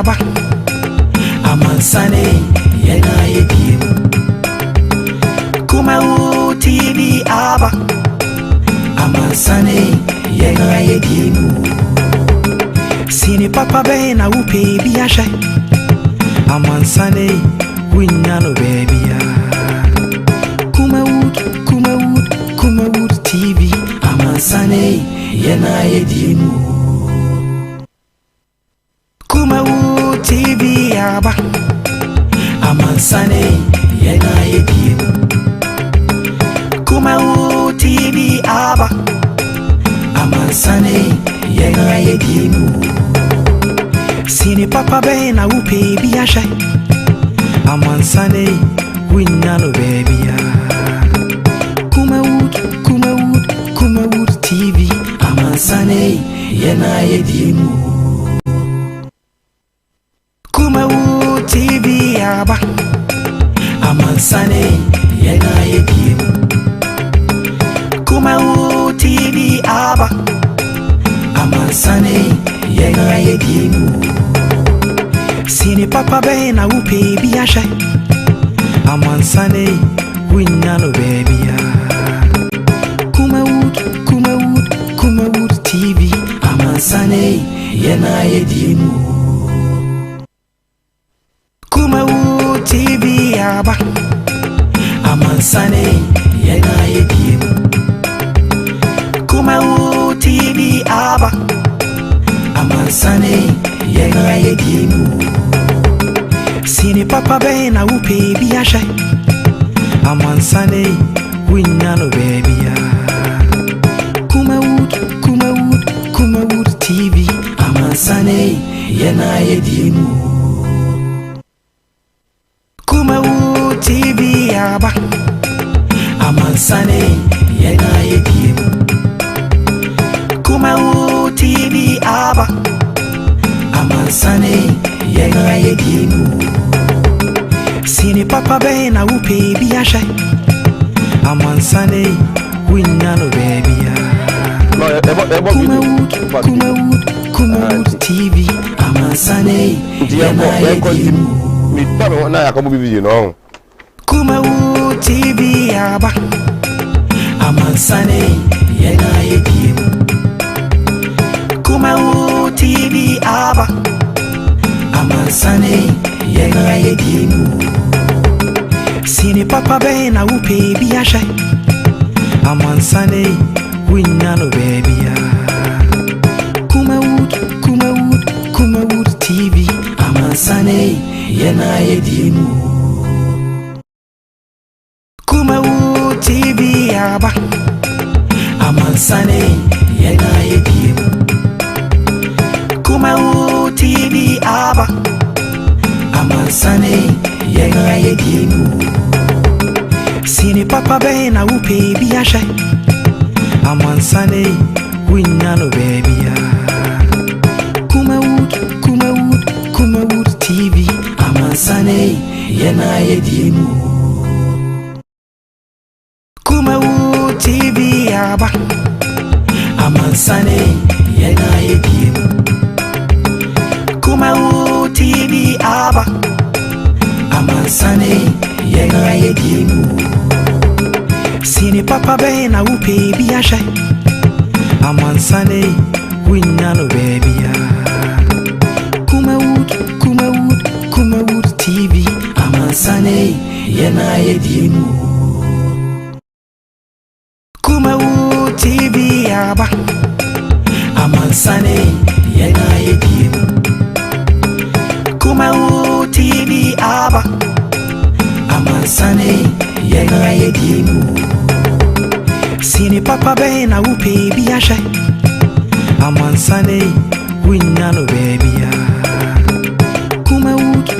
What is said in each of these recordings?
aba amansane yena yedimu Kumawood TV aba amansane yena yedimu Sini papa be na upe biasha amansane winyano baby ya Kumawood TV amansane yena yedimu Kumawood TV aba amansane yena yedimu Kumawood TV aba amansane yena yedimu Sini papa be na upe biasha amansane winyano baby ya Kumawood TV amansane yena yedimu Kumawood TV aba amansane yena yedimu Kumawood TV aba amansane yena yedimu Sini papa be na upe biasha amansane winyano baby ya Kumawood TV amansane yena yedimu Kumawood TV aba amansane yena yedimu Kumawood TV aba amansane yena yedimu Sini papa be na upe biasha amansane winyano baby ya Kumawood TV amansane yena yedimu Kumawood TV aba amansane yena yedimu Kumawood TV aba amansane yena yedimu Sini papa be na upe biasha amansane winyano baby ya Kumawood TV amansane yena yedimu Kumawood TV aba amansane yena yedimu Kumawood TV aba amansane yena yedimu Sini papa be na upe biasha amansane winyano baby ya Kumawood TV amansane yena yedimu Kumawood TV aba amansane yena yedimu Kumawood TV aba amansane yena yedimu Sini papa be na upe biasha amansane winyano baby ya Kumawood TV amansane yena yedimu Kumawood TV aba amansane yena yedimu Kumawood TV aba amansane yena yedimu Sini papa be na upe biasha amansane winyano baby ya Kumawood TV amansane yena yedimu Kumawood TV aba amansane yena yedimu Kumawood TV aba amansane yena yedimu Sini papa be na upe biasha amansane winyano baby ya Kumawood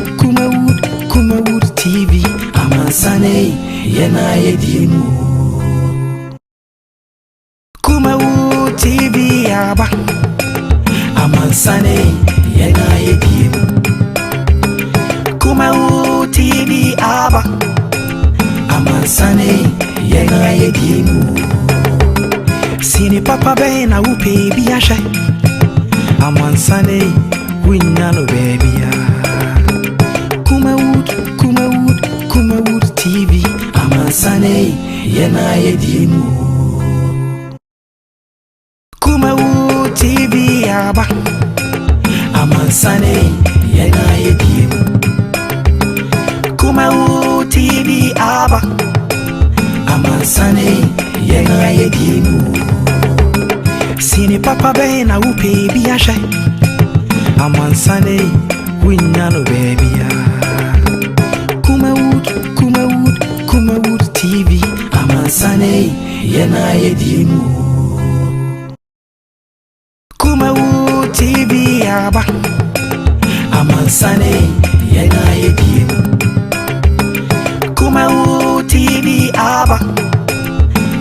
TV amansane yena yedimu Kumawood TV aba amansane yena yedimu Kumawood TV aba amansane yena yedimu Sini papa be na upe biasha amansane winyano baby Kumawood TV amansane yena yedimu Kumawood TV aba amansane yena yedimu Kumawood TV aba amansane yena yedimu Sini papa bena upe biasha amansane winyano baby Kumawood TV amansane yena yedimu Kumawood TV aba amansane yena yedimu Kumawood TV aba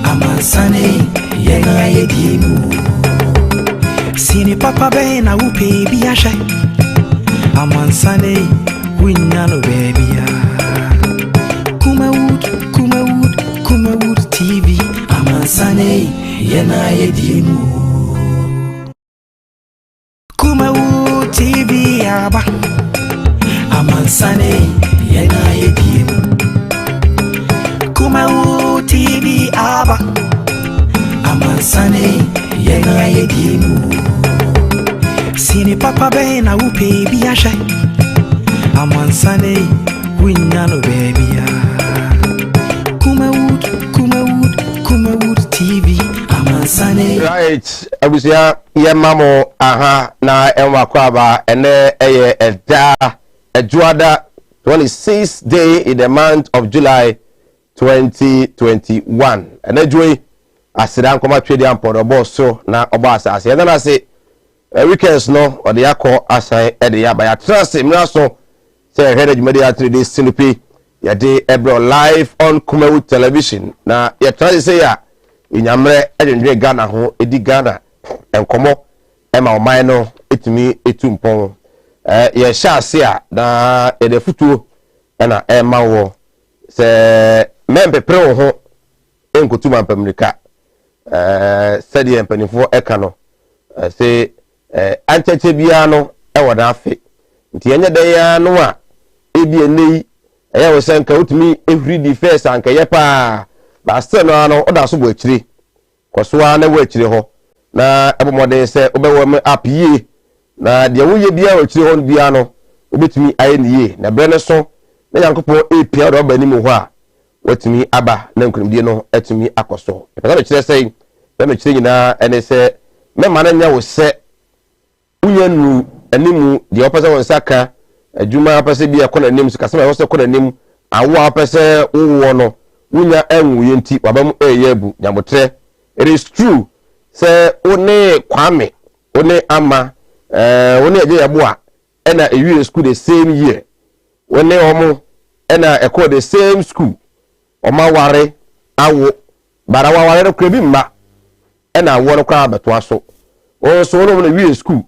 amansane yena yedimu Sini papa bena upe biasha amansane winyano baby Kumawood TV amansane yena yedimu Kumawood TV aba amansane yena yedimu Kumawood TV aba amansane yena yedimu Sini papa bena upe biasha amansane winyano baby Kumawood TV amansane right abusia ye mamo aha na enwa kwaba ene eye eda ejuada 26th day in the month of July 2021 ene joy asira nkoma twedi ampodo boso na oba asase ene na se weekends no ode yakọ asan ede ya ba ya trust mra so say head jumadi ya 3 days sinupi ya de ebro live on Kumawood television na ya try say ya inyamre edwendwe Ghana ho edi Ghana enkomo ema oman no etumi etumpon ya sha se a na ede futuo na ema wo se membepre ho enkotuma mpamrika sedi empanifo eka no se ancheche bia no ewoda afi nti enye de ya no a ebi enei eya we senka utumi every day first anka ye pa ba still no ano oda so bo akire kosoa na wo akire ho na ebomode se obewo me app yi na de wo ye bia wo akire ho bia no obetumi aye niye na bre ne so na yankopon epia do ba ni mu ho a watumi aba na nkunimdie no atumi akoso epeka no kire sei na me kire nyina ene se me mana nya wo se unyanu animu de opese won saka adwuma apese bia kona nim sikasema wo se kona nim awo apese wo no unya enwu yenti wabam eyebu nyamotre. It is true say one kwame one ama one eje yabua ena ewie school the same year one omo ena eko the same school oma ware awo bara ware no krebi mma ena awo no kwa beto aso o so no ewie school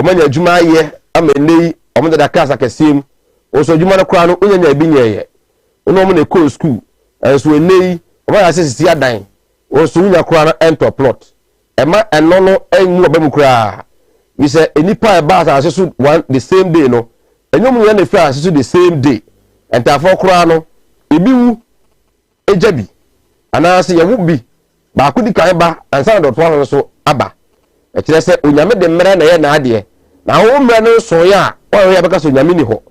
omanya adwuma ye amenei omo da class akasim o so adwuma no kwa no unya ebi nyeye ono mo na eko school so enei omanya sisi adan o so unya kwa no enter plot ema eno no enwu obam kura we say enipa e ba asesu one the same day no enyom ya na fi asesu the same day entafo kura no ebiwu ejabi anase yewu bi ba kudi kan ba ansa do to so aba e kire se onyame de mmere na ye na ade na wo mmere no so ya wo ya beka so onyame ni ho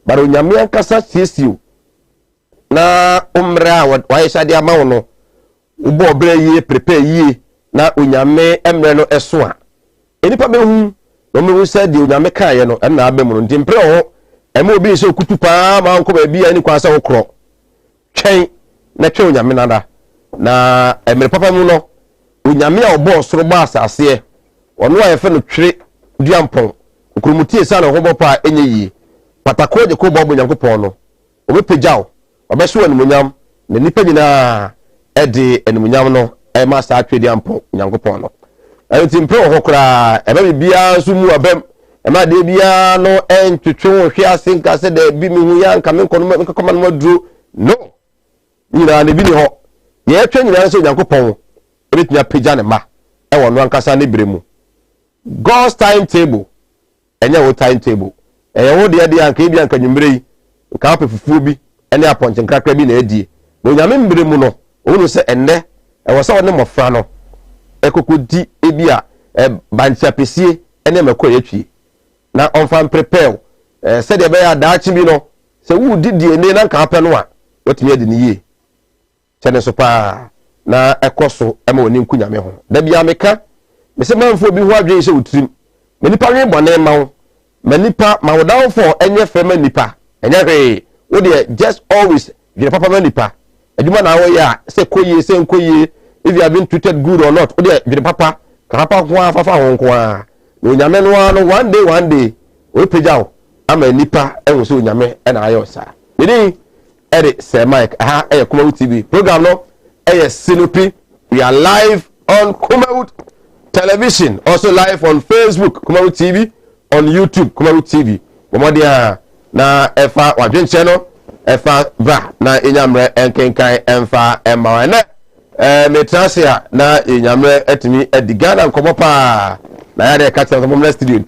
bara onyame ankasa tiesio na umre a wa ye shade ama wo no ubo obere yi prepare yi na onyame emre no eso a enipa be hu no me say de onyame kaye no na abem no ntimpre ho ema obi se okutu pa ma nko ba bia ni kwasa wo kro twen na twen onyame nada na emre papa mu no onyame a obo soro ba asase ono a yefe no twere duampon okrumutie sa no ho bopa enye yi patako de ko bo nyankopon no obepejaw obeso animunyam na nipa nyina ede animunyam no ema sa twedi ampo nyankopon no ayoti mpro ho kra ebe bia so mu abem ema de bia no entwetwe hwe ase nka se de bi mi hu ya nka me nkono nkakoma no maduro no nyina ne bi ni ho ye twa nyina so nyankopon ebetnya peja ne ma e wono ankasa ne bremu God's timetable enya wo timetable wo de anka bi anka nwumre nka apefufuo bi ene aponche nkrakra bi na adie bo nyame mbere mu no wonu se enne wo se wone mofra no ekokodi ebi a bancha pesie ene makọ yatwie na onfan prepare se de be ya daachi bi no se wu didie ne na nka apẹ no a otumi adi ne yie chene so pa na ekoso ema woni nkunyame ho da bia meka me se manfo bi ho adwen se utrim me nipa wen bone ma wo me nipa ma wo down for enye fema nipa enye hwe wo de just always you papa ma nipa adwuma na wo ya se koye se nkoye if you have been treated good or not wo de you papa papa ko afafa ho nko a no nyame no one day we pejaw ama nipa enwo se nyame na ayo sa ni edit Sir Mike Kumawood TV program no Sinupi. We are live on Kumawood Television, also live on Facebook Kumawood TV, on YouTube Kumawood TV. Bomodia na efa wadwen channel efa bra na inyamre enkenkan emfa emma na me transia na inyamre etimi edigana nkomo pa na ya de catch am from studio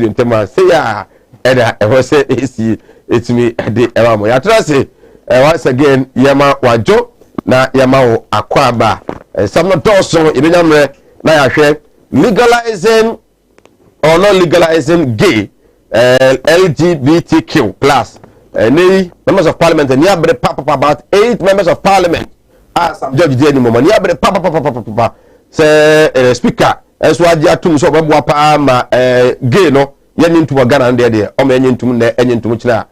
ntem say ya eda e ho say esi etimi ede ewa mo ya transia once again yema wajo na yema wo akwaba some no doso ibinyamre na ya hwe legalizing or not legalizing gay LGBTQ plus members of parliament and near about 8 members of parliament as some judge dey anymore near papa say speaker as wa dia tum so babo pa ma gay no yeni ntum Ghana dey o ma yeni ntum na enyi ntum kira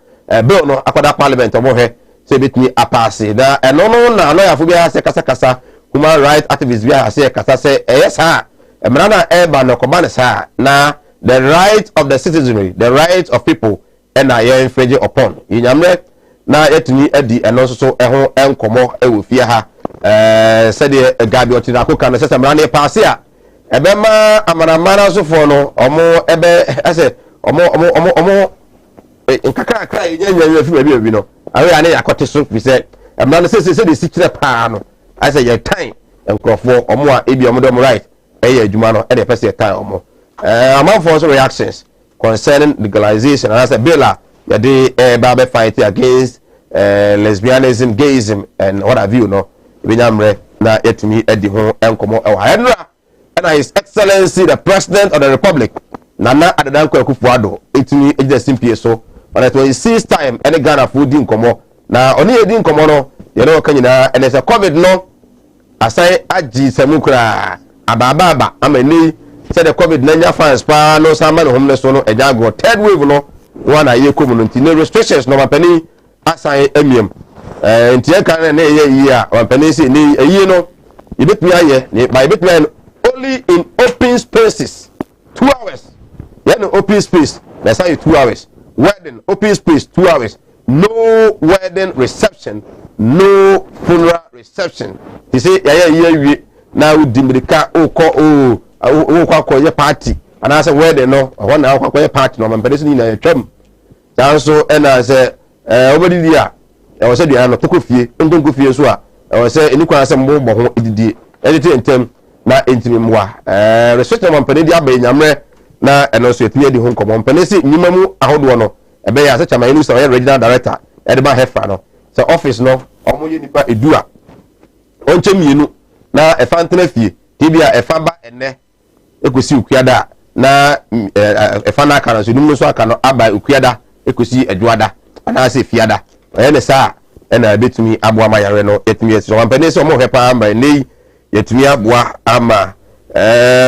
bill no akwada parliament obo he say betimi apase da eno na lawyer fo bia se kasa human rights activists bia se kasa say yes ha emra na eba no koba ne sa na the right of the citizenry, the rights of people, and I am infringing upon. Inyamre na yetini edi eno so eho enkomo ewo fie ha said the gabi otina ko kan se samra na paase a ebema amanamana so fo no omo ebe ase omo nkakra kra yenyanyan fi bi no awe ane yakote so bi se emra na se de sikire pa no I say your time enkrofo omo a ebi omo do right eye adwuma no e de pese time omo among for reactions concerning legalization and as a bill ya dey Bible fight against lesbianism, gayism and what have you no binyamre na etimi edi ho enkomo ewa and his excellency the president of the republic Nana Adanko Akufo-Addo etimi ejida simpie so on the 26th time any Ghana food din komo na oni edin komo no ye no kanyina and as a covid no asai agi samukura ababa amani said the COVID nanya fans pa no samba no homeless no ejago third wave no one aye community no restrictions no mapani asan emiem ntie kan na eye yi a mapani si ni eyi no ibetmi aye ni by betmi only in open spaces 2 hours yeah no open space that's how 2 hours wedding open space 2 hours no wedding reception no funeral reception he say yeah na udimirika oko kwa ye party and I say where they know I want kwa ye party no man person ni na twam so na say obodi dia e wo say dia no tokofie ndongofie so a e wo say eni kwa say mbo ho ididie edite entem na entimi mwa research man person dia ba nyamre na eno so etimi di ho nkomo man si nyima mu ahodo no e be ya say chama enu so regional director e de ba hefa no say office no omo ye nipa edua onche mienu na e fantena fie tibia e fa ba enne ekosi ukuada na efana kana so num so aka no aba ukuada ekosi adwada ana se fiada ene sa ena betumi aboa ma yare no etumi so wampane so mo hepa amba nei yetumi aboa ama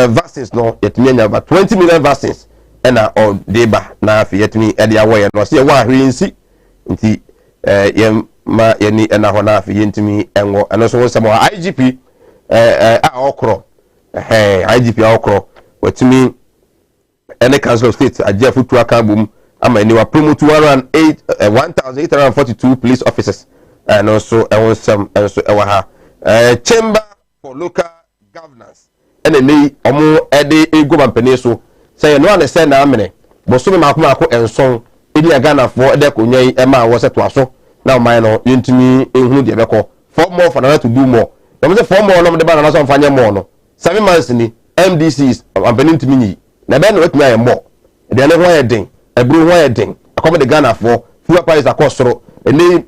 vaccines no yetumi nya ba 20 million vaccines ena o deba na afi yetumi ede awoye no se wa hwensi nti yem ma yeni ena ho na afi yentumi enwo eno so wo mo IGP a okro IGP okro watimi any council of state aje futu aka bum ama ni wa promote 1842 police officers and also some also ha chamber for local governance ene nei omo ede ego mampane so say no understand na amene boso me mako enson edi Ghana for ede konyan e ma wo seto aso na man no yentimi ehunu de beko for more for another to do more dem say for more no de ba na so mfanye more no 7 months ni MDCs ampenin timi ni na be no etumi aye more aduane ho yɛ den eburu ho yɛ den akɔm de Ghana for fuel price akɔsoro eni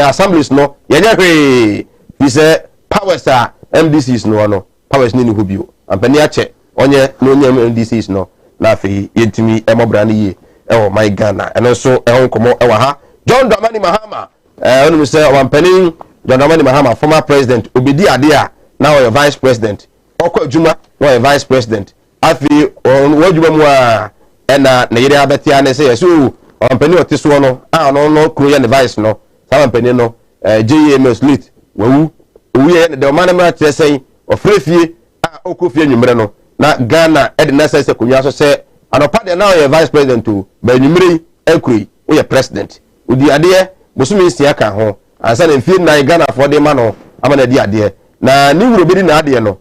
assemblies no yɛnyɛ hwee fi sɛ powers a MDCs no powers ni ho bio ampani akyɛ onye no onye MDCs no na afei yɛntimi ɛmɔbra no yie ɛwɔ my Ghana ɛno nso ɛho nkɔmɔ ɛwɔ ha John Dramani Mahama ɔnum sɛ ɔwampani John Dramani Mahama former president obedi ade a now your vice president ɔkɔ adwuma na ɔyɛ vice president afei ɔwadwuma mu a ɛna na yɛde abetia ne sɛ yɛso ɔwampani ɔte soɔ no a ɔno no kuro yɛ ne vice no saa wampani no JMS late wawu owuye ne de ɔman no mra kyerɛ sɛn ɔfrɛ fie a ɔkɔ fie nwumere no na Ghana ɛde na sɛ konwa so sɛ anopa de na ɔyɛ vice president o ba nwumere ekuri ɔyɛ president odi adeɛ bosumi nsia ka ho ansa na mfie na Ghana fo de ma no ama na di adeɛ na ni wuro bedi na adeɛ no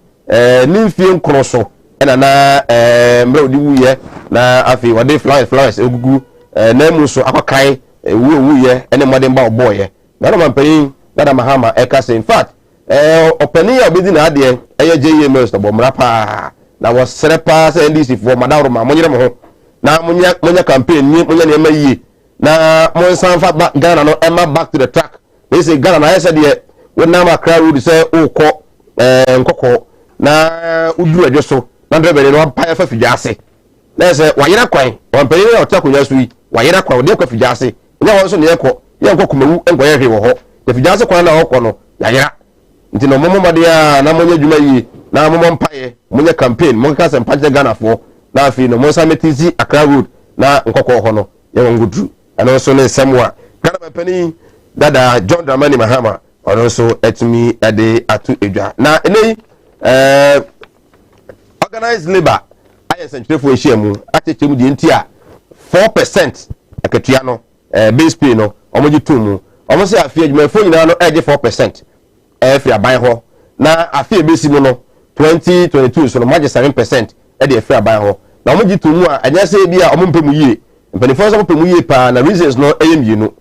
ni mfie nkoro so ɛna na mra odi wuye na afi wade flowers egugu na mu so akɔkai wuye ɛne modern ba ɔbɔyɛ na man pɛyin Dada Mahama eka say in fact openi ya obedi na adeɛ ɛyɛ JMS no bɔ mra pa na was serepa say NDC for madawro ma monyere mo ho na monya campaign ni monya ne ma yie na mon sanfa Ghana no emma back to the track they say Ghana na yesa de when na Accra road say ukɔ nkɔkɔ na uduru adwo so na driver no pa fa fidwa ase na say wayera kwan wampani na otakonya so yi wayera kwan de kwa fidwa ase nya won so ne yɛkɔ Kumawood enkoyɛ hwe wɔ hɔ de fidwa ase kwan na ɔkɔ no yayera nti no momo made a na monya dwuma yi na momo mpaye monya campaign mo ka sem paje Ghana fo na afi no mo sametizi Accra road na nkɔkɔ hɔ no yɛ won gudu ana so ne semwa Ghana mapani Dada John Dramani Mahama ɔno so etimi ade atu edwa na enei organized labor ayɛ sentrefo ehia mu atete mu de nti a 4% akatua no base pay no ɔmoji tu mu ɔmo se afi adwuma fo nyina no ɛgye 4% ɛfiri aban hɔ na afi ebesi mu no 2022 so no magye 7% ɛde ɛfiri aban hɔ na ɔmo gye to mu a anya sɛ bi a ɔmo mpɛ mu yie mpanifo so mpɛ mu yie pa na reasons no ɛyɛ mienu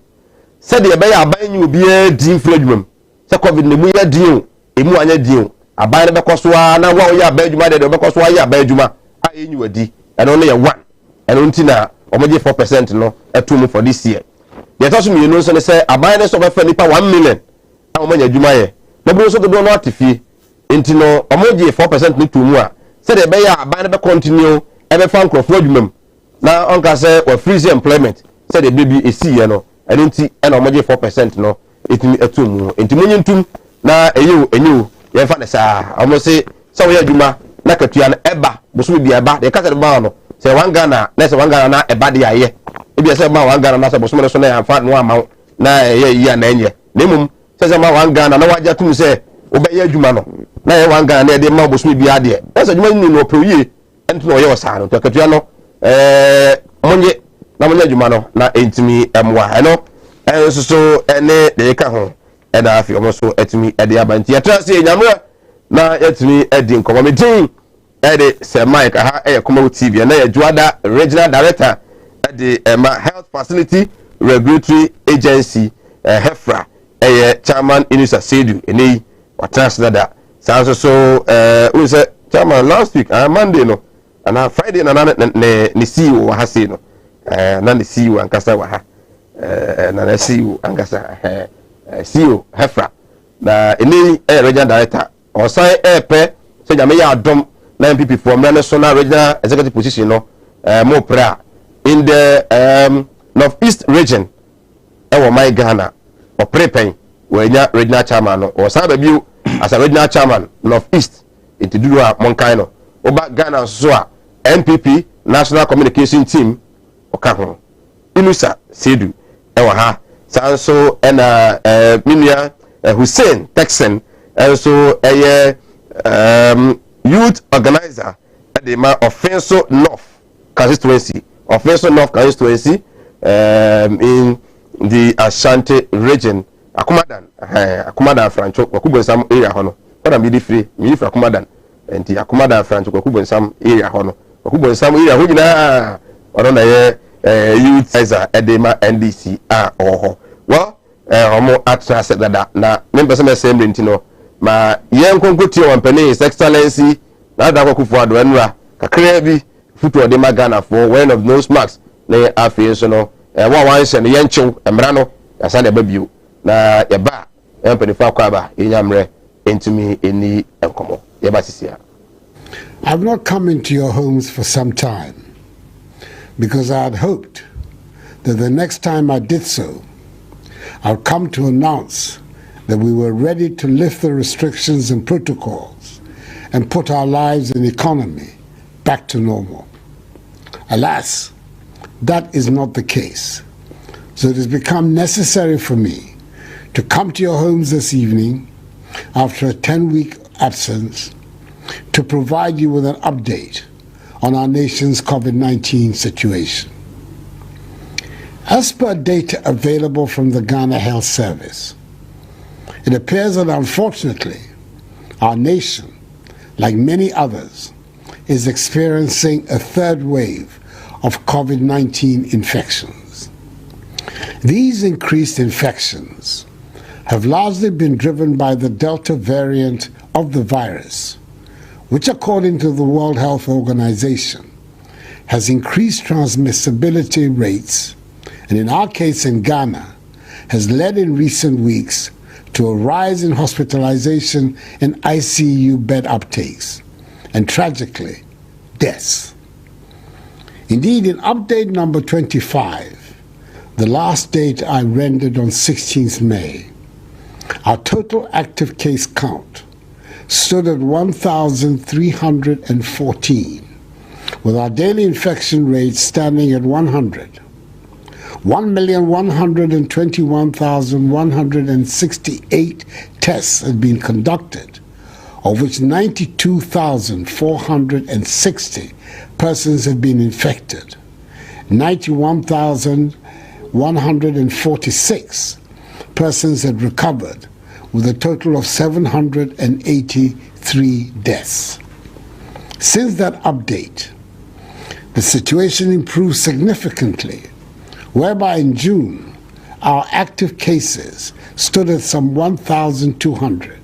sɛ de ɛbɛyɛ aban nyi obi din firi adwuma sɛ covid ne mu yɛ din emu anya din aban ne bɛkɔ so a na wa ɔyɛ aban adwuma de bɛkɔ so ayɛ aban adwuma a ɛnyi wadi ɛno no yɛ 1 ɛno nti na ɔmo gye 4% no ɛto mu for this year de ɛtɔ so mienu nso ne sɛ aban ne so bɛfa nipa 1 million a ɔmo nya adwuma yɛ na bro so do no atifie enti no omoje 4% ni to mu a se de be ya aban ne be continue e be fa nkrofo adwumam na onka se wa freeze employment se de baby esiye no eni enti e na omoje 4% no etimi atumu enti munyintum na enyu ye fa ne sa omo se wo ya adwuma na katua na eba boso bi eba de ka se ba no se wan Ghana na se wan Ghana na eba de aye e bi se ba wan Ghana na se boso ne so na ya fa no ama na ye yi na enye nemum sese ma wan Ghana na waja tum se obeye adwuma no na ye wan Ghana na de ma boso bi ade ese adwuma ni no proye ento no ye osa no to katua no monye na monye adwuma no na entimi emwa eno enso so ene de ka ho e da afi omo so etimi e de abanti ya trase nyamra na etimi e di nkomo medin e de se Mike ha e Kumawood TV na ye Juada regional director e de health facility regulatory agency hefra chairman Inusa Sedu eni watrans dada sanso so we say chairman last week Monday no and Friday na ne CEO wa ha say no na ne CEO ankasa wa ha na ne CEO ankasa CEO hefra na eni regional director osan pe so nyame ya adom na MPP for national regional executive position no mo pra in the northeast region my Ghana or preparing wenya regional chairman no or sabe biu as a regional chairman northeast into dudua monkaino oba Ghana so a MPP national communication team oka ho Inusa Sedu ewa ha sanso ena minia Hussein Texan also youth organizer at the Offenso North constituency in the Ashanti region Akumadan Francho Wakubensam area hono para mi free Akumadan enti Akumadan Francho Wakubensam area hono Wakubensam area ho nyina ono na ye youth organizer edema NDC oho well homo atras dada na members na assembly ntino ma yen konkoti wampani his excellency na da kwakufu ado enra kakra bi football de magana for wearing of nose mask na afie so no one se ne yenchew emra no asa na babio na yeba empanifa akwaba enyamre entumi eni enkomo yeba sisia. I've not come into your homes for some time because I had hoped that the next time I did so, I'd come to announce that we were ready to lift the restrictions and protocols and put our lives and economy back to normal. Alas, that is not the case. So it has become necessary for me to come to your homes this evening after a 10-week absence to provide you with an update on our nation's COVID-19 situation. As per data available from the Ghana Health Service, it appears that unfortunately our nation, like many others, is experiencing a third wave of COVID-19 infections. These increased infections have largely been driven by the Delta variant of the virus, which according to the World Health Organization has increased transmissibility rates, and in our case in Ghana has led in recent weeks to a rise in hospitalization and ICU bed uptakes, and tragically, deaths. Indeed, in update number 25, the last date I rendered on 16th May, our total active case count stood at 1,314, with our daily infection rate standing at 100. 1,121,168 tests had been conducted, of which 92,460 persons have been infected. 91,146 persons had recovered, with a total of 783 deaths. Since that update, the situation improved significantly, whereby in June, our active cases stood at some 1,200.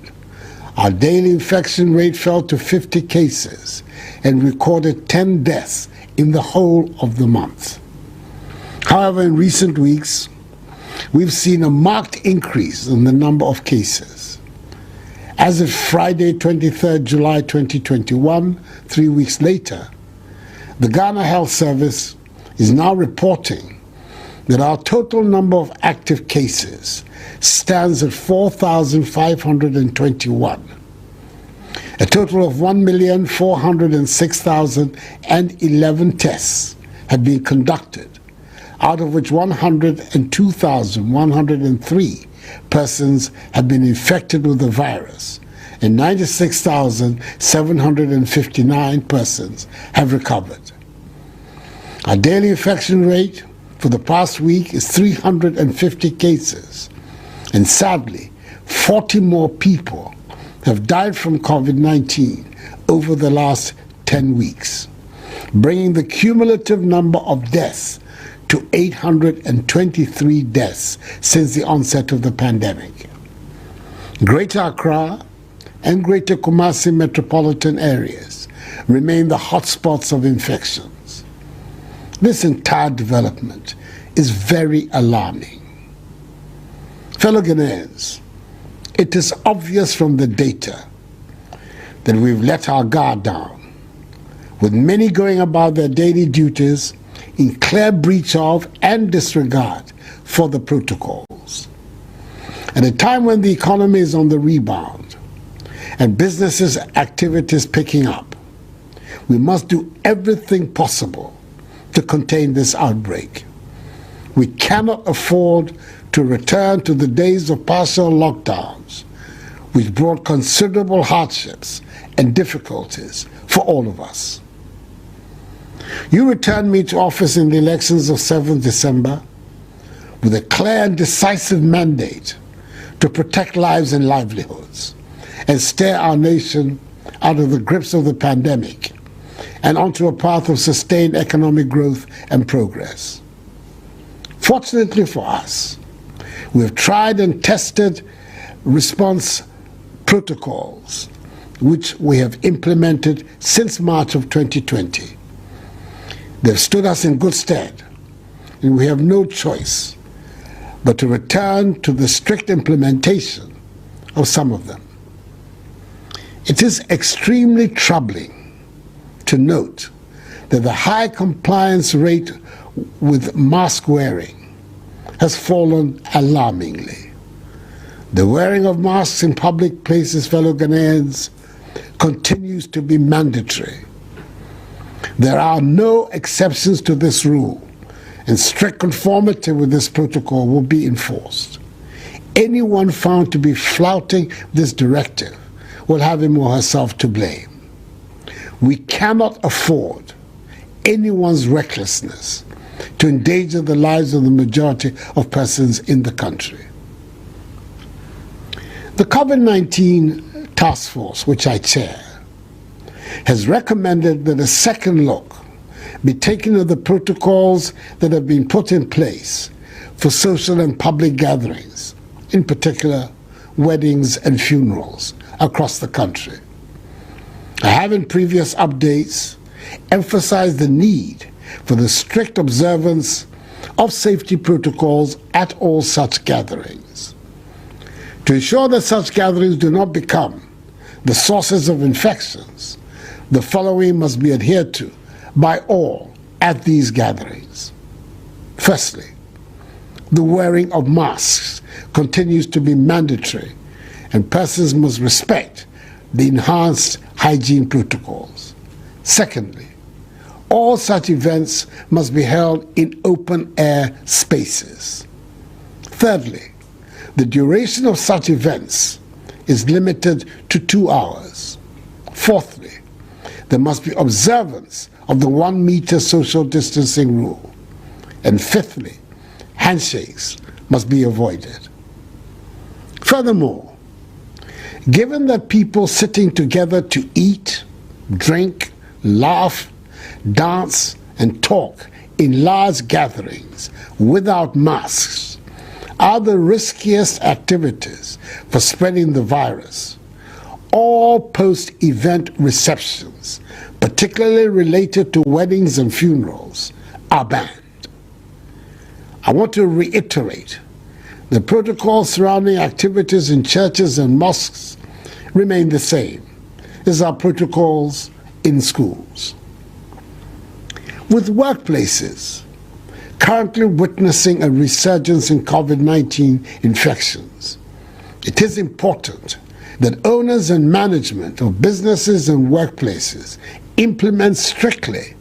Our daily infection rate fell to 50 cases and recorded 10 deaths in the whole of the month. However, in recent weeks, we've seen a marked increase in the number of cases. As of Friday, 23rd July 2021, 3 weeks later, the Ghana Health Service is now reporting that our total number of active cases stands at 4,521. A total of 1,406,011 tests have been conducted, out of which 102,103 persons have been infected with the virus, and 96,759 persons have recovered. Our daily infection rate for the past week is 350 cases, and sadly, 40 more people have died from COVID-19 over the last 10 weeks, bringing the cumulative number of deaths to 823 deaths since the onset of the pandemic. Greater Accra and Greater Kumasi metropolitan areas remain the hotspots of infections. This entire development is very alarming. Fellow Ghanaians, it is obvious from the data that we've let our guard down, with many going about their daily duties in clear breach of and disregard for the protocols. At a time when the economy is on the rebound and businesses' activities picking up, we must do everything possible to contain this outbreak. We cannot afford to return to the days of partial lockdowns, which brought considerable hardships and difficulties for all of us. You returned me to office in the elections of 7th December with a clear and decisive mandate to protect lives and livelihoods and steer our nation out of the grips of the pandemic and onto a path of sustained economic growth and progress. Fortunately for us, we have tried and tested response protocols which we have implemented since March of 2020. They've stood us in good stead, and we have no choice but to return to the strict implementation of some of them. It is extremely troubling to note that the high compliance rate with mask wearing has fallen alarmingly. The wearing of masks in public places, fellow Ghanaians, continues to be mandatory. There are no exceptions to this rule, and strict conformity with this protocol will be enforced. Anyone found to be flouting this directive will have him or herself to blame. We cannot afford anyone's recklessness to endanger the lives of the majority of persons in the country. The COVID-19 task force, which I chair, has recommended that a second look be taken of the protocols that have been put in place for social and public gatherings, in particular weddings and funerals across the country. I have in previous updates emphasized the need for the strict observance of safety protocols at all such gatherings. To ensure that such gatherings do not become the sources of infections, the following must be adhered to by all at these gatherings. Firstly, the wearing of masks continues to be mandatory, and persons must respect the enhanced hygiene protocols. Secondly, all such events must be held in open-air spaces. Thirdly, the duration of such events is limited to 2 hours. Fourthly, there must be observance of the 1 meter social distancing rule. And fifthly, handshakes must be avoided. Furthermore, given that people sitting together to eat, drink, laugh, dance, and talk in large gatherings without masks are the riskiest activities for spreading the virus, all post-event receptions, particularly related to weddings and funerals, are banned. I want to reiterate the protocols surrounding activities in churches and mosques remain the same as our protocols in schools. With workplaces currently witnessing a resurgence in COVID-19 infections, it is important that owners and management of businesses and workplaces implement strictly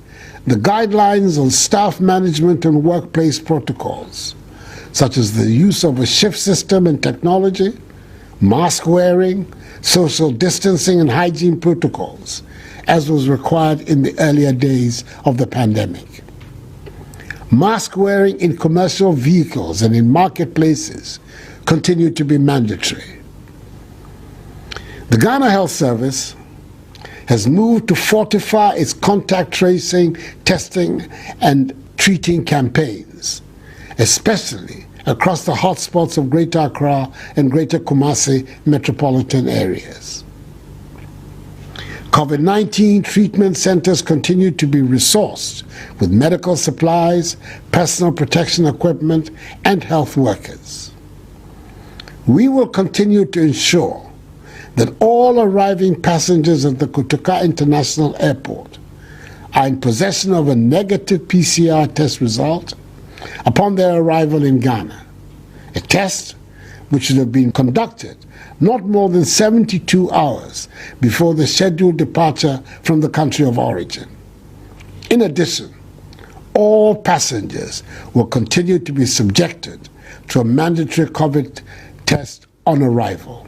the guidelines on staff management and workplace protocols, such as the use of a shift system and technology, mask wearing, social distancing and hygiene protocols, as was required in the earlier days of the pandemic. Mask wearing in commercial vehicles and in marketplaces continue to be mandatory. The Ghana Health Service has moved to fortify its contact tracing, testing, and treating campaigns, especially across the hotspots of Greater Accra and Greater Kumasi metropolitan areas. COVID-19 treatment centers continue to be resourced with medical supplies, personal protection equipment, and health workers. We will continue to ensure that all arriving passengers at the Kotoka International Airport are in possession of a negative PCR test result upon their arrival in Ghana, a test which should have been conducted not more than 72 hours before the scheduled departure from the country of origin. In addition, all passengers will continue to be subjected to a mandatory COVID test on arrival.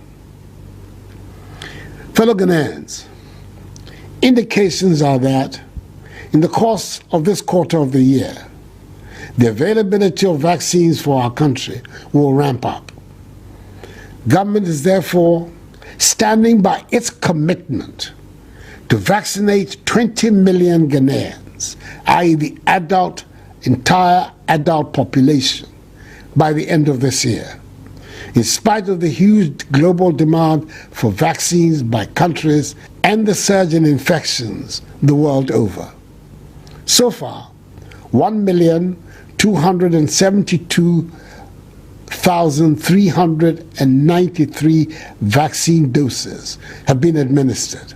Fellow Ghanaians, indications are that in the course of this quarter of the year, the availability of vaccines for our country will ramp up. Government is therefore standing by its commitment to vaccinate 20 million Ghanaians, i.e. the entire adult population, by the end of this year, in spite of the huge global demand for vaccines by countries and the surge in infections the world over. So far, 1,272,393 vaccine doses have been administered,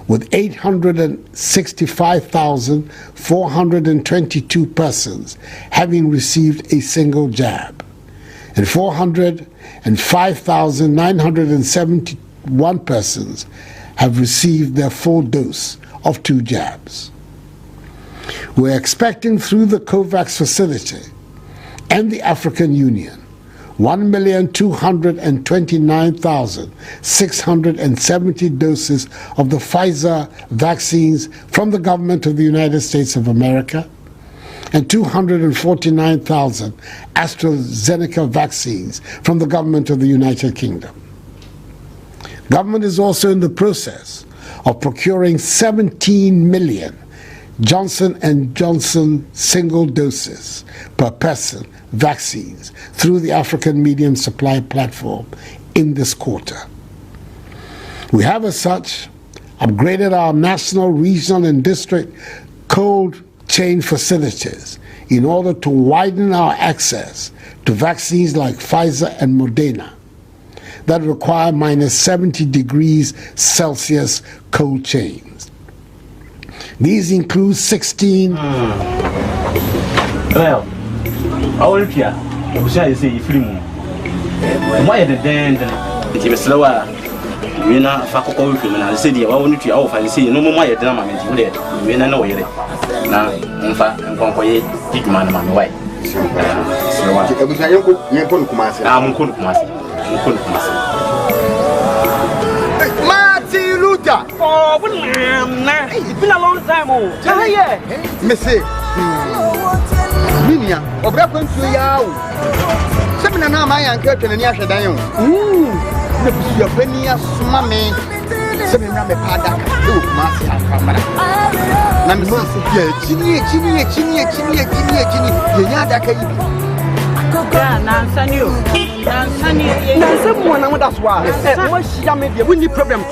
with 865,422 persons having received a single jab, and 405,971 persons have received their full dose of 2 jabs. We're expecting through the COVAX facility and the African Union 1,229,670 doses of the Pfizer vaccines from the government of the United States of America and 249,000 AstraZeneca vaccines from the government of the United Kingdom. Government is also in the process of procuring 17 million Johnson & Johnson single doses per person vaccines through the African Medium Supply Platform in this quarter. We have as such upgraded our national, regional and district cold chain facilities in order to widen our access to vaccines like Pfizer and Moderna that require -70 degrees Celsius cold chains. These include 16. Well, our Pia, you say free. Why the den? It's slower. We na fa ko film na say dia wa wonu tua wo fa say no mo ma ye dena ma me de we na no yere na mfa nkonkoye tikuma na ma me wai slower e bu sa yenko kumase mun ko kumase Martin Luther. Oh, nah. It's been a long time. Oh, yeah. Missy. Minia, Obra Consu Yao. Semina na my uncle and Yasha Dayon. Your penny, Mammy. Semina me Pada, Marcia Camara. Namasa, Ginny, Yadaka. Someone that's why. We need problem.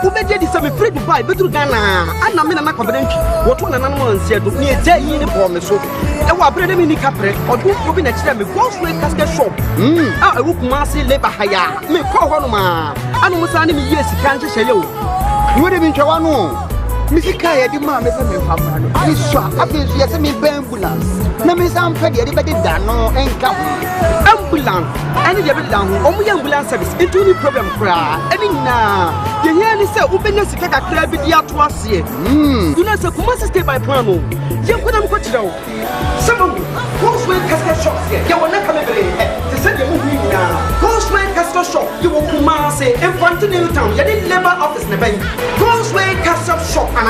Who made this? I'm afraid to buy better Ghana. And I'm in a confidential. What one and said to me a day in the form. So, I will bring them in the capre or do open a time. Go straight casket shop. I will massy labor hire. Me call one man. I know what's an enemy. Yes, can't say you. You would have been Chawano. Missy Kaya, the man is a man. I saw a bit yes, I mean, ambulance. No, Miss Ampedi, everybody done no and come. Ambulance, and the other down, only ambulance service, into the problem cry. And now, you hear me say, open the second club with the atwas here. You know, so Kumasi stay by Promo. You put them cut down. Some of you, Ghostway Castle Shop here, you will not come every day to send your movie now. Ghostway Castle Shop, you will Kumasi, in front of Newtown, you didn't labor office in the bank. Ghostway Castle Shop. We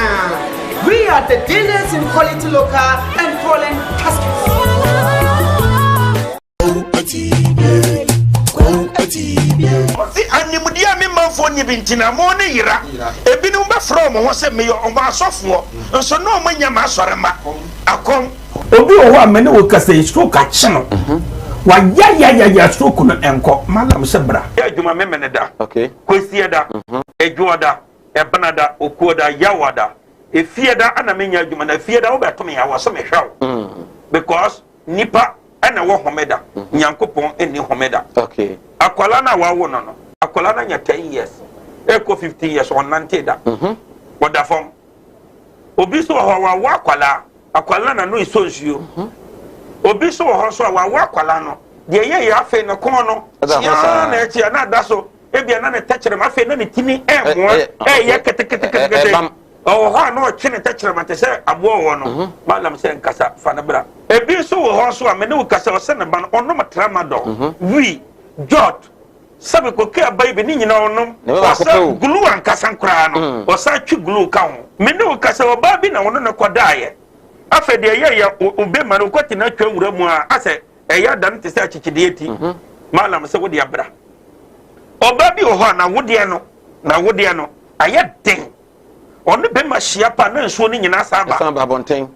are the dealers in quality local and foreign caskets. The animudia member for Nibintina morning yira. A binumba from was a mayor of our software, and so no man yamasarama. A come. Obi owa mene wo kase stroke a channel. Wa ya stroke no enko. Malam sebra. Ya juma memene da. Okay. Kwesi da. Ejuada. Ebanada okuoda yawada efieda ana menya adwuma na efieda wo betome ya waso me hwaw because nipa ana wo homeda nyankopon eni homeda. Okay. Akwala na wawo no akwala na nya 10 years eko 15 years on nanteda woda fom obi so ho wa akwala na no isonsuo obi so ho so wa akwala no de ye afa na kon no ya na echi na daso ebia na ne tachere ma fe na ne timi mo ye kete oh ha no chene tachere ma te se abo wo no malam se nkasa fa na bra ebi so wo ho so a me ne wo kasa o se ne ba no ono matrama do wi jot sabe ko ke abai be ni nyina onom o sa glue an kasa nkra no o sa twi glue ka ho me ne wo kasa o ba bi na wono ne kodaye afa de ye obe ma no kwati na twa wura mu a ase eya dan te se achichide eti malam se wo de abra oba bi oho na wode no aye den onu be ma hia pa na nsuo ni nyina saba bonten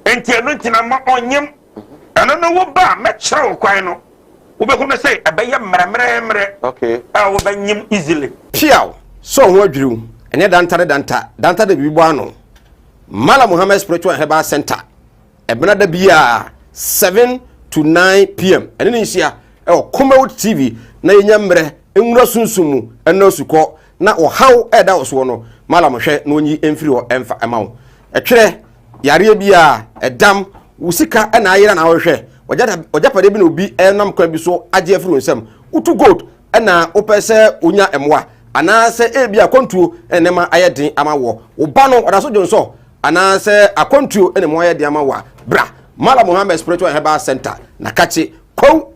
enti eno ntina ma onyem eno no wo ba me kire wo kwan no wo be hu no say abaye mremremre. Okay. Wo ba nyim easily piaw so ho adwiru ene danta de bibo ano Mala Muhammad Spiritual Herbal Center ebena da bia 7 to 9 p.m. ene ne nsia Kumawood TV na yenya mre enwura sunsumu ena suko na ohaw eda oso no mala mohwe na onyi emfiri ho emfa emawo etwere yare bia edam usika ena ayira na wohwe ojapade bi na obi enam kwa bi so age afiri onsam utu gold ena opese onya emwa anase ebi akontuo enema ayedin amawo oba no odaso jonso anase akontuo enema ayedin amawa bra Mala Muhammad Spiritual Herbal Center na kachi kwau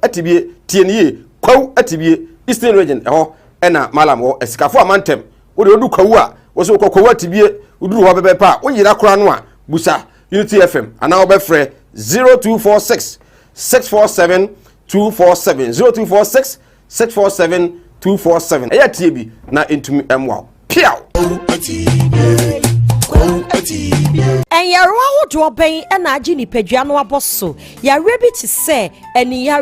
atibie tieniye kwau atibie Eastern Region eho ena Mala mo esikafo amantem wo de odu kwawu a wo so kwawu atibie uduru ho bebe pa wo yira kora no a busa Unity FM ana wo be frɛ 0246 647 247 0246 647 247 eya tie bi na entumi emwa piao and your road obey and a genie pegiano abosso, ya rabbit is say, and ya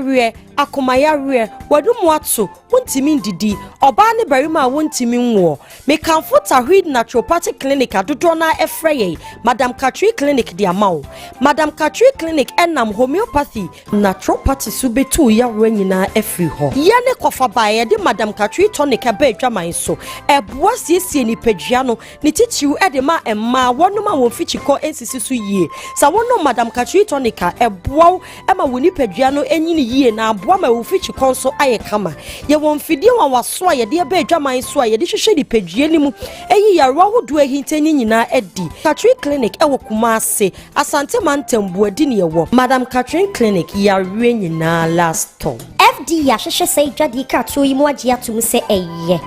akomaya rear, wadumwatsu, wuntimin didi, or bani barima wuntimin war. Me comfort a read naturopathic clinic at Dudona Efraye, Madame Katri Clinic diamau, Madame Katri Clinic enam homeopathy, naturopathy subetu ya renina efri ho. Yane kofa baye de Madame Katri tonic a bed drama so, a boas yesi ni pegiano, ni titu edema and ma one ma won fichiko ensisisu ye. Sa wono Madame Katri tonica, a bow, Emma wuni pegiano any ye na boama ufichi konso aye kama ye won fidi wa waswa ye de be dwaman so ye de hwehwe di pegiani mu eyi ya ro do ahintani nyina edi Katrin Clinic ewo Kumase Asante Mantembu adi ne wo Madam Katrin Clinic ya re nyina last time FD ya hwehwe sei dwadi ka to yi mu agye atum se eye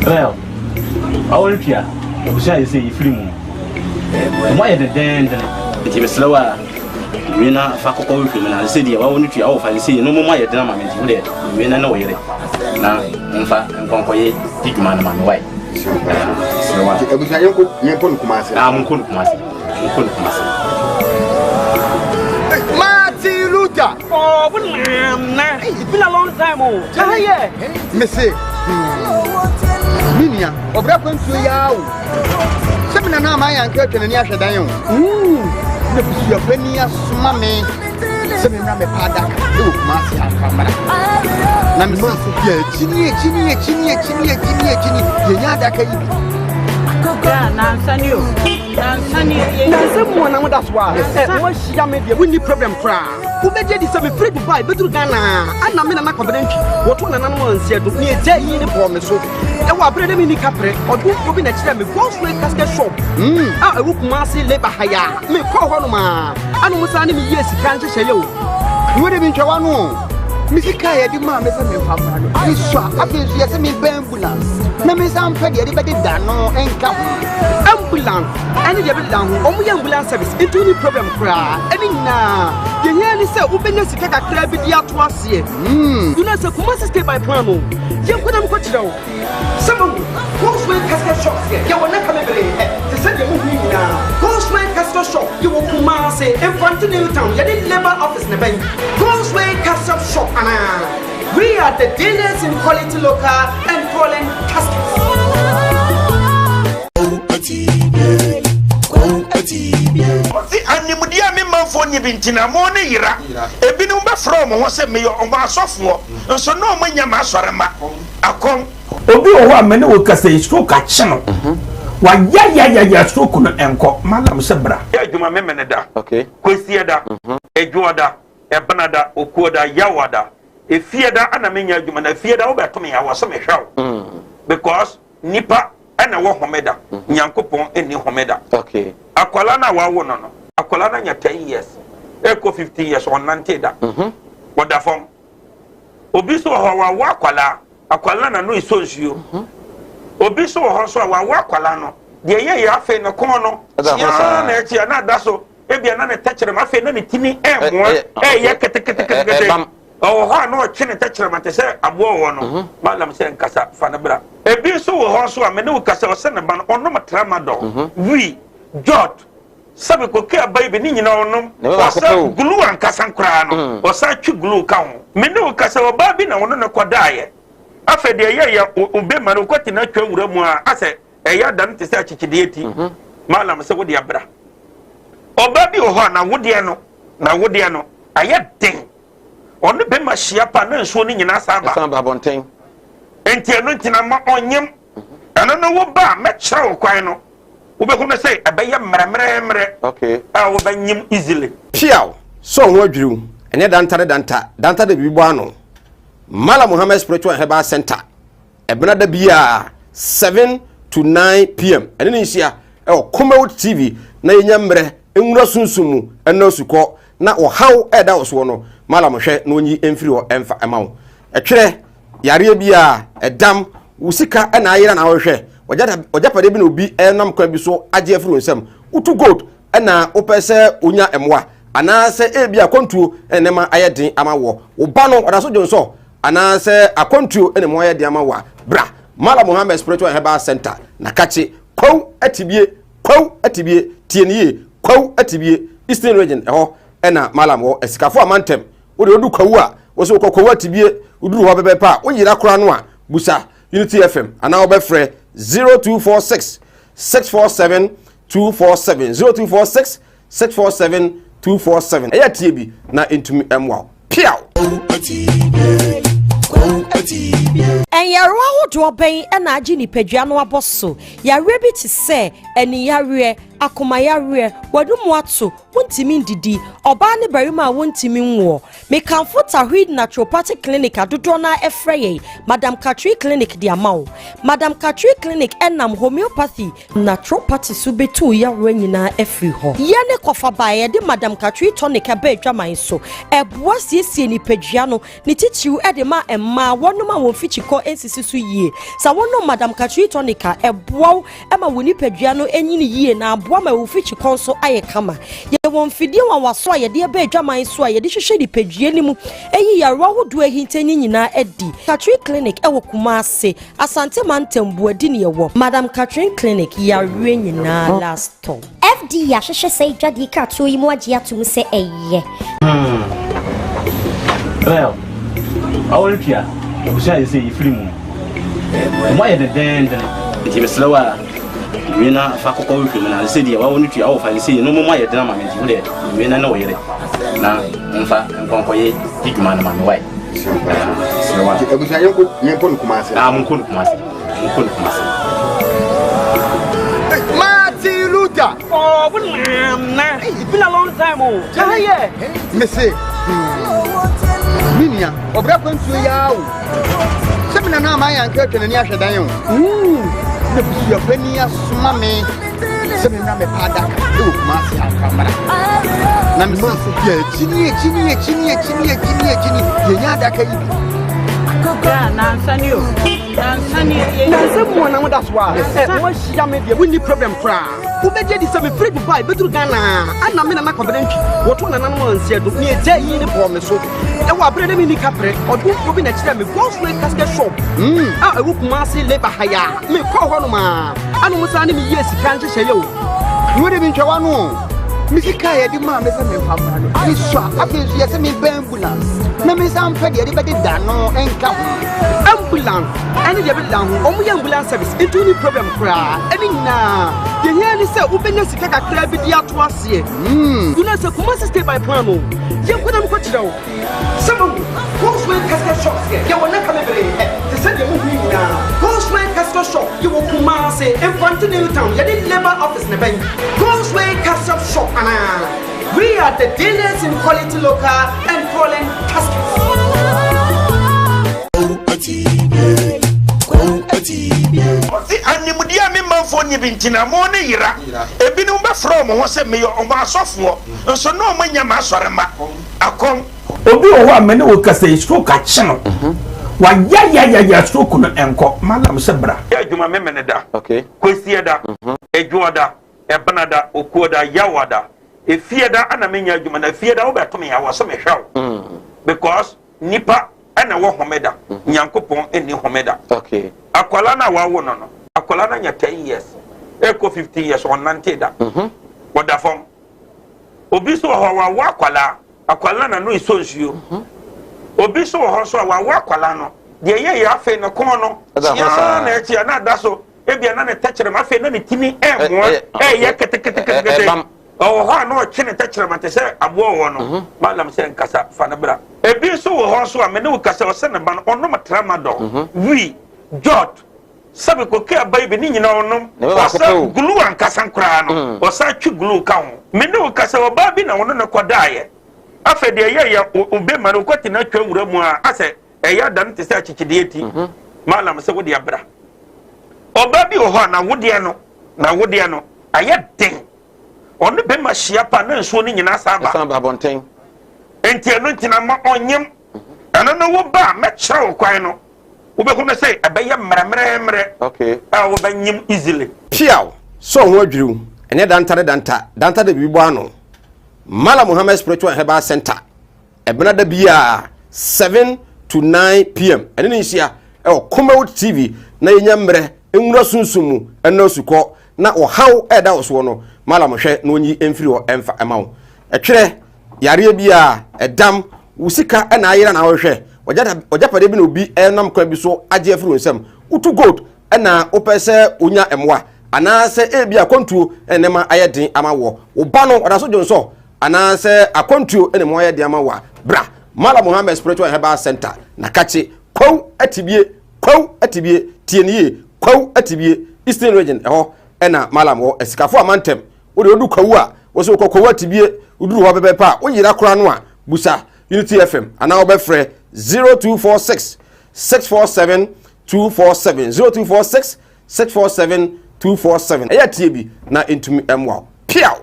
well awolpia obusia ye sei free mu mo ye de den de be slower we na fa kokko we film na se dia wa woni tua wo fa se no mo ma ye dena ma me ti de we na wo yere na mfa nkonko ye diguma na ma me wai so wa ke busa yenko Kumase mun ko Kumase Martin Luther oh na it's been a long time oh yeah me say minia obra kwantu ya o semina na ma ya nke twene ni ahwedan yo na busu afani asuma me se me mra me pada e Kumase afamara na me se ya chini ye nya da kai ya na nsani o na nsemu na mo da so a mo hia me de we problem kra wo beje di se me free Dubai betru Ghana ana me na na kwabedantwi wo to na na no ansia do ni eje yi ni po me so e wa brede mi ni kapre odu obi na kire me go straight casket shop ah e wo Kumase labor hire me ko ho no ma anu musa ni me yes kan hye ye o wo de mi ntwa no misika ye di ma me se me famra no ni so abezu ye se me ambulance na me sam pe de be da no enka ambulance ani de be da ho omu ye ambulance service into ni problem kra ani na ye ye ni se ubenya sika kakra bi di ato ase you know se Kumase stay by plan o ye ko nam ko kire o some Cosway casket shop here ye wona ka me bere se se de mu hu ni na Cosway casket shop ye wo Kumase in front of New Town ye di labor office na ben Cosway casket shop we are the dealers in quality local and foreign caskets. Oti animudia me manfo nyi bintina mo ne yira ebinu be from ho se me yo omba asofo nso no manya ma asorema akom obi o ho amene wo kasa stroke a cheno wa ya stroke no enko malam se bra adwuma me mene da okay kwesi da edwoda ebanada okuoda yawada efieda ana menya adwuma na efieda wo beto me yawo so me hwaw because nipa ana wo homeda nyankopon eni homeda okay akwala na wawo no akwala na nya 10 years eko 15 years on 90 da woda fom obi so ho wa akwala na no isonsuo obi so ho so wa akwala no de ye afa no kon no ya na echi na da so ebia na ne tachere ma afa na ne tini mo ye kete oh ha no chine tachere ma te se abo wo no malam se nkasa fa na bra ebi so ho so a me ne wo kasa o se ne ba no ono matrama do wi jot sabe ko ke baby ni nyina onom o sa glue an kasa nkra no o sa twi glue ka ho me ne wo kasa o ba bi na wono ne kodaye afa de ye obe ma no kwati na twa wura mu a ase eya dan te se achichide eti malam se wo de abra oba bi ho na wo de no aye den onu be ma hia pa na nsuo ni nyina saba samba bonten enti eno ntina ma onyem eno no wo ba me kyerɛ wo kwan no wo be kono say abɛyɛ mremremre okay wo ba nyim easily piaw so ho adwuru ene danta de bibo ano Mala Muhammad Spiritual Herbal Center ebena da bia 7 to 9 p.m. ene ni hia Kumawood TV na yenya mre enwura sunsumu ena osuko na ohaw eda oso no Mala mohwe na onyi emfiri ho emfa emawo etwere yare bia edam usika ena ayira na wohwe ojapade bi na obi enam kwa bi so age afiri onsam utu gold ena opese onya emwa anase ebia kontuo enema ayeden amawo oba no odaso jonso anase akontuo enema ayeden amawa bra Mala Muhammad Spiritual Herbal Center na kachi kwau atibie tienie kwau atibie Eastern Region eho ena Mala mo esikafo amantem wo de odu kwawu a wo so kwawu atibie uduru ho bebe pa wo yira kora no a busa Unity FM ana wo be frɛ 0246 647 247 0246 647 247 eya tie bi na entumi emwa piaw Enyarewa hodo ben na agi nipadua no aboso yare bi ti se eni yare akoma yare wadumu ato wontimi ndidi oba ne barima wontimi nwo mekanfo tahwid naturopathic clinic adodo na efreye Madam Katri clinic di amawo Madam Katri clinic enam homeopathy naturopathy subetu yare nyina efri ho ye ne kofa bae de Madam Katri tonic aba adwaman so eboa siesie nipadua no ne titiw ede ma emma wonum a wo fichiko ensisi so yie sa wono Madam Katri tonica eboa ema woni padua no enyini yie na aboa ma wo fichiko so aye kama ye won fidie wa waso ye de aba adwaman so ye de hwehwe di padua ni mu eyi yarwa hodo ahintanyi nyina edi Katri clinic ewo Kumase Asante Mantembu adi ne yewo Madam Katri clinic yarwe nyina last stop FD ya hwehwe sei dwade ka to yi mu agi atum se eye well our pia obusia yi say ifiri mu mo ye den nti be slowa we na fa kokko we film na say dia wa wonu tua wo fa say no mo ye den ma me nti we na wo yere na mfa nkonko ye diguma na ma me wai slowa ti obusia yenko no Kumase munko no Kumase Martin Luther oh na it's been a long time oh yeah me say Minia, obra kwantu ya wo. Semina na ma ya nke twene ni ahwedan yo. Na busu afani asoma me. Semina me pada ka do Kumase akamara. Na me se ya chini. Ye nya da ka yi. Ya na nsani o. Na se mo na mo da so a. Mo hia me de woni problem kra. Ubeje di se me free Dubai betru Ghana. Ana me na confidential. Woto na nan mo ansia do. Ni eje yi ni po me so. Ewa brede mi ni kapre odu obi na kire me Goldsmith casket shop ewu Kumase labor hire me ko ho no ma anu musa ni me yes kan hye yo wo de bi ntwa no mi sika ye di ma me se me papa no ni so abezu ye se me ambulance na me sam fe de be da no enka ambulance ani de be da ho omu ye ambulance service into ni problem kra ani na ye here ni se ubenya sika kakra bi di ato ase you know se Kumase stay by plan o ye ko dem ko kire o some Goldsmith casket shop here you will not come every they said you move me now Goldsmith casket shop you will Kumase in front of New Town you did labor office na ben Goldsmith casket shop we are the dealers in quality local and foreign caskets Oti animudia me manfo nyi bintina mo ne yira ebinu be from ho se me o ma asofo nso no mo nya ma asorema akom obi o ho amene wo kasa stroke a cheno wa ya stroke no enko malam se bra ya djuma me mene da okay kwesi da ejuoda ebanada okuoda yawada efieda ana menya djuma na fieda wo beto me yawo so me hwaw because nipa ana wo homeda nyankopon eni homeda okay akwala na wa wo no akwala na nya 10 years eko 15 years on nante da woda fom obi so ho wa akwala na no isonsuo obi so ho so wa akwala no de ye afa na kon no ya na etia na da so ebia na ne tachere ma fe na ne timi mo ye kete oh ho no chene tachere ma te se abo wo no malam se nkasa fa na bra ebi so wo ho so a me ne wo kasa o se ne ba no ono matrama do wi jot sabe ko ke abai be ni nyina onom wasa glue ankasa nkra no wasa twi glue ka ho me ne wo kasa o ba bi na wono ne kodaye afa de ye obe ma no kwati na twa wura mu a ase eya dan te se achichide eti malam se wo de abra oba bi ho na wode no aye den onu be ma hia pa na nso ni nyina saba bonten enti eno ntina ma onyem eno no wo ba me kire wo kwan no wo be hu na say abeye mremremre okay wo ba nyim easily piao so ho adwiru ene danta de bibo ano Mala Muhammad Spiritual Herbal Center ebena da bia 7 to 9 p.m. ene ni hia Kumawood TV na yenya mre enwura sunsumu ena osuko na ohaw eda oso no mala mohwe na onyi emfiri ho emfa emawo etwere yare bia edam usika ena ayira na wohwe ojapade bi na obi enam kwa bi so age afiri onsam utu gold ena opese onya emwa anase ebi akontuo enema ayedin amawo oba no odaso jonso anase akontuo enema ayedin amawa bra Mala Muhammad Spiritual Herbal Center na kache kwa atibie tienie kwa atibie Eastern Region eho ena malam wo esikafo amantem wo de odu kwawu a wo so kwawu atibie uduru ho bebe pa wo yira kora no a busa Unity FM ana wo be frɛ 0246 647 247 0246 647 247 eya tie bi na entumi emwa piao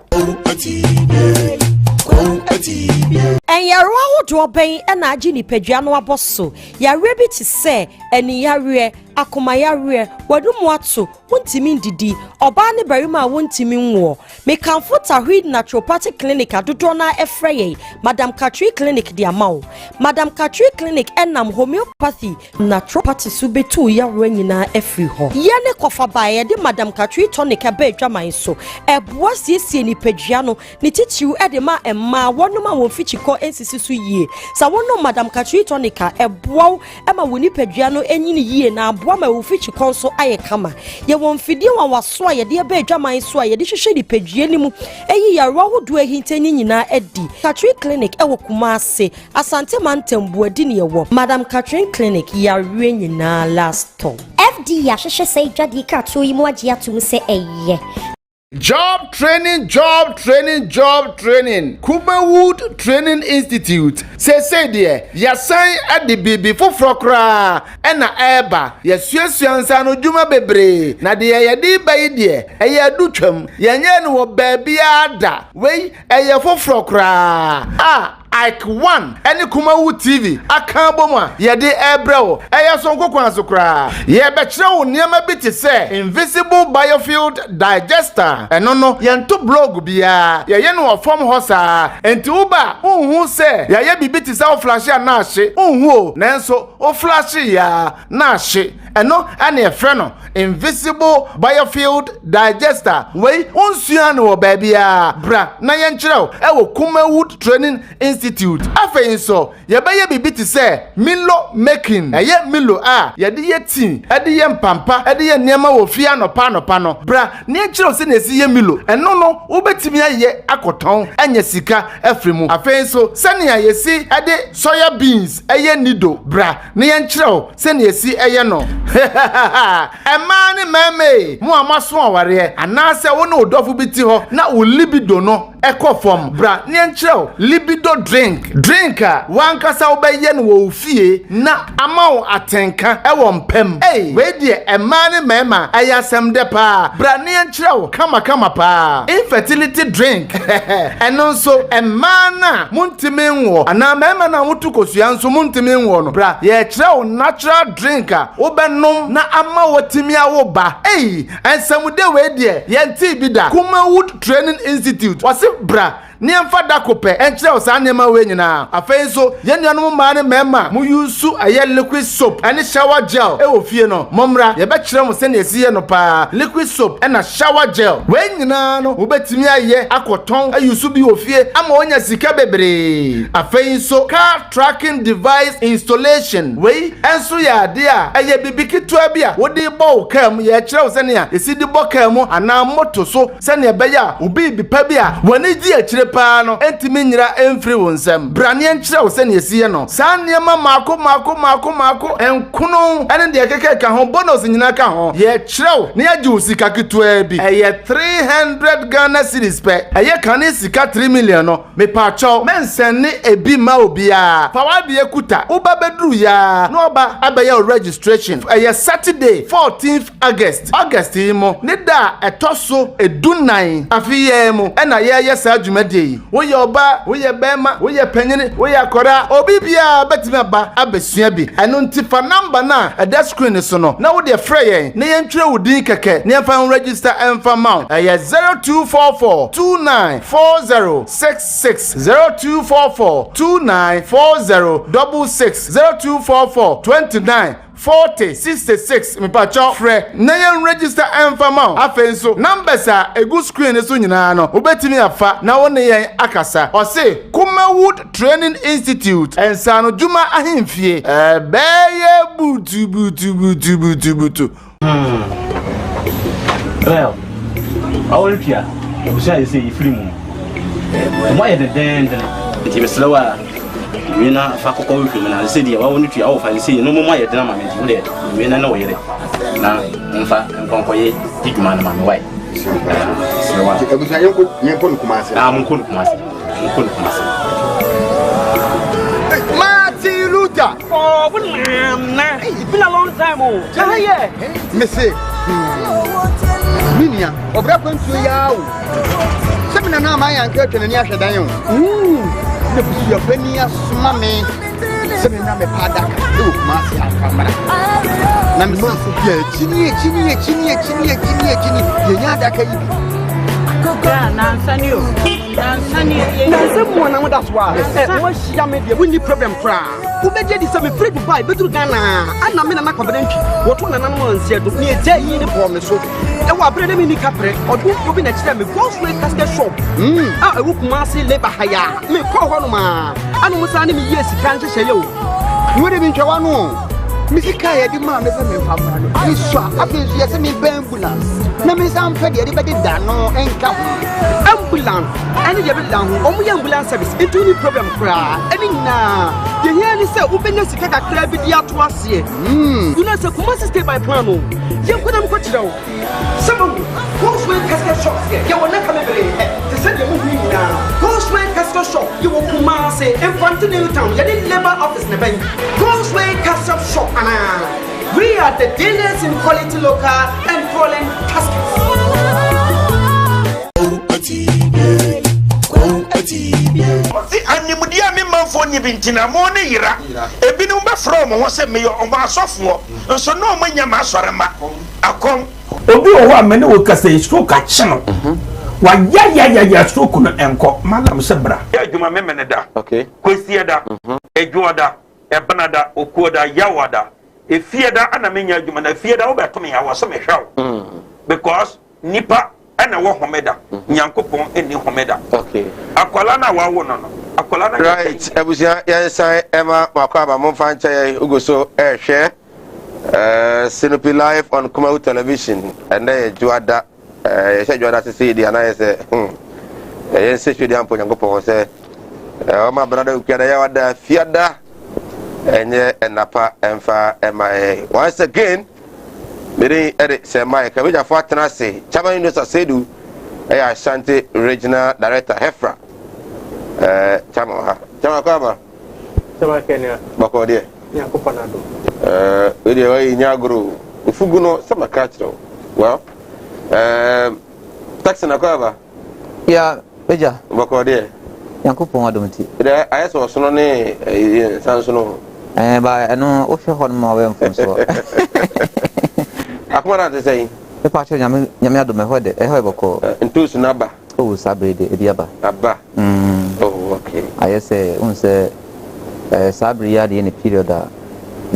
Enyaruwa hodo ben na agi nipadua no aboso yare bi ti se eni yare akoma yare wadumu ato wontimi ndidi oba ne barima wontimi nwo mekanfo tahwid naturopathic clinic adodo na efreye Madam Katri clinic di amawo Madam Katri clinic enam homeopathy naturopathy subetu yare nyina efri ho ye ne kofa bae de Madam Katri tonic aba adwaman so eboa siesie nipadua no ne titiw ede ma emma wonoma won fichiko ensisi su yie sa wono Madam Katri tonica eboa ema woni padua no enyini yie na aboa ma wo fichiko so aye kama ye won fidie wa waso a ye de aba adwaman so a ye de hwehwe di padua ni mu eyi yarwa hodo ahintani nyina edi Katri clinic ewo Kumase Asante Mantembu adi ne yewo Madam Katri clinic yarwe nyina last time FD ya hwehwe sei dwade ka to yi mu agye atum se eye Job training. Kumawood Training Institute. Say dear, yasan at the baby for frokra. Ena eba, yasuansa no juma bebre. Na de yadi bayi dear, eya duchum, yanyan wo baby ada. Wey, eya for frokra. Ike 1 any Kumawood TV akaboma yede ebrewo eya sonko kwanso kra ye bekire wo niam bi te se invisible biofield digester eno no yento blog bia ye no form hosa enti uba unhu se ye bibi te se o flash ya na ahye unhu nanso o flash ya na ahye eno ane efre no invisible biofield digester wey onsuan wo babia bra na ye nkirew ewo Kumawood Training Institute afeyin so ye be ye bibi ti say milo making eye milo a ye de ye tin e de ye mpampa e de ye niam wo fi anopa no bra ne kire se na esi ye milo eno no wo betimi aye akoton anya sika afrimu afeyin so se ne ye si e de soya beans eye nido bra ne ye kire se na esi eye no emani meme mu amaso aware anase wo ne odofo biti ho na wo libido no ekofom bra ne kire libido drink a wankasa obeye no wo fie na amawo atenka ewo mpem we die emani mema ayasem de pa bra ne kire kama pa infertility drink eno so emana muntimi nwo ana mema na mutukosua nso muntimi nwo no bra ye kire natural drink a obenom na ama wotimi awoba ensamude we die ye nti bi da Kumawood Training Institute wase bra ne emfa da kope enkyere osa nema we nyina afei so ye nuanom ma ne mema mu yusu aye liquid soap ene shower gel e wo fie no momra ye be kyerɛ mo se ne esiye no pa liquid soap ena shower gel we nyina no wo betimi aye akoton ayusu bi wo fie ama onya sika bebre afei so car tracking device installation we enso ya de a aye bibikitu abia wo de bo kam ye kyerɛ wo se ne a esi de bo kam ana moto so se ne be ya obi bi pa bia woni di akyire pa no entimi nyira emfiri wo nsam brane enkyerɛ wo se ne esiye no sa niema mako enkuno ene de keke ka ho bonus nyina ka ho ye kyerɛ ne ya ju sika ketua bi eye 300 Ghana cedis pe eye kan sika 3 million no me pa chow mensen ne ebi ma obia fa wa de ekuta uba bedru ya no oba abeya registration eye Saturday 14th August mo ne da etoso edunan afiye mo ena ye sa dwumade wo ye oba wo ye bema wo ye panyini wo ye akora obi bia betimi aba abesua bi eno ntifa number na eda screen so no na wo de frɛ yen ne yentwere wodi keke ne fa register emfa mount eye 0244294066 0244294066 0244294066 me pa cho frɛ na yen register emfa mount afenso numbers a egu screen so nyina no obetimi afa na wo ne yen akasa ose Kumawood Training Institute ensano juma ahemfie beye butu well awolpia obusia yesi iflimu mo ye den ti meslowa wina fa kokko wiflimu na se dia wa woni tua wo fa se no mo ye den ma menti wole wina na wo yere na mfa nkonkoye diduma na ma me wai slowa obusia yenko nkumase munko nkumase Oh, it's been a long time. Oh, yeah. Missy. Minia, of reference to you. Seven and my uncle and Yasha Dion. Your penny, mammy. Seven and my father. Look, Marcia, camera. Namma, Chini, someone that's why. What she made the winning problem cry. Who made you some free to buy better Ghana? And I'm in a confidential. What one animal said to me a day in the promise. And what bread in the capre or do you be next time? Go straight casket shop. I would massy labor hire. Me call one man. And was sending me yes, can't say you. You would have been Chawano. Missy Kaya demand as a family. I saw a business in ambulance. No, Miss Amped, everybody done no and come. Ambulance, and the down, only ambulance service, into the problem cry. And now, the year is so open as a crab with the atwas here. You know, so must stay by Plano. You couldn't put it out. Some who's with casket shops here, you will not come every to send you moving now. Who's with casket shop, you will come say, and front to Newtown, you didn't labor office in the bank. Who's with casket shop, we are the dealers in quality local and foreign caskets. See, animudia me man for Nibintina, Moni Ira, a binumba from was a mayor of our software, and so no many masorama. I come. Obi o wa mene wo kase stroke a channel. Wa ya stroke no enko. Madam Sebra. Ya juma memene da. Okay. Kwesi da. Ejuada, ebanada, okuoda, yawada. Efieda ana menya juma na fieda wo beto me ya wo so me hwaw. Because nipa ana wo homeda. Nyankopon eni homeda. Okay. Akwala na wa wo no no. Akwala na right. Ebusia yensan ema makwaba momfa nche ugoso ehwe Sinopi live on Kumawood television and then Juada Juada to see the analysis. Yes, she did ample Yango say, my brother, you can have the Fiada and Napa and Fa MIA. Once again, Mary Edit say, Mike, I wish I fought and I say, Chaman Nusa Sedu, Ashanti Regional Director Hefra. Chamakaba Kenya, Bako dear. Yakupanado. Video Nyaguru, Ufuguno, some catch. Well, taxi Nakaba. Yeah, Beja. Bako dear. Yankupon Adumti. I saw Sonone Sansono. By I know Osha Honma from so. Akwana to say, the party Yamado Mehode, a Heboko, and two Sunaba. Oh, Sabri, the Diaba. Abba. Oh, okay. I say, say, Sabri had any period that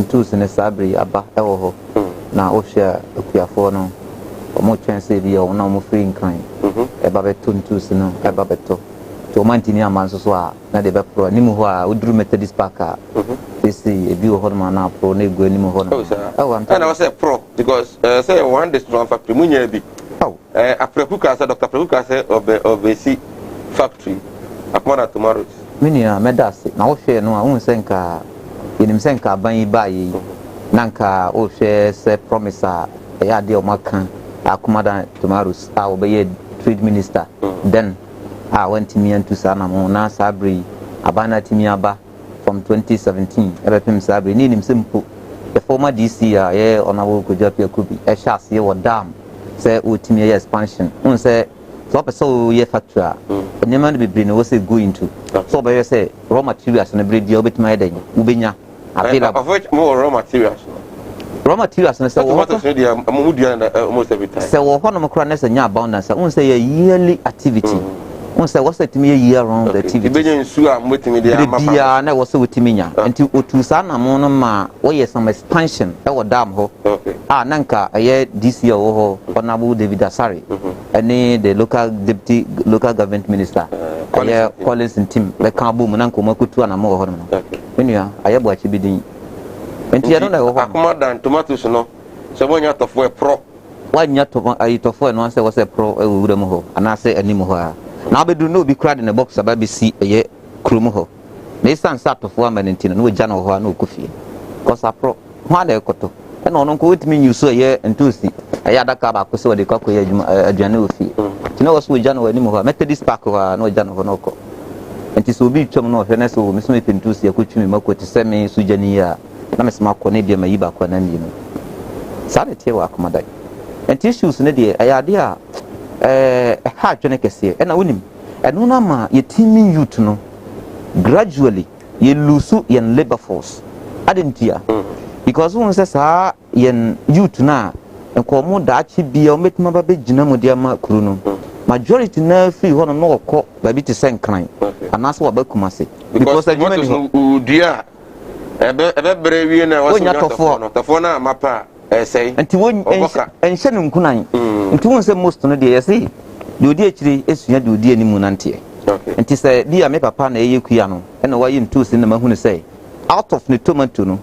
two in a Sabri, Abba, Eho. Now, Osha, Okiafono, or more chance of you, no more free in crime. A babetun two, no, a babeto. To Mantinia Mansua, Nadeba Pro, Nimuha, would do Methodist Parker. They see a view of Hormana Pro, Nego, Nimuhon. Oh, and I was a pro because, say, one day strong factory, Munyabi. Oh, a Prepuka, Dr. Prepuka of the sea factory, upon tomorrow. Minia, Medas, now share no, I won't send car in him send car by Nanka, oh, share, say, promiser, a yard of Macan, a commander tomorrow's, I will be a trade minister. Then I went to me and to Sanamo, now Sabri, Abana Timiaba from 2017. Ever him Sabri, need him simple. The former DC, honorable Kujapia Kubi, a chassis or dam, say, Utimi expansion. One say, Flop so ye factory, and the man be bring was going to. So by say, raw materials and a breed deal with my day, Ubinya. Of which more raw materials. Raw materials and so almost every time. So one of my croners and your abundance, I won't say a yearly activity. One say, what's it to me a year round activity? I'm with me, dear, and I was with me, and to Utusana Monoma, or yes, some expansion, our dam ho. Nanka, a year this year, Honorable David Asari, and the local government minister, Collins and Tim, like Kabu, Mananko, Makutu, and a more. When you are, I have what you be doing. And you don't know what more than tomatoes, no. So when you have to wear pro, why not to eat of one once I was a pro, and I say anymore. Now we do not be cried in a box about BC a year, Krumoho. They stand start of 1 minute and no Jano or no coffee. Cause I pro, one day cotto. And on uncle with me, you saw a year and Tuesday. I had a car, I saw the cock a general fee. You know what's with Jano anymore? Methodist Park or no Jano Honoco. And this will be Chum of Veneso, Miss Smith and Tuesday, which me Moko to send me Sujania, Namas Marconabia, Maiba, Quanamino. Sanity will accommodate. And tissues in the day, I idea. Hard Jonekesi, and I win him. And no nama, ye teaming you to know. Gradually, ye lose yen labor force. I didn't hear. Because one says, yen you to now, and call more that she be or make my baby Jinamo Diama Kruno. Majority now feel one more call baby to send crime. And that's what Bakumasi. Because I want dear. Ever brave and I was not the phone, Mapa. Say, and to one and Shannon Kunai, and to one say most on the day, I say, you dear actually is you do dear Nimunanti. And to say, dear make a pan a Yukiano, and why in two cinema who say, out of the tomato,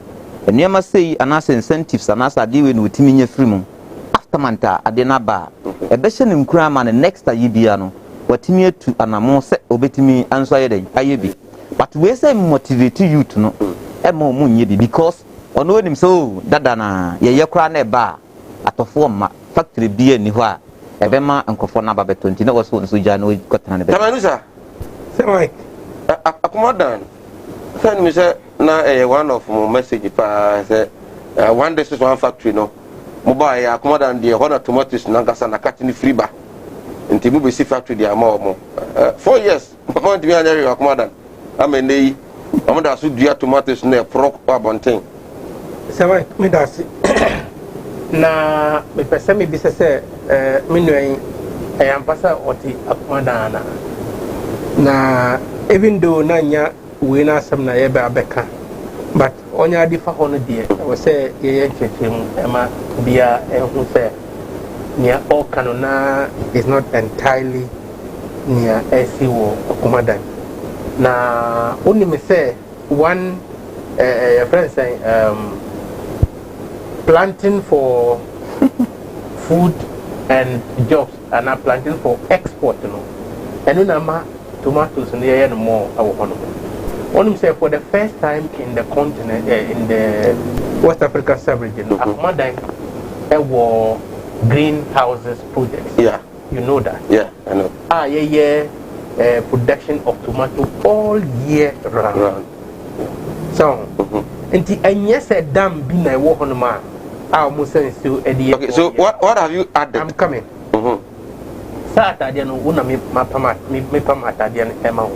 and you must say, and as incentives and as I dealing with Timinia Fremont. After Manta, at the Naba, a Beshan in Cram and the next Ibiano, what Timia to an amon set obey answer I be. But we say motivate you to know, and more moon because. On him so Dadana, ye crown a bar at a form factory beer Niwa, a Bema and Cofona Babet 20 was one Sujano got an Tamanusa. Say, Mike, a commodant. Send me, sir, now a one of my message if I say one day is one factory, no. Mobile, a commodant, the honor tomatoes, Nangasana cutting free bar. In Timubi factory, they are more. 4 years, I want to be an area of commodant. I mean, I'm going to do tomatoes near Pro Bonting. Sama me dasi na me pese me bisa se me nuen ayampasa oti akmadana na even though na nya we na asem na ye ba beka but onya di fa hono die we say ye chechim ema bia ehun se nia okano na is not entirely nia esiwo akmadan na oni me say one friend saying planting for food and jobs and not planting for export, you know. And then tomatoes and the more our one say for the first time in the continent, in the West African sub-region, Ahmadan war greenhouses projects. Yeah, you know that. Yeah, I know. Production of tomato all year round. So, and yes, a damn bin I walk on ma. Okay, so what have you added? I'm coming. Saturday, no one me Atadian Emma,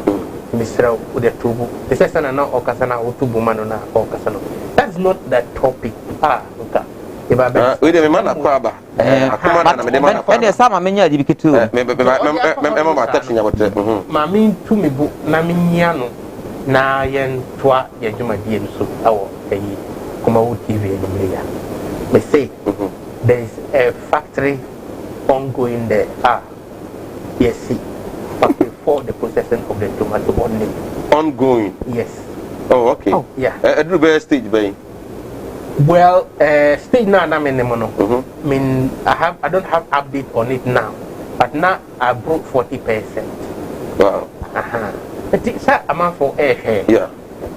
Mr. with a tubu. The second now Okasana or tubu manona or Casano. That's not that topic. Okay. we dey man akwaba akomada na me dey man akwaba ene sama menya di bikitu me ma tafi nya botre ma min tu me bu na menya no na yen toa ye djuma die no so awo eyi Kumawood TV ya me say there is a factory ongoing there yes factory for the processing of the tomato ongoing yes okay yeah edru be stage by well stage now na mean I don't have update on it now but now I broke 40%. Wow. It's a amount for air. Yeah.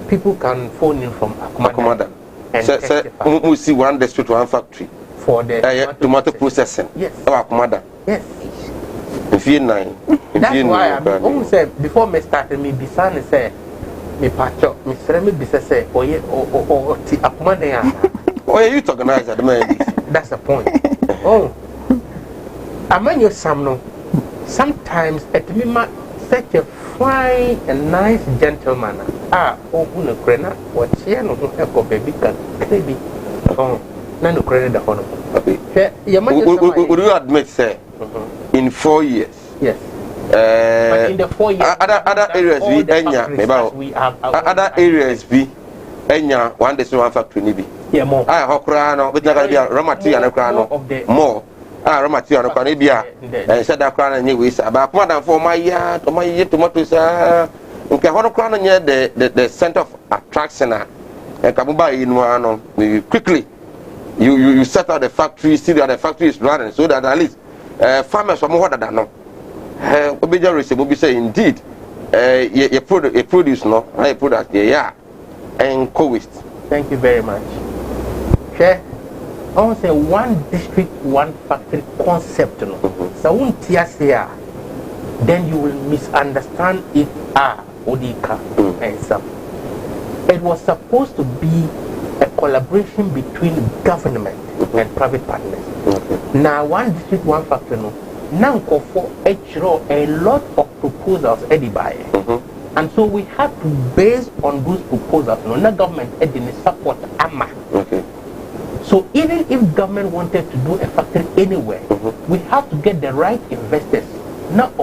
People can phone in from Akumada. And we see one district, one factory for the tomato processing. Yes. Akumada. Yes. That's why I almost said before me started me bisan say me patcho me sere me bisa say oye o ti Akumada ya. Oh, you to organize that man. That's the point. I mean you sometimes at me such a fine and nice gentleman. Who crena what she no echo baby can baby. Nano credit the honor. Would you admit, sir, in 4 years? Yes. But in the 4 years, other areas we other areas be Enya one day one factory nibi. Yeah, more. Hokrano, but there be a raw material and crano more. Raw material and canibia. And said that crown and you wish about more than 4 my year tomatoes. Okay, Honocran near the center of attraction. And Kabuba in one quickly. You set out the factory, see that the factory is running, so that at least farmers are more than no. Obija receive will be say indeed, you produce no, I product yeah, and co-waste. Thank you very much. Okay, I want to say one district, one factory concept. No, so one here, then you will misunderstand it. Odika and some. It was supposed to be a collaboration between government and private partners. Now, one district, one factory, now for a lot of proposals by. And so we have to base on those proposals. No government didn't support AMA. So even if government wanted to do a factory anywhere, we have to get the right investors. Not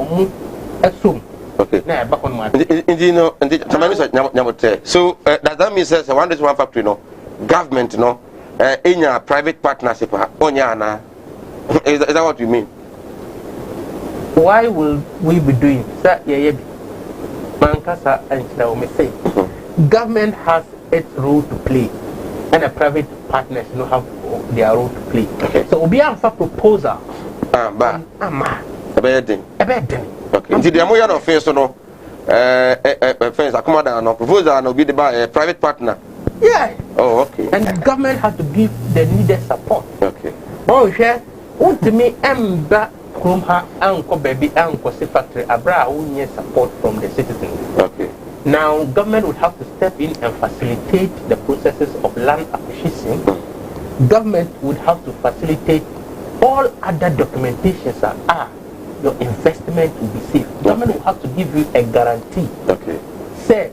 assume. Okay. Back on my. So does that mean that one is one factory, no? Government, no? In your private partnership, Onyana. Is that what you mean? Why will we be doing that? Mankasa and Naomi say, government has its role to play, and the private partners have their role to play. Okay. So we have a proposal. A bad thing. Okay. Until the Amoyan of Face, no, friends, Akumada, no proposal, no, be the by a private partner. Yeah. Oh, okay. And the government has to give the needed support. Okay. Oh, yeah. To me, Emba, Kumha, Uncle Baby, Uncle Factory, Abra, who need support from the citizens. Okay. Now, government would have to step in and facilitate the processes of land acquisition. Government would have to facilitate all other documentations that your investment will be safe. Government will have to give you a guarantee. Okay. Say,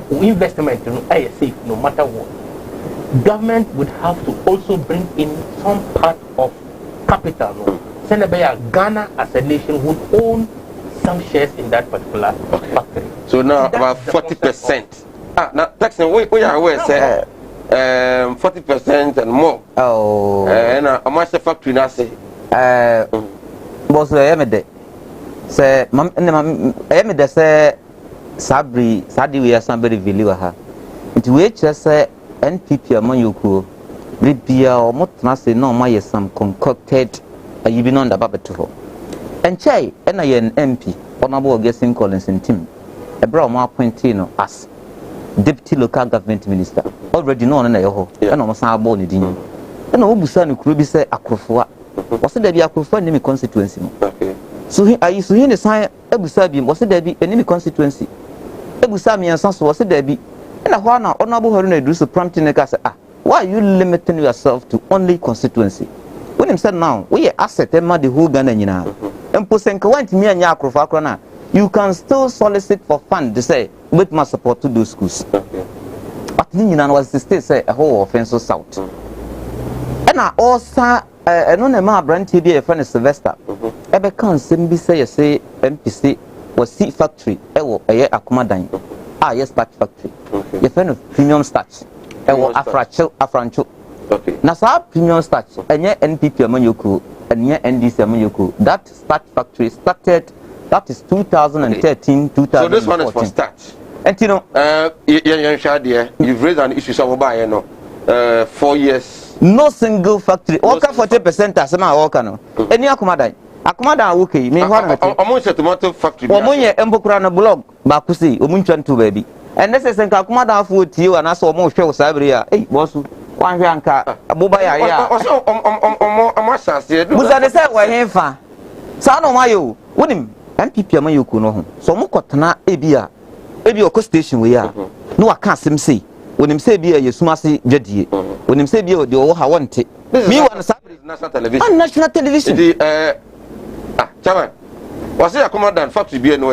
investment is safe no matter what. Government would have to also bring in some part of capital. Senegal, Ghana as a nation would own some shares in that particular factory. So now about 40%. Now taxing we are aware say 40% and more. Oh. And how much the factory now say? Boss Emede say Emede say Sabri Sadi we are somebody village ha. Nti we just say NPP amanyoku. Bibia or motna say no my some concocted you been on the babeto. And Chai and I an MP honorable guessing Collins and team. A brown appointee as deputy local government minister. Already known in a ho, and almost our bony din. And Obusan could be say Akrofua. Was it there be Akrofua enemy constituency? Okay. So I used to hear the sign Ebusabi, was it there be enemy constituency? Ebusami and Sons was it there be? And a one honorable Horne do so prompting the gas. Why are you limiting yourself to only constituency? When him said now, we are asset and the whole Ghana. And Posenka went me and Yakrofakona. You can still solicit for funds to say, with my support to those schools. Okay. But Nina was the state say a whole offense south. And ɛna ɔsa ɛno na ma abrantie bi a yɛfrɛ no Sylvester ɛbɛka nsɛm bi sɛ yɛsɛ MPC wɔsi factory ɛwɔ ɛyɛ akomadan yes starch factory yɛfrɛ no premium starch ɛwɔ afrancho na saa premium starch ɛnyɛ NPP amanyoko ɛnyɛ NDC amanyoko that starch factory started that is 2013 2014 so this one is for starch and you know you've raised an issue so about 4 years no single factory worker 40% asema worker no any akomadan okay me ho na omo se tomato factory omo ye empokura no blog ba kusi omo ntwa nto ba bi and this is nka akomadan fo tie wa na so omo hwe wo sabere a bosu wan hwe anka aboba ya ya omo asase musa de se wa henfa sa no mayo wonim MPP amayoko no ho so omo kotena ebi oko station we ya no waka asem sei wonim se bi yesumase dwadie wonim se bi de wo ha wonte mi wa na sabere national television chairman was it accommodate factory bi no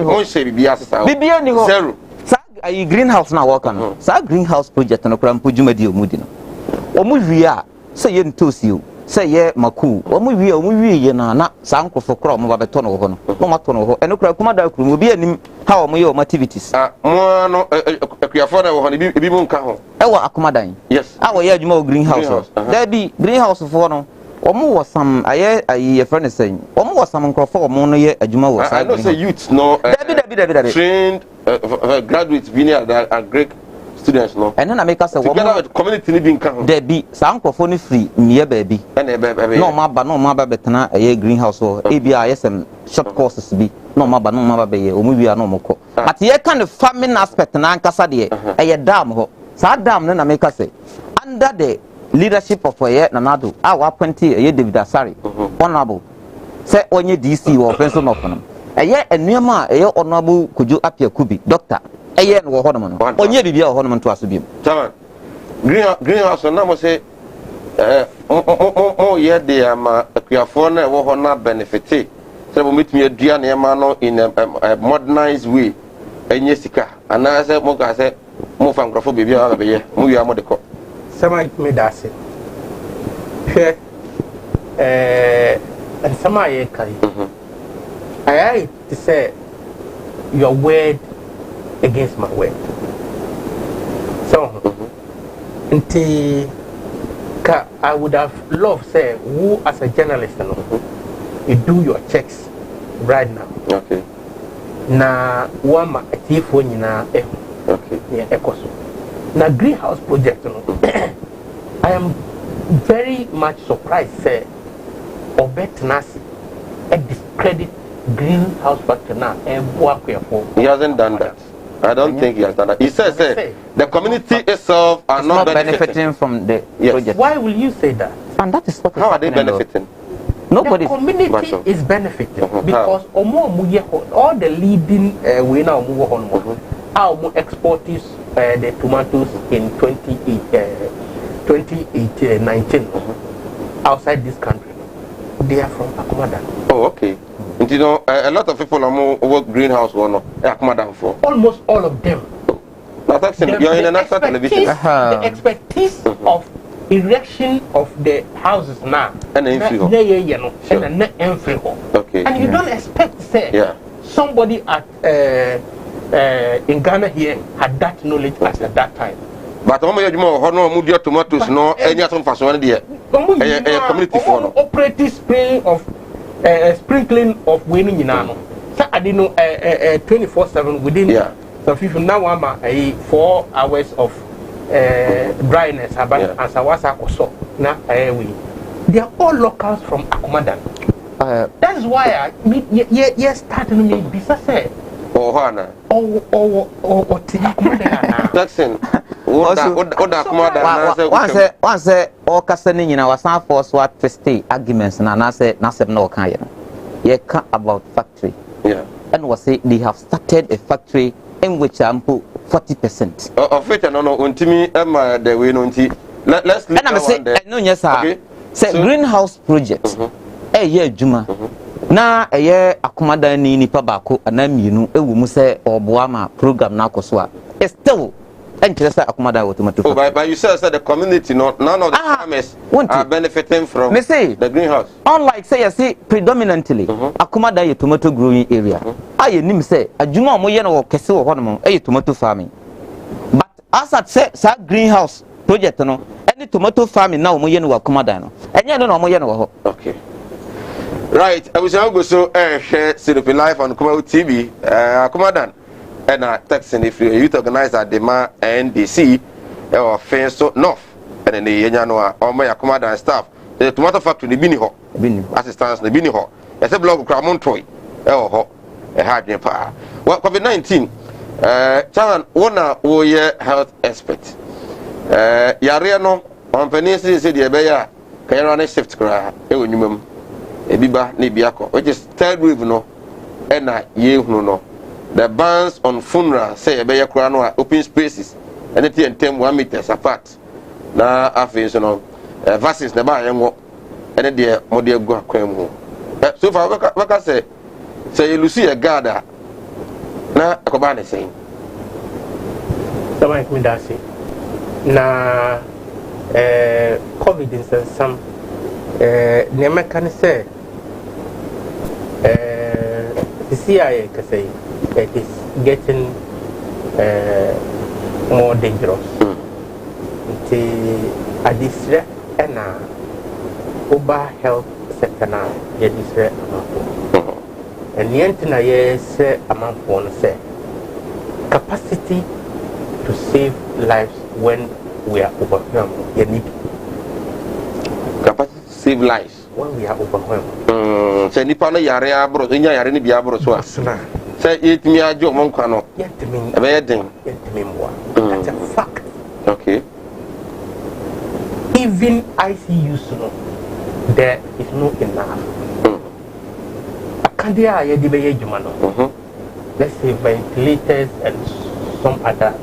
mo se bi asesa bibia ni ho zero sa ayi greenhouse na work no sa greenhouse project no kra mpo dwumadi omudi no omu wi a se ye ntosi o se ye maku omu wi ye na sa nkofo kra omu ba beto no ho no no mato no ho eno kra accommodate kru obi anim ha omu ye omu activities mo no akuafo na wo ho ne bi mu nka ho ewa accommodate yes awo ye adwuma o greenhouse there be greenhouse for no omo was some aye friend is saying omo was some nkrofo omo no ye adwuma wo I know say youth no David trained graduates being are great students no and na make us say together with community ni bi nka ho there be some nkrofo no free miye baabi no ma ba betena aye greenhouse ho ebia yesem short courses bi no ma ba be ye omo wi a no moko but ye kind of farming aspect na nkasa de aye dam ho sa dam na make us say under the leadership of Nanado, our 20 David Asari, honorable. Say onye DC or pencil no kono. A nearma honorable could you appear kubi doctor. No honorman. Onye bibia honorman to asubim. Taman. Greenhouse na mo say ye de ama akuafo na wo ho na benefit. Say we meet me aduane ma no in a modernized way. Enye sika. Ana say mo ka say mo fa nkrofo bibia ba be ye. Mo wi amode ko. Sama me dase hwe and sama ye kai I to say your word against my word so I would have loved say who as a journalist you do your checks right now okay na wama atifo nyina okay yeah ekoso na greenhouse project no I am very much surprised say obetnasi a discredit greenhouse factory na he hasn't done that. I don't think he has done that. He says the community itself are not benefiting from the project. Why will you say that? And that is what how are they benefiting? Nobody. The community is benefiting because all the leading we now move on. Our exporters the tomatoes in 2019 outside this country, they are from Akumadan. Oh, okay. And you know, a lot of people are more work greenhouse or no Akumadan for. Almost all of them. You're in a national television. The expertise of erection of the houses now. And okay. And you don't expect say somebody at in Ghana here had that knowledge at that time. But how many more no tomatoes no any other fashion there? Community for operating sprinkling of winning in ano. So I didn't know 24/7 within. So if now I'm 4 hours of dryness about as I was also now they are all locals from Akumadan. That's why starting me bisa say Hana. Jackson. Once all casting in our San Force what stay arguments and I said nothing no kind. Come about factory. Yeah. And was say they have started a factory in which I'm put 40%. Of it, no, untimi the way nunti. Let's leave that one there. No, yes, sir. Say greenhouse project. Yeah, Juma. Na Akumadan ni nipa bako anam yinu ewu mu se oboa ma program na akoswa. Still enkyerɛ sɛ akomadan wɔ tomato factory. Oh, but you said the community, none of the farmers are benefiting from the greenhouse. Unlike say you see predominantly akomadan yɛ tomato growing area. Aye nim sɛ adwuma a mo yɛ no wɔ kɛse wɔ hɔ no mo ɛyɛ tomato farming. But as at say sa greenhouse project no any tomato farming na mo yɛ no wɔ akomadan no. Ɛnyɛ no na mo yɛ no wɔ hɔ. Okay. Right, I was going to share Sinopi Live on Kumawood TV. Akomadan and texting if you youth organizer Dema NDC or Fenso North and then the Yanyanoa or my Akomadan staff. The tomato factory in Bini Ho, assistance in Bini Ho. As a blog Cramon Troy, a hard power. Well, COVID-19, Chairman, one year health expert. Yariano on Penisi said, Yabaya, Kayana shift cry, Eunum. Ebiba Nibiako, which is third wave no, and ye no. The bans on funeral say a beya crano open spaces, and it and 1 meters apart. Now, after you know, vaccines the bar and walk, and a dear Modia go creme. So far, what I say you see a garda. Now, a cobana saying, Someone me that say, na COVID is some never can say. The CIA can say it is getting more dangerous. The adisre and over health sector now, adisre and the antenna yes amount one say capacity to save lives when we are overwhelmed. You need capacity to save lives when we are overwhelmed. Say nipa no yare abro nya yare ni bia abro so a say etimi ajo mo nkwa no yetimi abeyeden mwa. That's a fact. Okay. Even ICUs no there is no enough. Akandia ye di be adwuma no. Let's say ventilators and some other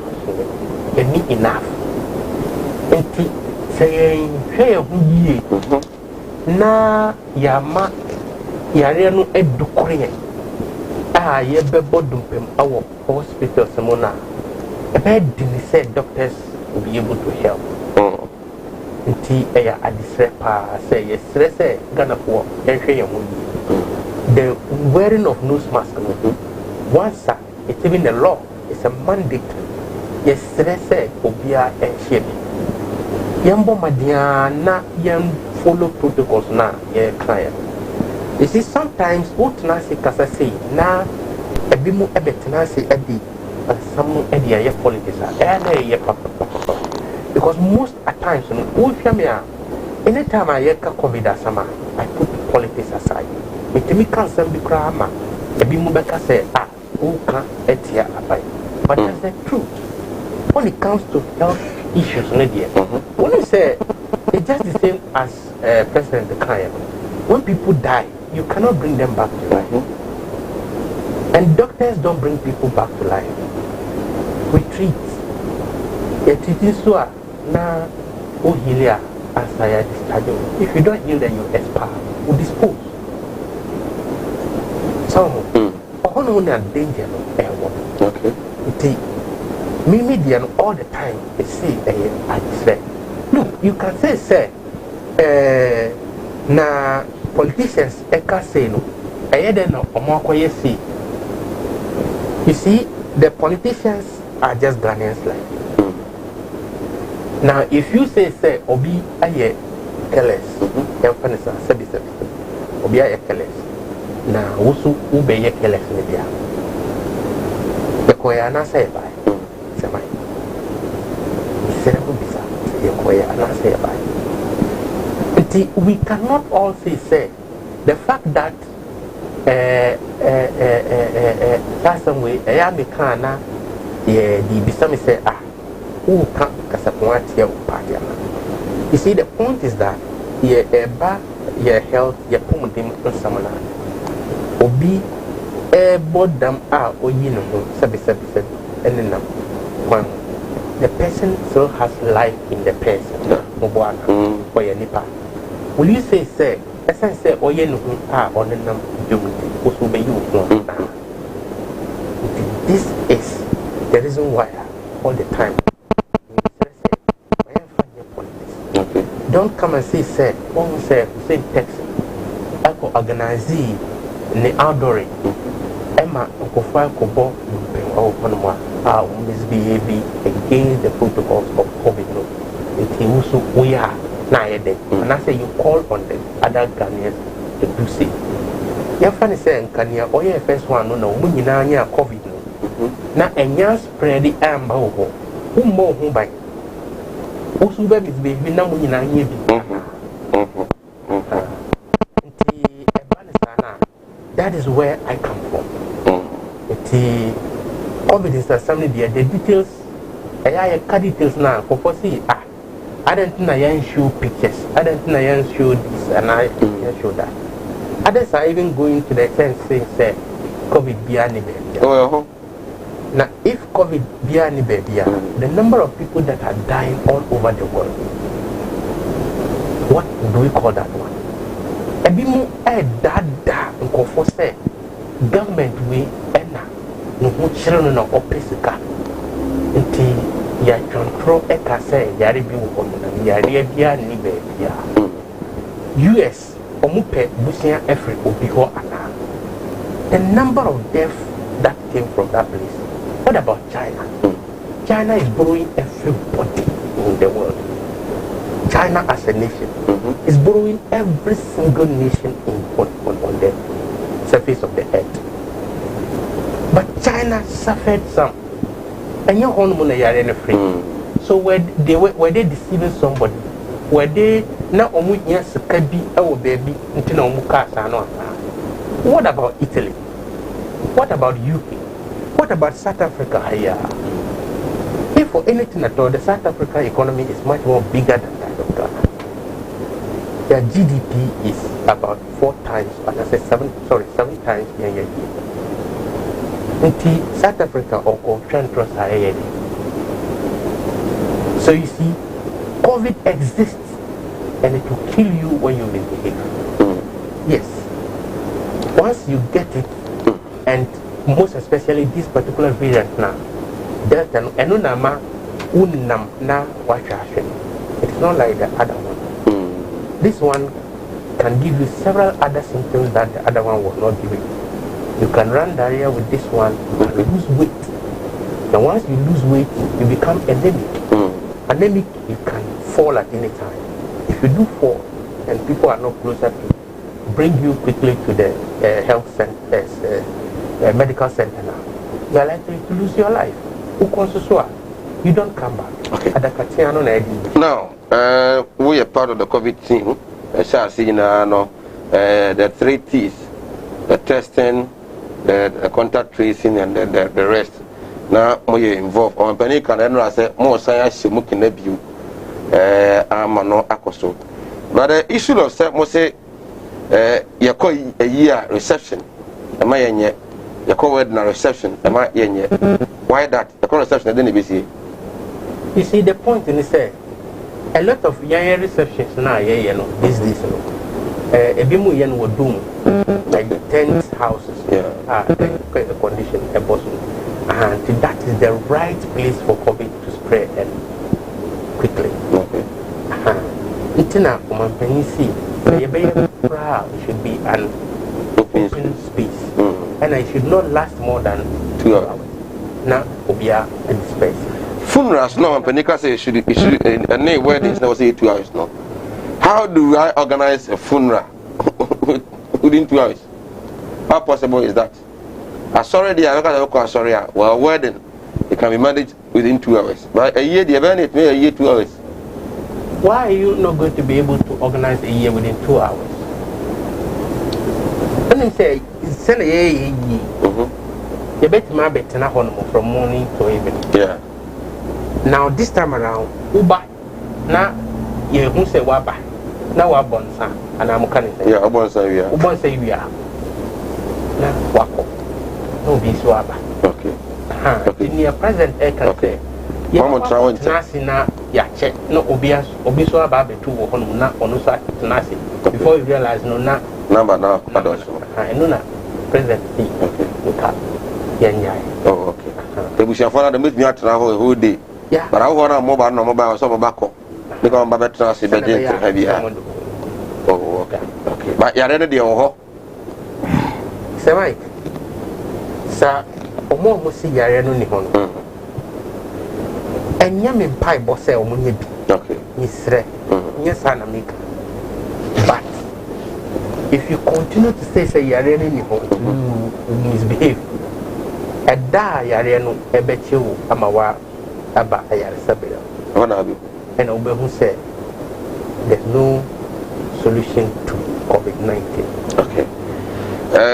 they need enough. Enti say hwe hu yie na yama yare no edukore ye bebo dumpem awo hospital semona ebe dini say doctors will be able to help. Nti eya adisre pa say yes say Ghana for ehwe ye ho the wearing of nose mask once it's even a law, it's a mandate. Yes say obia ehwe yambo madia na yam follow protocols na ye client. You see, sometimes what Nancy Kasa say na ebimu ebetenancy edi some edi ye politics ye because most at times anytime I hear COVID sama I put politics aside. It me can some be crama ebimu beka say who can etia abai. But that's the truth. When it comes to health issues, when you say it's just the same as President the client. When people die, you cannot bring them back to life. And doctors don't bring people back to life. We treat. It is so now who heal as I discharge. If you don't heal, then you expire. We dispose. Some on a danger. Okay. Media all the time they see I say. Look, you can say na politicians eka say no then see. You see, the politicians are just Ghanaians like. Now if you say obi aye careless obi aye careless na wusu ube ye careless media the koya na say by semai bisa ye koya na say by. We cannot all say the fact that that's some way I am a kana the bisami say who can't kasapwatia party. You see, the point is that your health your pumudim samana obi bodam or you know sabi and then one the person still has life in the person or your nipa. Will you say as I say or you know on the number also be you this is the reason why all the time don't come and say one say text echo organize the outdooring Emma Okofa Kobo misbehaving against the protocols of COVID. It also we are now and I say you call on the other Ghanaians to do same. Your funny saying can you or your first one no when you know COVID no. Now and you spread the amber who more who by who's baby baby now when you know here. That is where I come from. COVID is something there. The details, I details now. For see, I don't know I show pictures. I don't know I show this and I show that. Others are even going to the extent saying, say, COVID be any baby. Now, if COVID be any baby, the number of people that are dying all over the world, what do we call that one? A bit more dada for say government we ena no ho children no opesika nti ya control eka say yare bi wo na yare bia ni be bia US omupe busia every obi ho ana the number of deaths that came from that place. What about China? China is borrowing everybody in the world. China as a nation is borrowing every single nation on the surface of the earth. But China suffered some. And your home are free. So were they deceiving somebody? Were they now yes kabi our baby until what about Italy? What about UK? What about South Africa here? If for anything at all, the South Africa economy is much more bigger than that of Ghana. Their GDP is about 4 times, but I say 7 times year. Until South Africa or Trentros are here. So you see, COVID exists and it will kill you when you misbehave. Yes. Once you get it, and most especially this particular variant now, Delta and unama unnam na wachashin. It's not like the other one. This one can give you several other symptoms that the other one was not giving. You can run diarrhea with this one and lose weight. And once you lose weight, you become anemic. Anemic, you can fall at any time. If you do fall and people are not closer to bring you quickly to the health center, medical center now, you are likely to lose your life. You don't come back. Okay. Now, we are part of the COVID team. The 3 T's, the testing, the contact tracing, and the rest. Now, we are involved. On Penny can say more science, smoking abuse, akoso. But the issue of say, you call a year reception. Am I in yet? You call wedding reception. Am I in yet? Why that? The call reception didn't be see. You see, the point in say a lot of young receptions now, these days, a bimu yen would doom like the tent houses, the condition, a bosom, and that is the right place for COVID to spread and quickly. It's not common. When you see, it should be an open space, and it should not last more than 2 hours. Now, obia and space. Funerals, no, Penica says it should, and weddings never say 2 hours, no. How do I organize a funeral within 2 hours? How possible is that? Sorry, I look at sorry, well, wedding, it can be managed within 2 hours. But a year, the event, it may a year, 2 hours. Why are you not going to be able to organize a year within 2 hours? Let me say, send a year. You bet my bet from morning to evening. Yeah. Now this time around, Uba, now you who say Waba, now Wabonsa, and I'm coming. Yeah, Wabonsa, yeah. Wabonsa, we are. Now, Wako. No, be Swaba. Okay. In your present, I can say, you are Nasi na Yache, no Obias, Obiswa Baby 2 or not on Nasi. Before you realize, no, not number now, I know not present. Okay. Oh, okay. The Bush have followed the meet me at a whole day. Yeah. But I want a mobile, no mobile, some tobacco. because I'm better to see better heavy. Oh, okay. But you're ready to go. Say, Mike, sir, Omo must see Yareno Nihon. And Yamin Pie Bosse or Munyabi. Okay. Miss Re, yes, Anamika. But if you continue to say Yareno Nihon, you misbehave. And da Yareno, I bet you, Amawa, Abba, Ayarasabella. And Obe who said, there's no solution to COVID-19. Okay.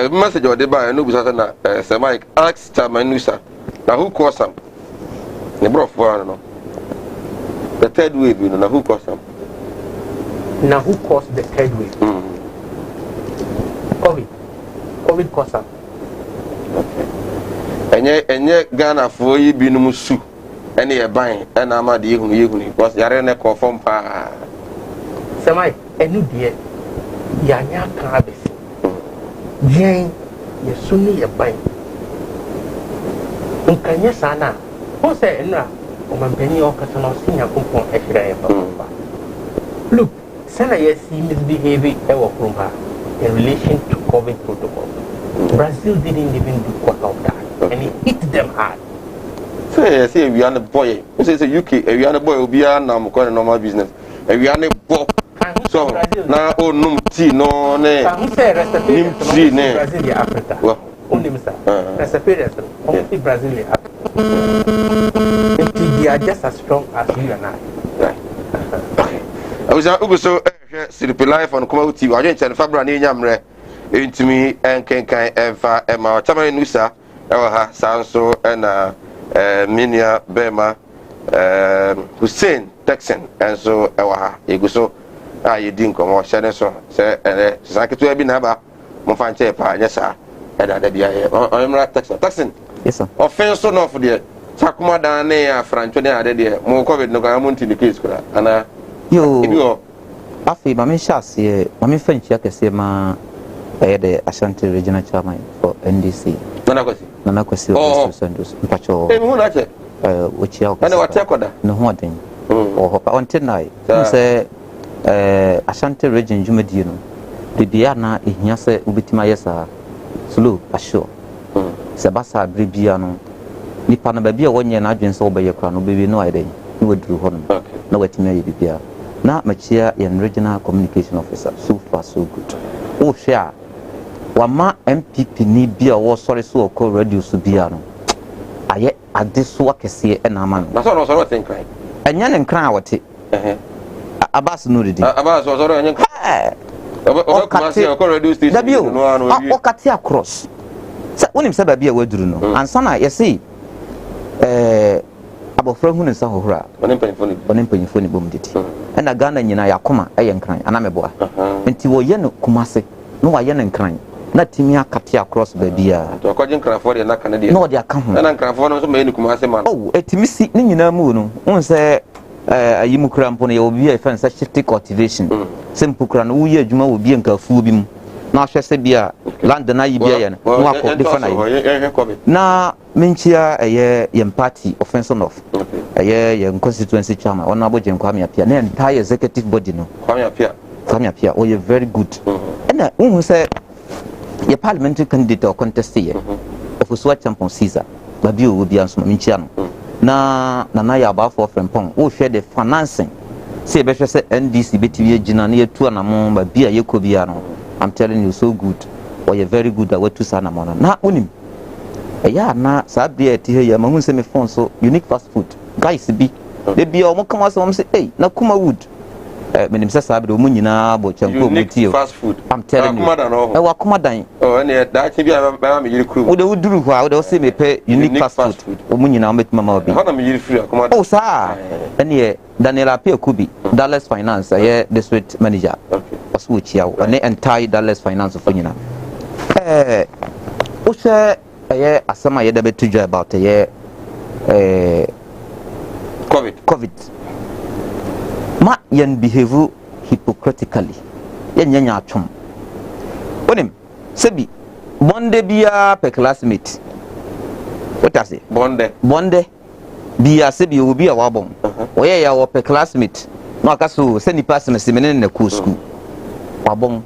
Message or deba no bisa na Sir Mike ask Tamanusa. Na who cause some? The bro for no. The third wave, you know, na who cause some? Now who caused the third wave? COVID caused some. Okay. Enye Ghana for yi bi no su. Ene ye ban na ama de yehunu because yare ne confirm pa. Sir Mike, enu de ya nya kan abesi. Jen ye suni ye ban. Nkanye sana. Who say enra o mampeni o kasana sinya kumpon ehira ye ba. Look, sana ye see misbehaving e wo from her in relation to COVID protocol. Brazil didn't even do quarter of that, and it hit them hard. Say we are the boy. Who say UK? We are the boy. We are now going normal business. We are the boy. So now oh num tea no ne. Nim tea ne. Brazil Africa. Well, only Mister. Recipe only Brazil Africa. They are just as strong as you and I. Right. Okay. I was so Siripi life on Kumawood TV. I didn't Fabra ni nyamre. Into me and can ever Emma Tamari Nusa. Ewa Sanso and Minia Bema Hussein Texan and so Ewa Eguso. You didn't come or send so say Sakatu be never Mofan Chepa, yes, sir. And I'm right Texan. Yes, sir. Offense so no for the Takuma Dane, Franconia, more COVID no government in the case. And you Afi, Mammy Shassi, Mammy French Yakasema, I had the Ashanti Regional Chairman for NDC. Nanakwasi, Sandus, Pacho, which you are no more than or on tonight. Say, Ashanti region, Jumedino, the Diana, Ignase, Ubitima Yesa, Sulu, Asho, Sabasa, Bribiano, Nipana Babia, 1 year, and I didn't sober your crown, baby, no idea. You would do home. No way to marry Bibia. Now, my chair and regional communication officer, so far, so good. Oh, share. Wama MPP ni bia wo sorry so ko radio so bia no aye ade so akese e na man na so no think right enya ne nkran wote abas no didi abas so sorry enya o kamasi ko radio station no anu o kati across sa wonim se ba bia waduru no ansa na ye sei abofra hu ne sa hohora onem panyfoni bom didi e na Ghana nyina yakoma e ye nkran ana meboa enti wo ye no kumase no wa ye ne nkran na timia kati across babia to ko jin krafo de na Canada no de aka ho na krafo no so me ni kuma ase man oh etimisi ni nyina mu no won se ayimu kra mpo no ye obi e fan scientific cultivation simple kra no wo ye adwuma wo bi nkafu bi mu na hwɛ se bia land na yi bia ye no akɔ different ayi na menchia ye party offensive of ye constituency chairman ona aboje Kwame Apia na entire executive body no Kwame Apia oh ye very good na won se ye parliamentary candidate or contest here of Uswa champion Caesar babi o bi anso minchia no na ya ba for frempon wo hwe the financing say be hwe say NDC betiwe gina na yetu anamo babi a yekobia no I'm telling you so good or you very good at what to sana mona na onim ya na sabia ti he ya ma hu se me phone so unique fast food guys bi de bia o mo kan so mo say hey na Kumawood menim se sabe o mu nyina bo chanko mu ti fast food I'm telling you wa kumadan ene da chi bia ba me yiri kru wo de wuduru ho a wo de se me pe unique fast food o mu nyina o metima ma obi ha na me yiri free akumadan oh sa ene Daniel Apia Kubi Dallas Finance ye district manager oso chia wo ne entire Dallas Finance for nyina o se ye asama ye da betuja about ye COVID ma yen behave hypocritically yen nyanya atwom onim sebi bonde bia per classmate what I say bonde bia sebi obi a wabom oye ya wo per classmate no aka so se ni person se mene na ko school wabon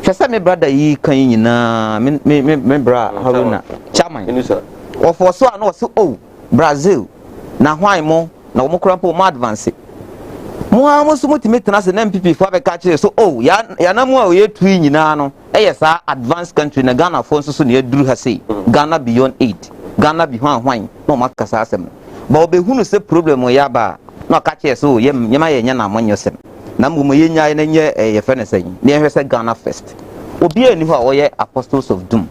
hwese me brother yi kan nyina me bra Haruna chairman of so no so oh Brazil na hwan mo na wo krampo mo advance mo amusu motimetena se na MPP fo abeka kire so oh ya na mo a ye tu nyina no sa advanced country na Ghana fo so na eduru ha sei Ghana beyond 8 Ghana bi hwan no makasa asem ba obehunu se problem ya ba no ka kire so yema ye nya na monyosem na mbumo ye nya na nye ye fe ne sei na ye se Ghana first obi ani ho a wo ye apostles of doom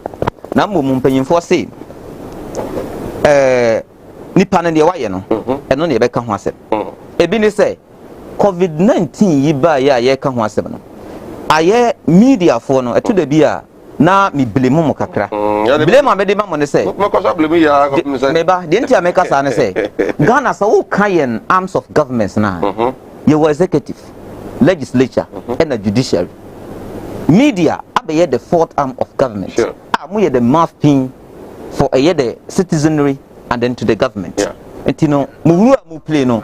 na mbumo mpanyimfo sei nipa na de waye no eno na ye beka ho asem ebi ni say COVID-19 yi ba ya ye ka ho asem no aye media for no eto da bia na mi blame mo kakra blame amede ma mo ne say me ko so blame ya ko say me ba de ntia me ka sa ne say Ghana sa wo kan arms of governments na ye were executive legislature and judiciary media abe the fourth arm of government mo ye the mouthpiece for the citizenry and then to the government and you know mu play no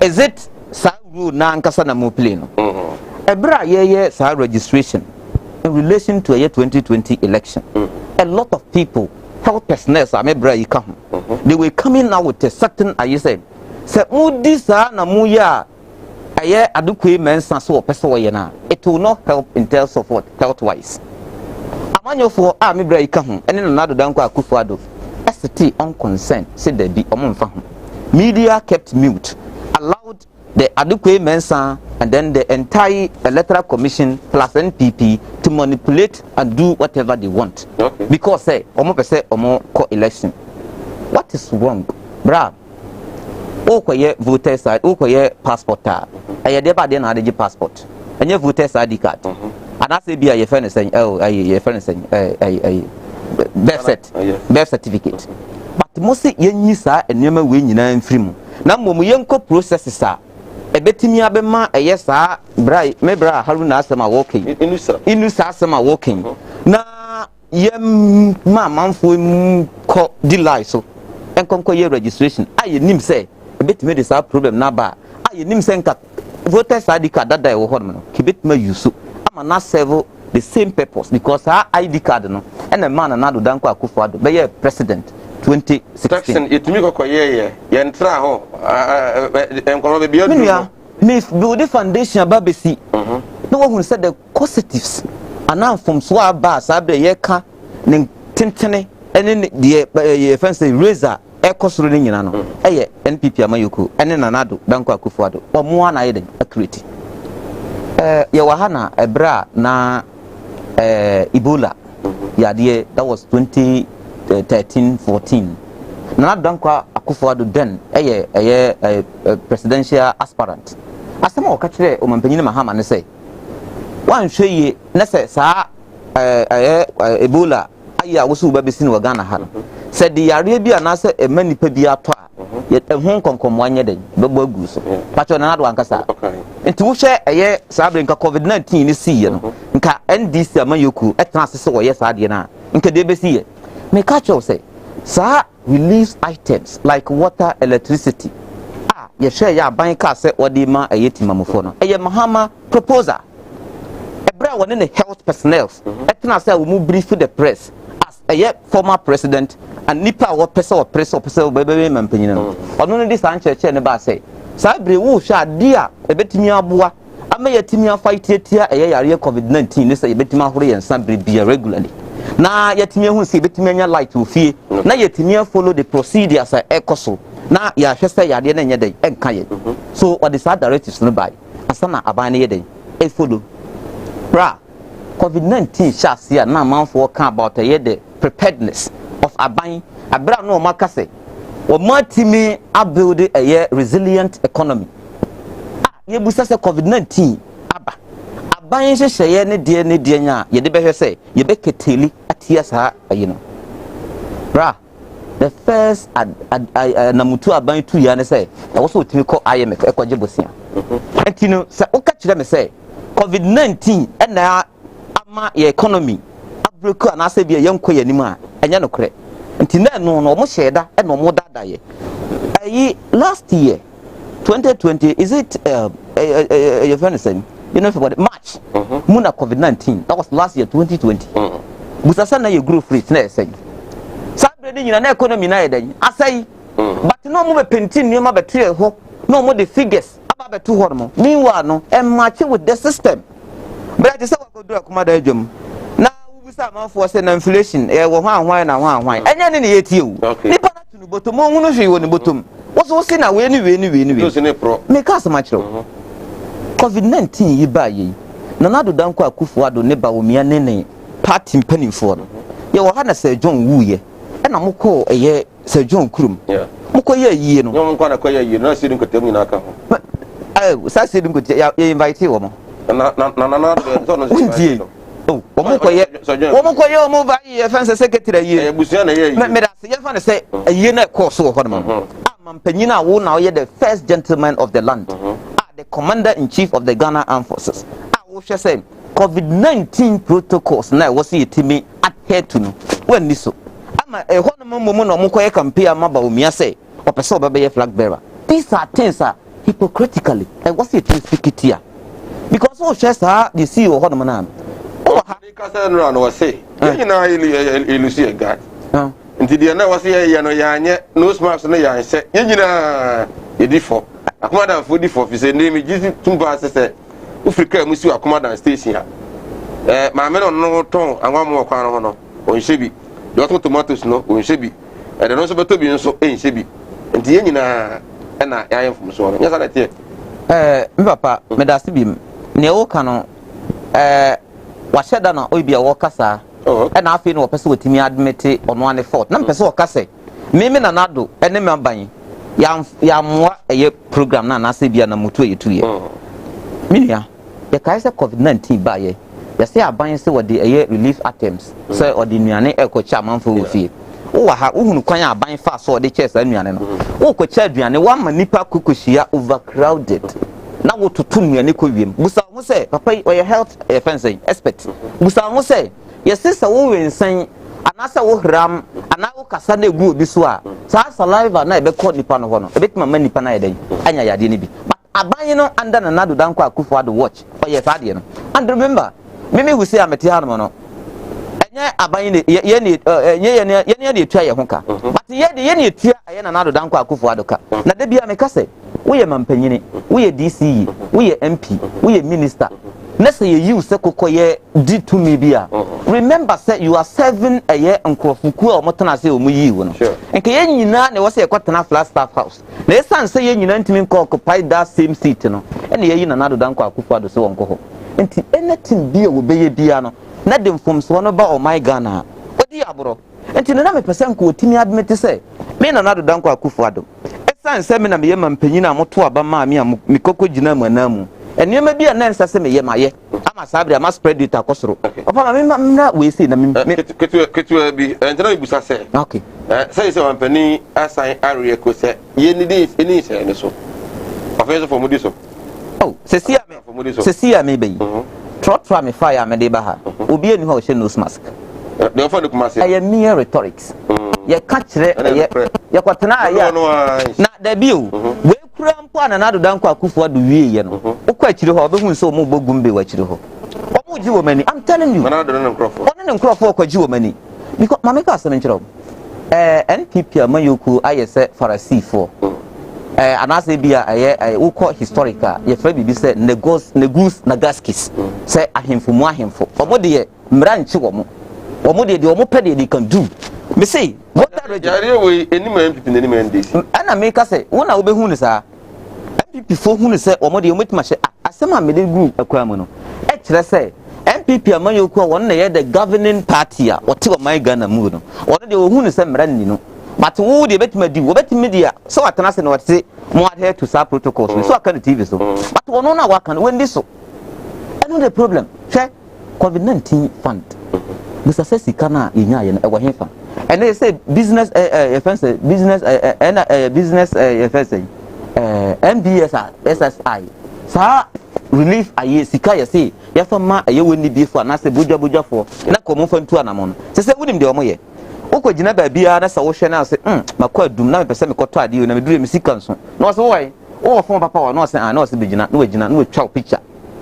is it sa rule na ankasa na mu play no ebra ye sa registration in relation to a 2020 election a lot of people health personnel sa mebra yi ka ho they were coming out with a certain I said say udi sa na mu ya aye adukwe mensa so opese wo ye na it will not help in terms of what health wise amanyo for mebra yi ka ho ene no nado danko Akufo-Addo ST on consent said there be omfa ho media kept mute allowed the adequate mensa and then the entire electoral commission plus NPP to manipulate and do whatever they want because say omo co election. What is wrong bra o koye voter side o koye passport aye de ba de na ade passport enye voter ID card and I say be a friend say ye friend say birth certificate but mostly yenyi sa enema we nyina mfiri mu na mmom yenko processes a ebetimi abema sa bra Haruna asema walking inusa asema walking na yem manfo ko delay so enkonko ye registration aye nim say ebetimi de sa problem na ba aye nim say nka voters ID card that wo ho no kibetima use ama na serve the same purpose because our ID card no and a man na do danko Akufo-Addo be ye president 2016 itumi ko ye ntra ho enkono be biodu me build the foundation ababesi no one said the positives and from so aba sabe ye ka ne tentene ene the fence razor ekosoro ne nyina no eye NPP amayoko ene nanado danko Akufo-Addo omo na ye den accurate ye wahana ebra na Ebola yadie that was 2013-14 na danko Akufo-Addo then presidential aspirant asema o ka kire o mampanyine mahama ne say wan hweye na say sa Ebola aya wosu ba besi no Ghana ha no say de yare bi anase emanipa bi ato a ye ehun konkom wanye den bebo agu so pacho na do ankasa enti wo hwe sa brenka COVID-19 ni si ye no nka NDC amayoku etena sese wo ye sa de na nka de besi ye me ka cho say sa release items like water, electricity ye share ya ban ka se odi ma timamofo no eye mahama proposal ebra woni ne health personnel etena say we mu brief the press as former president and nipa wo pese bebe mampanyina no ono ne dis ancheche ne ba say sa bre wo hwa ade a ebetimi aboa ama yetimi afight tia yare COVID-19 ne say ebetimi ahore yensa bre bia regularly na yetimi hu se ebetimi anya light ofie na yetimi follow the procedures ekoso na ya hwese yade na nye den enka ye so what is that directives no by asana aban ne ye den e follow bra COVID-19 shasia na manfo kan about the preparedness of aban abra no makase o matimi build a resilient economy ye busa se COVID-19 aba aban hyehyeye ne de nya ye de behwese ye beketeli atia sa ayino bra the first namutu aban 2 ya ne say I also timi call IMF ekwaje bosia entino se o ka kire me say COVID-19 na ama ye economy abreku na say bia yenko yanim a enya no kre entina no mo sheda e no mo dada ye last year 2020 is it your friend saying, you know, for March, Muna COVID-19, that was last year, 2020. But I said, you grew free, saying, Saturday in an economy, I say, but no more painting, no more battery, no more the figures about 2 hormone. Meanwhile, no, and matching with the system. But I just said, I could do a commodity. Now, we start for saying inflation, why, and then in the ATU. Nipa to bottom, no, she won the bottom. What's in a way, make us much. COVID-19, you buy ye. Nanado Danko Kufuado, neighbor, me and nene, party penny for. You will have Sir John Woo ye, and I'm call a year Sir John Krum. Mukoya ye, no one can acquire you, no sitting could tell me now. But I was sitting could invite you. Oh, Omokoya move by a fancy secretary. Busiana say a year course of Hormon. Penina who now yet the first gentleman of the land. The commander-in-chief of the Ghana Armed Forces. I will just say COVID-19 protocols now was it to me adhered to when this so. I'm a moment or Mukoya compare Maba say or Peso Baby flag bearer. These are things are hypocritically. I was it to speak it here. Because all just are the CEO of Horman. Oh, I was say, you know, you see a guy. Until the end, was here, no smarts, no yarn, said, you know, you default. A commander for default is a name, Jesus, 2 passes, Africa, Monsieur, a commander station. My men on no tongue, and 1 more crown on Shibi. You got tomatoes, no, on Shibi. And then also to be so in Shibi. And the end, and I am from Swan. Yes, I tell Papa, Medasibim, Neo Cano, Washadana, Oibia Wakasa. And I feel no person with me admitted on 1/4. None person Casse. Mimi Nanado, and then buying. Yam a program na Nasibia na Mutu 2 years. Minia, the Kaiser COVID-19 by ye. You say, I buy so what the relief items, sir, or the Niane Echo Chaman for fee. Oh, I have Uhuquaya buying fast or the chest and Miano. Oh, Cochadrian, 1 manipa kukushia overcrowded. Now, what to tune me and Nicovium. Busa will say, Papa, or your health fencing expert. Busa will say, your sister will saying, Anasa wo ram anawo kasa na egu obi so a sa saliva na ebe call nipa no ho no ebe tuma manipa na yeden anya yade ni bi but aban no under na nado danko akufo ado watch o yes ade no and remember me who say amete ha no enye aban ne ye ne etua ye ho ka but ye ne etua aye na nado danko akufo ado ka na da bia me ka say wo ye mampanyini wo ye DCE wo ye MP wo ye minister. Let's say you say kokoye did to me bia. Remember say you are serving a year and Krofuku or Motana say umuyi wono. And ke nyina na wose ekotena flat staff house. Na esan say ye nyina ntimi nko occupy that same seat no. And ye na nado danko akufo ado so wonko ho. Enti anything bia wo beye bia no. Na dem from so no ba o my Ghana. Odi abro. Enti na me person ko otimi admit say me na nado danko akufo ado. Esan say me na me ye mampanyina moto aba ma me mikoko gina manamu. And you may be an answer, say, I'm a sabri, I must spread it across. Upon we see them. Be and say, okay. Say so, penny, as I area could say, ye need any say, so. Offensive for Mudiso. Oh, Cecilia, maybe. Trot from a fire, Medebaha, will be in house nose mask. The offer I am mere rhetorics. Ye catch it, ye quatana, not the bill. Cramp another danko akufu do ye no. Okwachiri ho be hu so mo bogumbe wachiri ho. Omuji wo mani. I'm telling you. Manado no crop. One no crop kwaji wo mani. Because mameka asem nchiro. NPP amayoku ayese farasi for. Anase bia aye ukọ historical ye fa bibi se negus nagaskis. Say ahemfo mu ahemfo. Omo de mra nchi wo mo. Omo de omo pede they can do. Me say what that jare we any man people any man dey see ana make say wona wo be hu ni sa MPP fo hu ni say omo de omotima hye asema me de group akwa mu no e kire say MPP amanyoku a won na ye the governing party a wote o my Ghana mu no won de wo hu ni say mra ni no but wo de betima di wo betimi dia so atana se na wote mo adhere to sa protocols so aka the TV so but wono na waka no when this so I know the problem share COVID-19 fund this assess kana yenya ye na e wo hefa. And they say business offensive business business offensive MBS SSI sa relief aye sika ye say ya fama aye woni bi fo na se boja fo na komo fantu anamo no se wonim de omo ye ukogina ba bia na sa wo hwe na se makwa dum na me pese me koto ade na me dure me sika nso na so why o fon papa wa no say no say begina no wagina no twa picture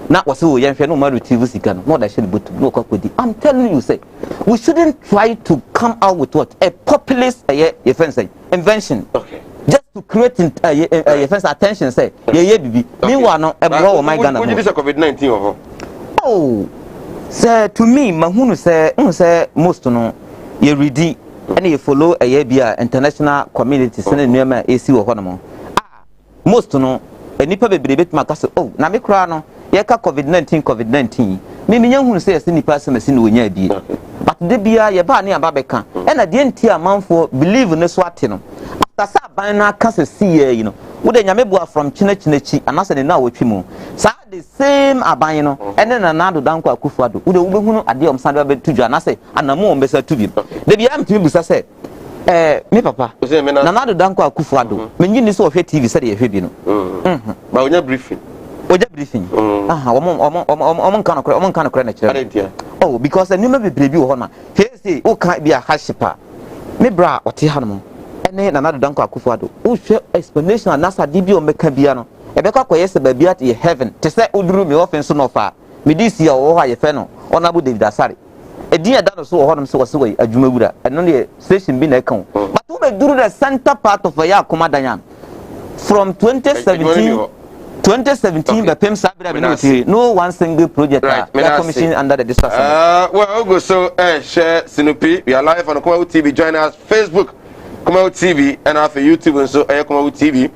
na was so yenhwe no ma retrieve sika no no da share boot no kwakodi. I'm telling you say we shouldn't try to come out with what a populist invention. Okay. Just to create attention say bibi meanwhile no e bro my Ghana. What is COVID-19 or oh say to me mahunu say most no you ready and you follow a bia international community send nneema AC wo ho no most no enipa bebre betuma say oh na me kra no ye ka COVID-19 me nya hunu say yes nipa say masi no wonya bie but de bia ye ba ne aba beka e na de nti amanfo believe ne so ate no after sa ban na ka se see you know wo de nyame boa from chinachi anase ne na wotwi mu sa the same aban no ene na nado danko akufuado wo de wo behunu ade om sande ba tudwa anase anamu om besa tubi de bia mtimi busa say me papa na nado danko akufuado menyi ni so hwe TV say de hwe bi no ba onya briefing aha omon kan kra na kire oh because anima bebrebe wo ho na say o kan bia hashipa me bra ote hanom ene na nado danko akufuado wo hwe explanation anasa di bi o meka bia no ebeka koyese ba bia at heaven te say oduru me offense no fa me dis ya wo ha ye fe no onabu David Asare edin ada no so wo honom so wo se wo adwumawura eno ne station bi na ekan but wo be duru the center part of ya komadanya from 2017 the PEM Sabira no one single project commission under the district. Well, go so share Sinupi. We are live on Kumawood TV. Join us Facebook, Kumawood TV, and after YouTube and so Kumawood TV.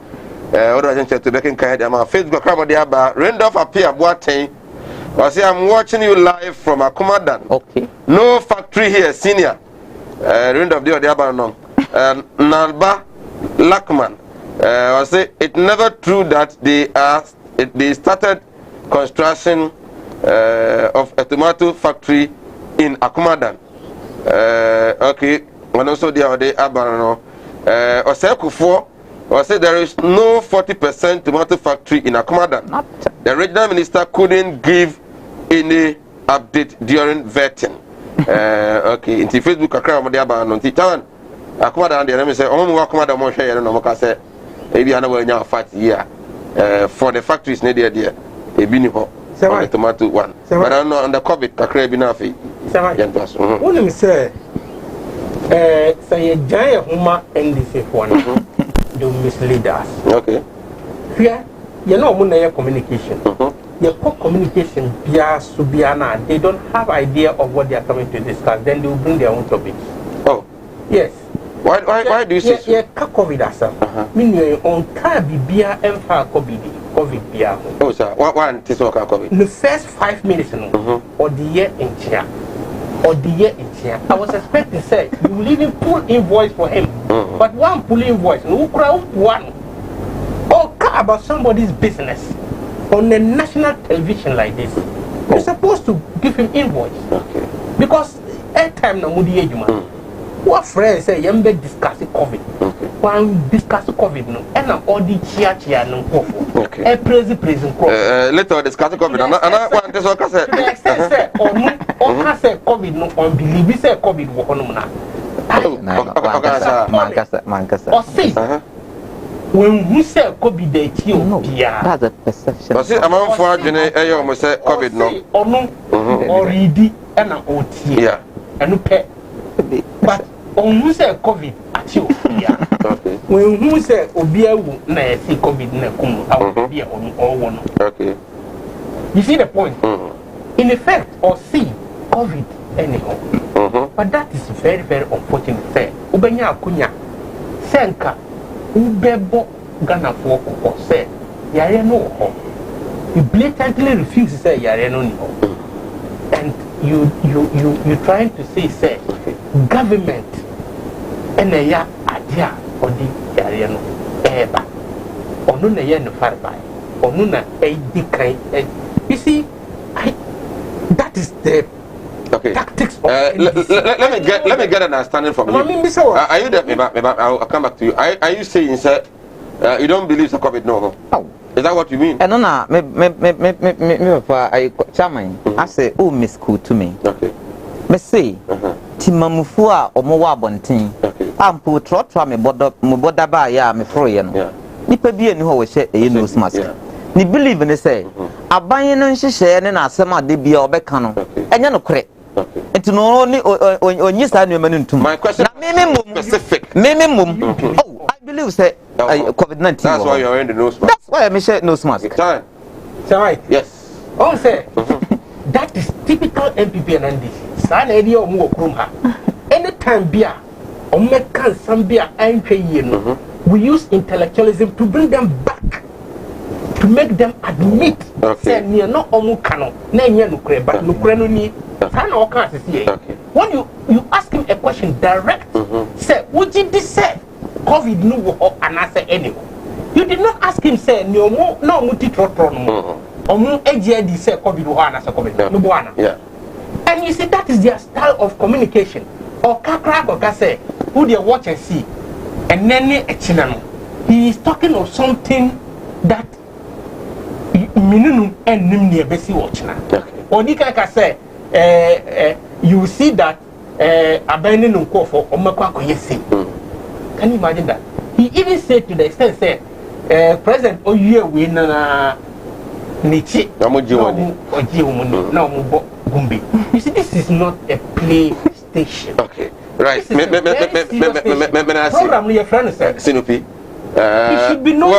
Other than to back in Facebook, Krabadiaba, Randolph appear Boateng. I say I'm watching you live from Akumadan. Okay. No factory here, senior. Randolph Diaba no. Nalba Lakman. I say it never true that they started construction of a tomato factory in Akumadan. Okay, when also the other Abano. I say there is no 40% tomato factory in Akumadan. The regional minister couldn't give any update during vetting. Okay, in Facebook Accra mo de Abano. Titan Akumadan the name say omo Akumadan mo hwe no mo ka say maybe I know where you fat here for the factories near there. A biniho, the tomato one. But I don't know on the COVID, a crab enough. What do you say? Say a giant woman and this one do mislead us. Okay. Here, you know, when they communication, your communication, Subiana, they don't have idea of what they are coming to discuss. Then they will bring their own topics. Oh, yes. Why do you say so? Yeah, COVID asa. Meaning on car bibia emfa COVID bia. Oh sir, one this one COVID. The first 5 minutes no, or the year in China. I was expecting say you will even pull invoice for him. But one pull invoice, no crowd one. Or care about somebody's business on a national television like this. You're supposed to give him invoice. Okay. Because every time na mudi ejuma. What friends say you be discuss COVID. When discuss COVID no, and all the chia no kofo. Okay. Praise kofo. Later discuss COVID. And I want to talk say. Say on say COVID no on believe say COVID wo hono na. Mankasa. Or see. When we say COVID dey kill bia. That's a perception. But see among for adwene eyo mo say COVID no. Ono already and OT. Yeah. And pay. But on who say COVID at you, when who say Obia na see COVID na kum, I will be on all one. Okay. You see the point? In effect, or see COVID anyhow. But that is very, very unfortunate. Say, Ubenya Kunya, Senka, Ubebo Ghana for or say, Yare no ho. You blatantly refuse to say Yare no ho. And you trying to say government and a ya idea or the area no eba or no na ya no far by or no na a decay. You see, that is the tactics of let me get an understanding from you. Are you that I'll come back to you. Are you saying sir you don't believe the COVID no? Is that what you mean? No, me papa I chairman. I say oh miss school to me. Okay. Me say timamufu a omo wa abonten. Ampo trotwa me boda ba ya me fro ye no. Ni nipa bi eni ho wo hye e nose mask ni believe ne say aban no nhyehyɛ ne na asɛm ade bia obɛka no ɛnyɛ no korɛ enti no ni onyi saa nneɛma no ntum na meme mom oh I believe say COVID-19 that's why you're wearing the nose mask that's why I share nose mask right yes oh say that is typical MPP and NDC saa na edi omo okrum ha anytime bia omo kan sam bia anhwe yie no we use intellectualism to bring them back to make them admit say near no omu kano na enye nukure but nukure no ni sana o kan asisi when you ask him a question direct say would you say COVID no wo anase any you did not ask him say ni omu na omu ti trotro no omu eje di say COVID wo anase COVID no bo ana and you see that is their style of communication or kakra ko ka say who they watch and see and then he is talking of something that minimum and nimni besi watchna odika ka say you see that abandon nko for omekwa koyese can you imagine that he even said to the extent say president oye we na nichi oji omu na omu bo gumbi you see this is not a play station okay right program your friend say Sinupi it should be known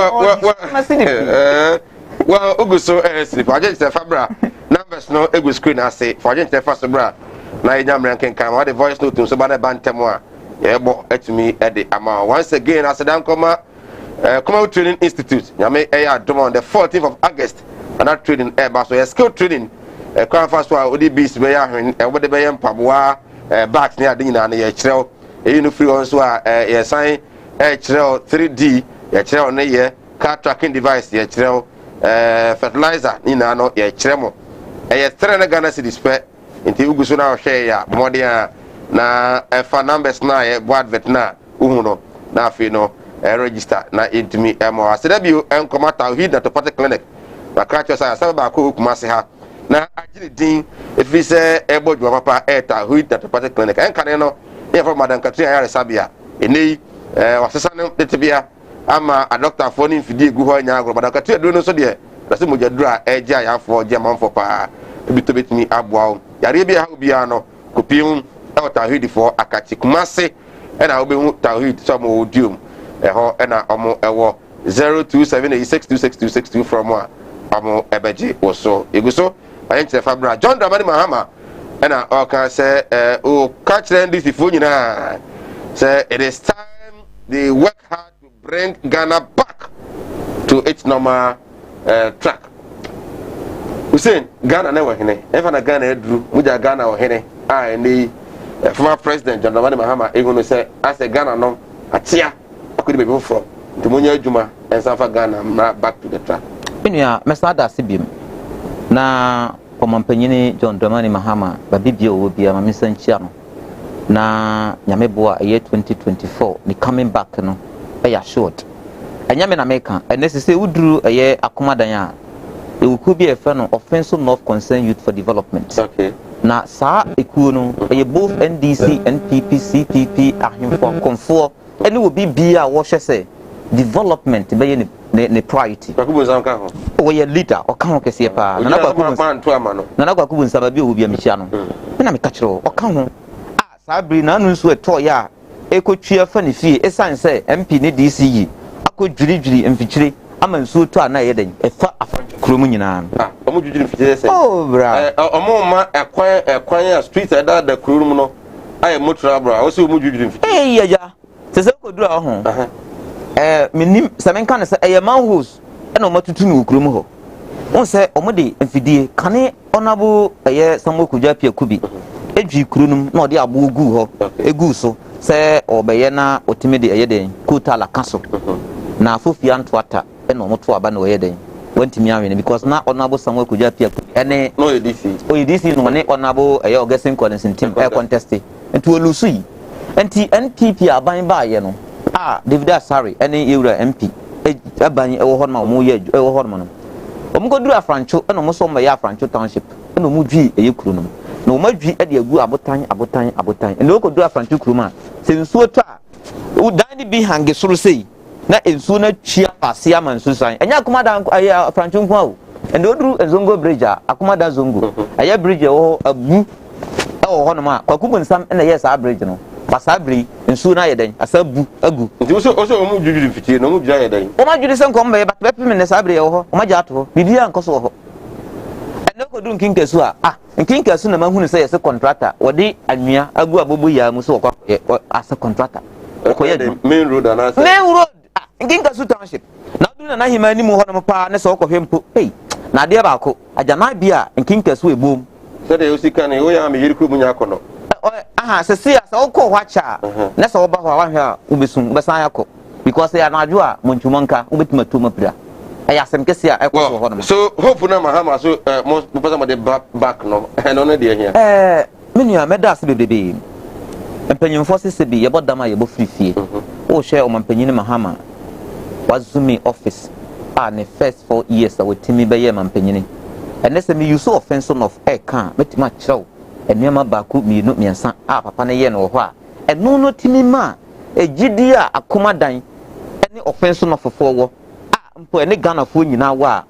well Oguso Sinupi I just fabra numbers no egu screen ase for just first bra na enya mranken kan what the voice note so ba na bantem a yebo etumi e de ama once again as dan koma Kumawood Training Institute nyame e ya dom on the 14th of August and that training e ba so skill training kwan fast wa ODBs be ya hwen e wo de be mpaboa bags ne ade nyina na ye kyerɛw e no free on so a ye sign kyerɛw 3D ye kyerɛw ne ye car tracking device ye kyerɛw fertilizer nyina no ye kyerɛmo ye tre na Ghana cedis pe nti uguso na hwɛ ya modern na fa numbers na ye bo advert na uhu no na afi no register na intimi mo asedabio enkoma tawhid na topate clinic na kracho sa ba ko kumase ha na agiri din efi se ebodwa papa tawhid na topate clinic enkane no e for madam Katrina ya resabia enei wasesa ne tetebia ama a doctor for ni mfidi egu ho nya agro madam Katrina do no so de na se mojadura eje ayafo je manfo pa ebitobetimi aboa yare bia ha obia no kopim tawhid for akati kumase na obehu tawhid so mo odium eho na omo ewo 0278626262 from omo ebeji woso eguso ayenche fabra John Dramani Mahama na o kan say o catch NDC fo nyina say it is time they work hard to bring Ghana back to its normal track. Hussein Ghana na wahene efa na Ghana edru muja Ghana wahene ni former president John Dramani Mahama egunu say as a Ghana no atia akudi be from tumunya adwuma ensafa Ghana back to the track. Enya mesada sibim na pomampanyini John Dramani Mahama babibia obia mamisanchia no na nyameboa year 2024 ni coming back no ya short anyame na meka necessary uduru ye akomadan a ewuku bi efe no offensive north concern youth for development okay na saa ekuo no ye both NDC NPP CPP ahemfo konfo ene obi bia wo hwe se development be ye ne priority kwakubu nsanka ho wo ye leader o kan ho kese pa na kwakubu nsaba bi obi amhia no na meka kire o kan ho sabri na anu nso eto ya ekotwia fa ne fie esan se MP ne DCE akodwiri mfikyire ama nso to ana ye den efa kromu nyina omo dwiri mfikyire se oh bra omo ma ekwan ya street ada da kromu no aye motora bra o se omo dwiri mfikyire ya ja se se kodura ho minim samenka ne se eye manholes na omo tutu no kromu ho won se omo de mfidie kane onabo eye samokudwa pia kubi edwi krunum na ode abo gu ho egu so se obeye na otime de eyeden kutala kaso na afofia ntwata na omoto aba na oyeden wantimi awene because na onabo samwe kujia pia ene no edc no ne onabo eye ogesin contest team e contest enti olusu yi enti NPP aban ba ye no David Asari ene ewura MP aban e wo ho na omo ye e wo ho no omo goduru afrancho na omo so mba ye afrancho township na omo dwi eye krunum na omadwi e de agu abotan ene okodu afrantu kuruma se nsuo to a udan bi hange soro sei na ensuo na twia pase ama nsusan enya akomada aye franchunko awo and oduru zongo bridge akomada zongo aye bridge wo abu ho no ma kwakubu nsam na yes a bridge no basabri nsuo na yeden asabu agu nti wo so omu dwudwu fitie no omu dwudwu yeden o ma dwudi se nkom be but be me sabri wo o ma jato ho bibia nkoso ho ene ko du nkinkasu nkinkasu na mahunu se yes contractor wodi anwia agu abobo ya mu so kwa as a contractor ko ye main road ana main road nkinkasu township na du na hima ni mu ho no pa ne se ko hwempo hey na de ba ko ajana bia nkinkasu ebom se de usika ne wo ya me yiri kru munya kono se sia se okọ hwacha na se oba hwa hwa ubesum besan yakọ because ya na adwo a montumonka ubetima to mapira aya asem kese a ekọ ho no so hope na mahama so mo pesa mo de back no no no de here menua meda se bebebe empanyimfo se bi ye bodama ye bo frifie o hwe o mampanyine mahama wazumi office ne first 4 years awetimi be ye mampanyine ene se me use offense of kan metima kyerɛw enema baku mienu miensa papa ne ye no ho a eno no timi ma ejidi a akomadan ene offense no fofo wo mpo ene Ghana fo nyina wa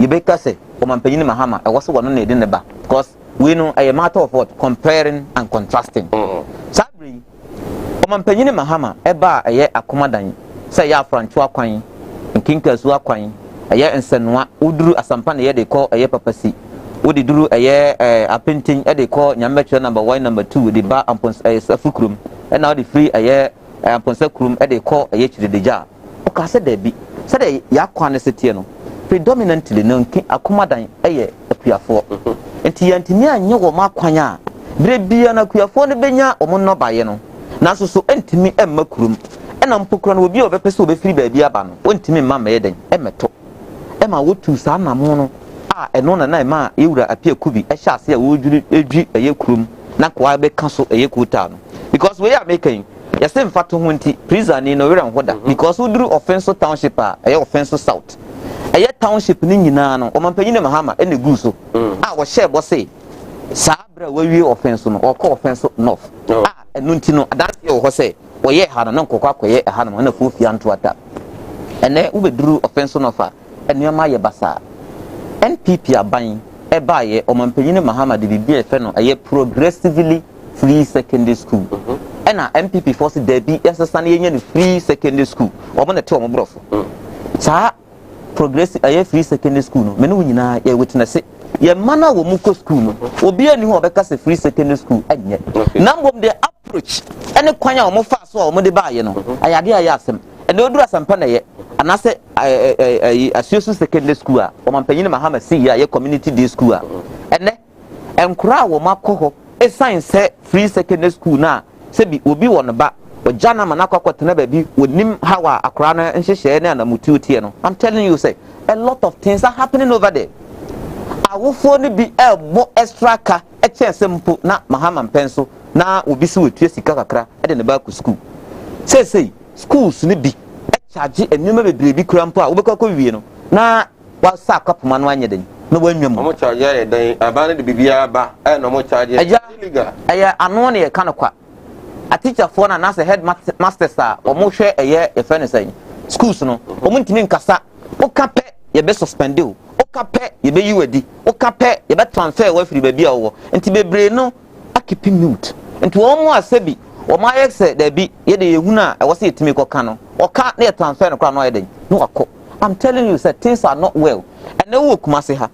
yebeka se o mampanyine mahama e wo se wono na edi ne ba because we know a matter of what comparing and contrasting sabri o mampanyine mahama e ba eye akomadan se ya francho akwan nkinkasu akwan eye ensenwa uduru asampa ne ye de call eye papasi wodi duru eye apentin e de call nyametre number 1 number 2 de ba ampons safukrum e na wodi free eye amponsakrum e de call eye chiredeja o ka se da bi se de ya kwan ne setie no predominantly no nkin akomadan eye akuafo enti yantimi anye wo makwan a bre bia na akuafo ne benya omo no baye no na so entimi emmakurum e na mpokro no obi obepese obefiri ba bia ba no ontimi mma ma yeden emeto e ma wotu sa na mo no eno na ma ewura apia kubi e hya ase a wodwiri edwi eye kurum na kwa be ka so eye kuta no because we are making yase mfato ho nti prison ni no wera hoda because uduru offense township eye offense south eye township ni nyina no o mampanyine mahama ene gu so wo hye bo se sabra wawie offense no okọ offense north eno nti no adanse wo ho se wo ye ha na nkokwa akoye ha na na fofia nto ata ene ubeduru offense north enuama ye basa NPP aban ebaye omampanyine Muhammad bibi efe no aye progressively free secondary school ena MPP force debi esesa na yenye ni free secondary school omo na te omo brofo sa progressive aye free secondary school no me no nyina ye witness ye mana wo muko school no obi ani ho obeka se free secondary school anye nambom de approach ene kwanya omo fa so omo de baye no ayade aye asem ene odura sampa na ye anase asusu secondary school a o mampanyine mahama si ya ye community day school a ene enkura wo makoho e science free secondary school na se bi obi wo no ba o jana manakwa kwatena ba bi onim hawa akura na nhyehyɛ ne anamuti otie no I'm telling you say a lot of things are happening over there awofo ne bi ebo extra ka e chance mpo na mahama mpenso na obi si wetua sika kakra e de ne ba ku school say schools ne bi charge enuma bebre bi krampo a wobekọ wie no na wa sa kapoma no anye den na wanwam mo charge ya den abane de bibia ba no mo charge illegal aya ano ne ye kanokwa a teacher for na say headmasters a o mo hwe eye efe ne say schools no o mo ntimi nkasa o kape ye be suspend o kape ye be yiwadi o kape ye be transfer wa firi ba bia wo enti bebre no akipi mute enti wo mo asabi o ma yexe da bi ye de yehuna e wose yetimi koka no oka na transfer no kra no yeden no akọ I'm telling you say things are not well and na wo kumase ha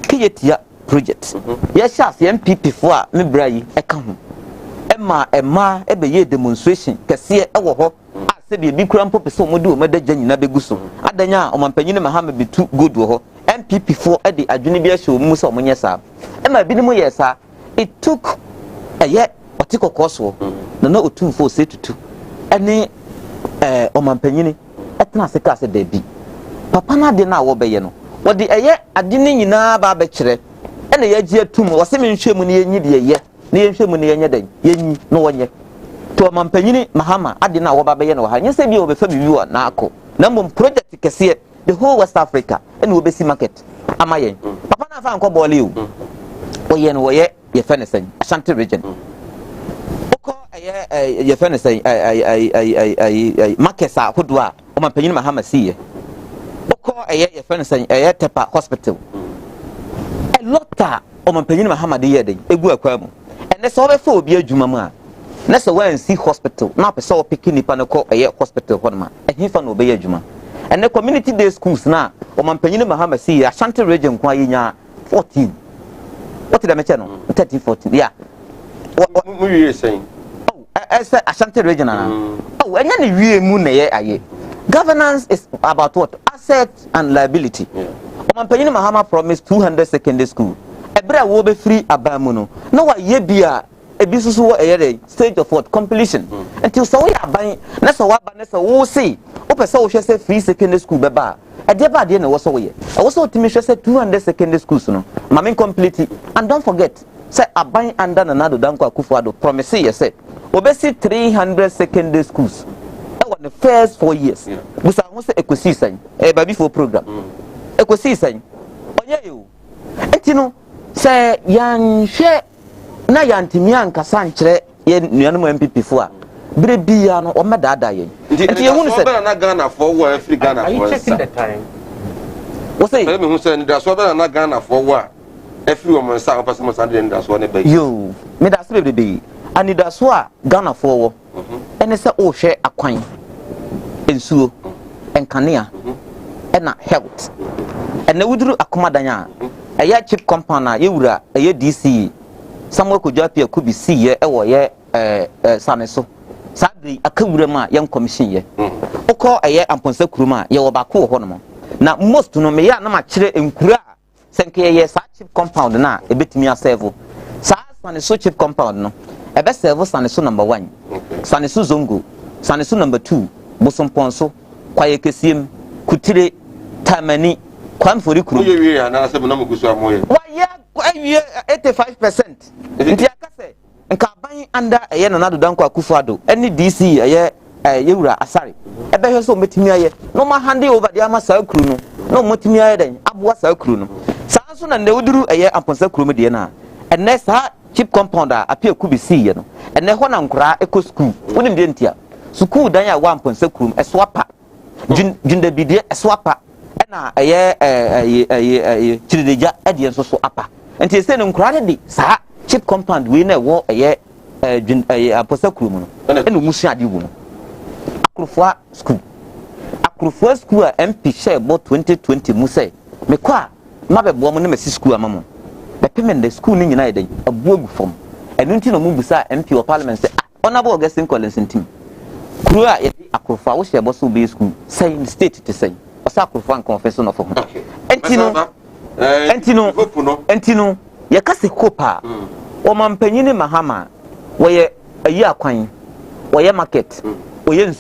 kiyetia project ye sha se MPP fo a me bra yi e ka ho ema e be ye demonstration kese e wo ho a se bi bi kura mpo pese o modi o madagya nyina begu so adanya o mampanyine mahama bi tu good wo ho MPP fo e de adwene bi a hye o mu so o monye sa ema bi ni mo ye sa it took ye otiko koso na otumfo se tutu ene o mampanyine etna se ka se da bi papa na de na wo beye no wo de eye ade ni nyina ba be kire ene ye gie atum wo se me nhwemu ne yenyi de ye ne yenhwemu ne yenye den yenyi no wonye to mampanyine mahama ade na wo ba beye no ha nye se bi wo be fa bibi wa na akọ na mbom project kese the whole West Africa ene wo be si market amayen papa na fa nko bole o oye no wo ye fenesen Ashanti region ye fene say markets a hodwa Oma penyin Mahama see. Oko eye your friend say eye Tepa hospital. A lot Oma penyin Mahama de ye den egu akwa mu. Ene so be fa obi adwuma mu a. Na so wan see hospital. Na pese o pick nipa no ko eye hospital ho ma. Ehin fa no be adwuma. Ene community day schools na Oma penyin Mahama see Ashanti region kwa yinya 14. What did I mention? 13, 14. Yeah. What are you saying? Oh, I said Ashanti region. Oh, and then we moon aye. Governance is about what? Assets and liability. Oman Penyin Mahama promised 200 secondary school. Ebra will be free abamuno. No wa ye bia a business stage of what? Completion. Until so we are buying. That's a what Banessa will say. Open so she say free secondary school beba. A deba didn't was away. I was so timid, said 200 secondary schools, no. Mammy completely. And don't forget, say a buying under another Danko Kufuado promise, yes, said. Obesi 300 secondary schools. That was the first 4 years. But I want to say ecosystem, a baby for program. Ecosystem. Oh, yeah, you. And you know, say, young share na yantimian Casantre, yen MPP for. Brebiano or Madada. And you want to say, I'm not Ghana for war, free Ghana. Are you checking the time? What's it? Who said that's what I'm not Ghana for war? Every woman, some person must have that's one a you. Me that's baby. And that's why Ghana for war. And it's a share a coin. And so, and Kania, and not health. And they would do a commandanya. A year chip compound, you were a year DC. Somewhere could just be could be see or ye son so. Sadly, a Kurama young commission ye. Oko a year and Ponce Kuruma, ye were back home. Now, most to know me, ya no much in Kura. Sanke ye such compound na a bit me a servo. Sas and so cheap compound no. A best servo Sanisu number 1. Sanisu Zongo, Sanisu number 2, Bosom Ponso, Kwayekesim, Kutire, Tamani, Kwan for the crew. And I said, no, why, yeah, 85%. And buying under a yen another Danko Kufado, any DC a year Yura Asari. A better so metimia, no more handy over the Amasa Kruno, no motimia then, Abwasa Kruno. Sanson and they would do a year upon Sakrumediana. And next cheap compounder appear could be seen, and then one cry echo school, wouldn't dentia. So cool Dania 1.6 a swapper. Junda Bidia a swapper. And a year a Chidija Edian so upper. And he said, crowded, sir. Cheap compound we never war a year a posacrum and Musia Dibuno. Akrufwa school. Akrufwa school MP share about 2020 Muse. Mekwa, Mabe woman Messi school among. The payment the school in United, a book form. And until Mubusa MP or Parliament say, honorable guessing Collins and team. Krua Akrufwa, which about to be school, saying state to say, a sacrifice confession of him. Antino. Yakasi kopa Oman Penyin Mahama where a year coin or market or yen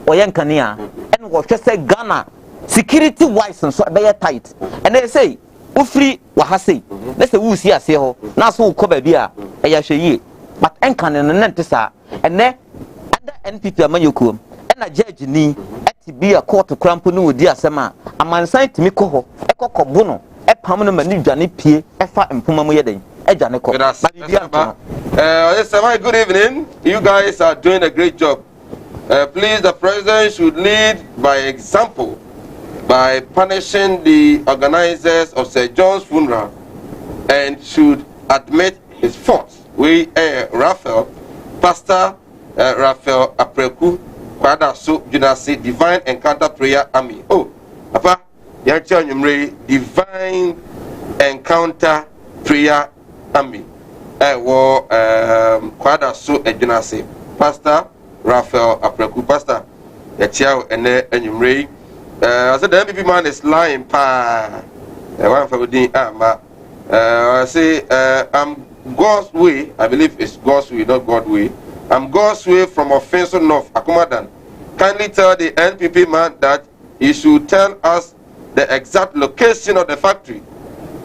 or yen Kania and what just say Ghana security wise and so very tight and they say Ufri Wahasi let's say who see a sale now so cover beer a yashe but encan and nentisa and then other NPP Amayukum and a judge ni at be a court to cramponu dear Sama a man signed to me coho echo cobuno. A permanent manager, P. F. and Puma Yedin, a Janico. Good evening. You guys are doing a great job. Please, the president should lead by example by punishing the organizers of Sir John's funeral and should admit his faults. We, Pastor Raphael Apreku, Kwada So Junasi, Divine Encounter Prayer Army. Oh, Papa. Divine Encounter Prayer Army. Kwada So Ejunase. Pastor Raphael Apreku. Pastor Yachiao Ene Enyumre. I said the MPP man is lying pa. One for the I say I'm God's way. I believe it's God's way, not God's way. I'm God's way from Offensive North Akumadan. Kindly tell the NPP man that he should tell us the exact location of the factory.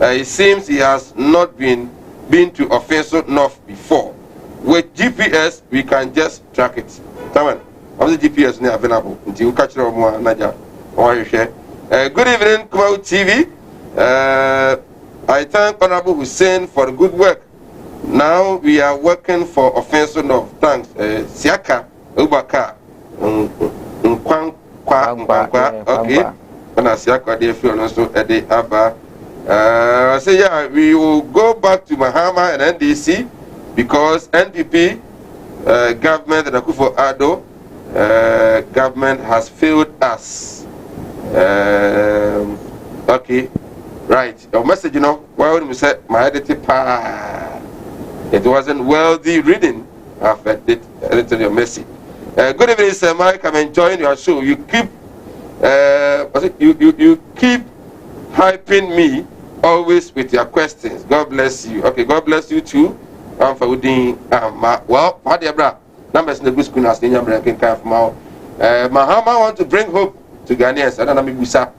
It seems he has not been to Offensive North before. With GPS, we can just track it. Taman, how is the GPS now available? Until you catch it on Naja. Good evening, Kumawood TV. I thank Honorable Hussein for the good work. Now we are working for Offensive North. Thanks. Siaka, Ubaka, Okay. And I see a quite different also at the Abba. Say, yeah, we will go back to Mahama and NDC because NPP government and Akufo Addo government has failed us. Okay, right. Your message, you know, why would you say my editing? It wasn't wealthy reading. I've edited your message. Good evening, Sir Mike. I'm enjoying your show. You keep you keep hyping me always with your questions. God bless you. Okay, God bless you too. For well, what the bra? Numbers in the good school as the young can come from out. Mahama want to bring hope to Ghanaians. I don't know me Busa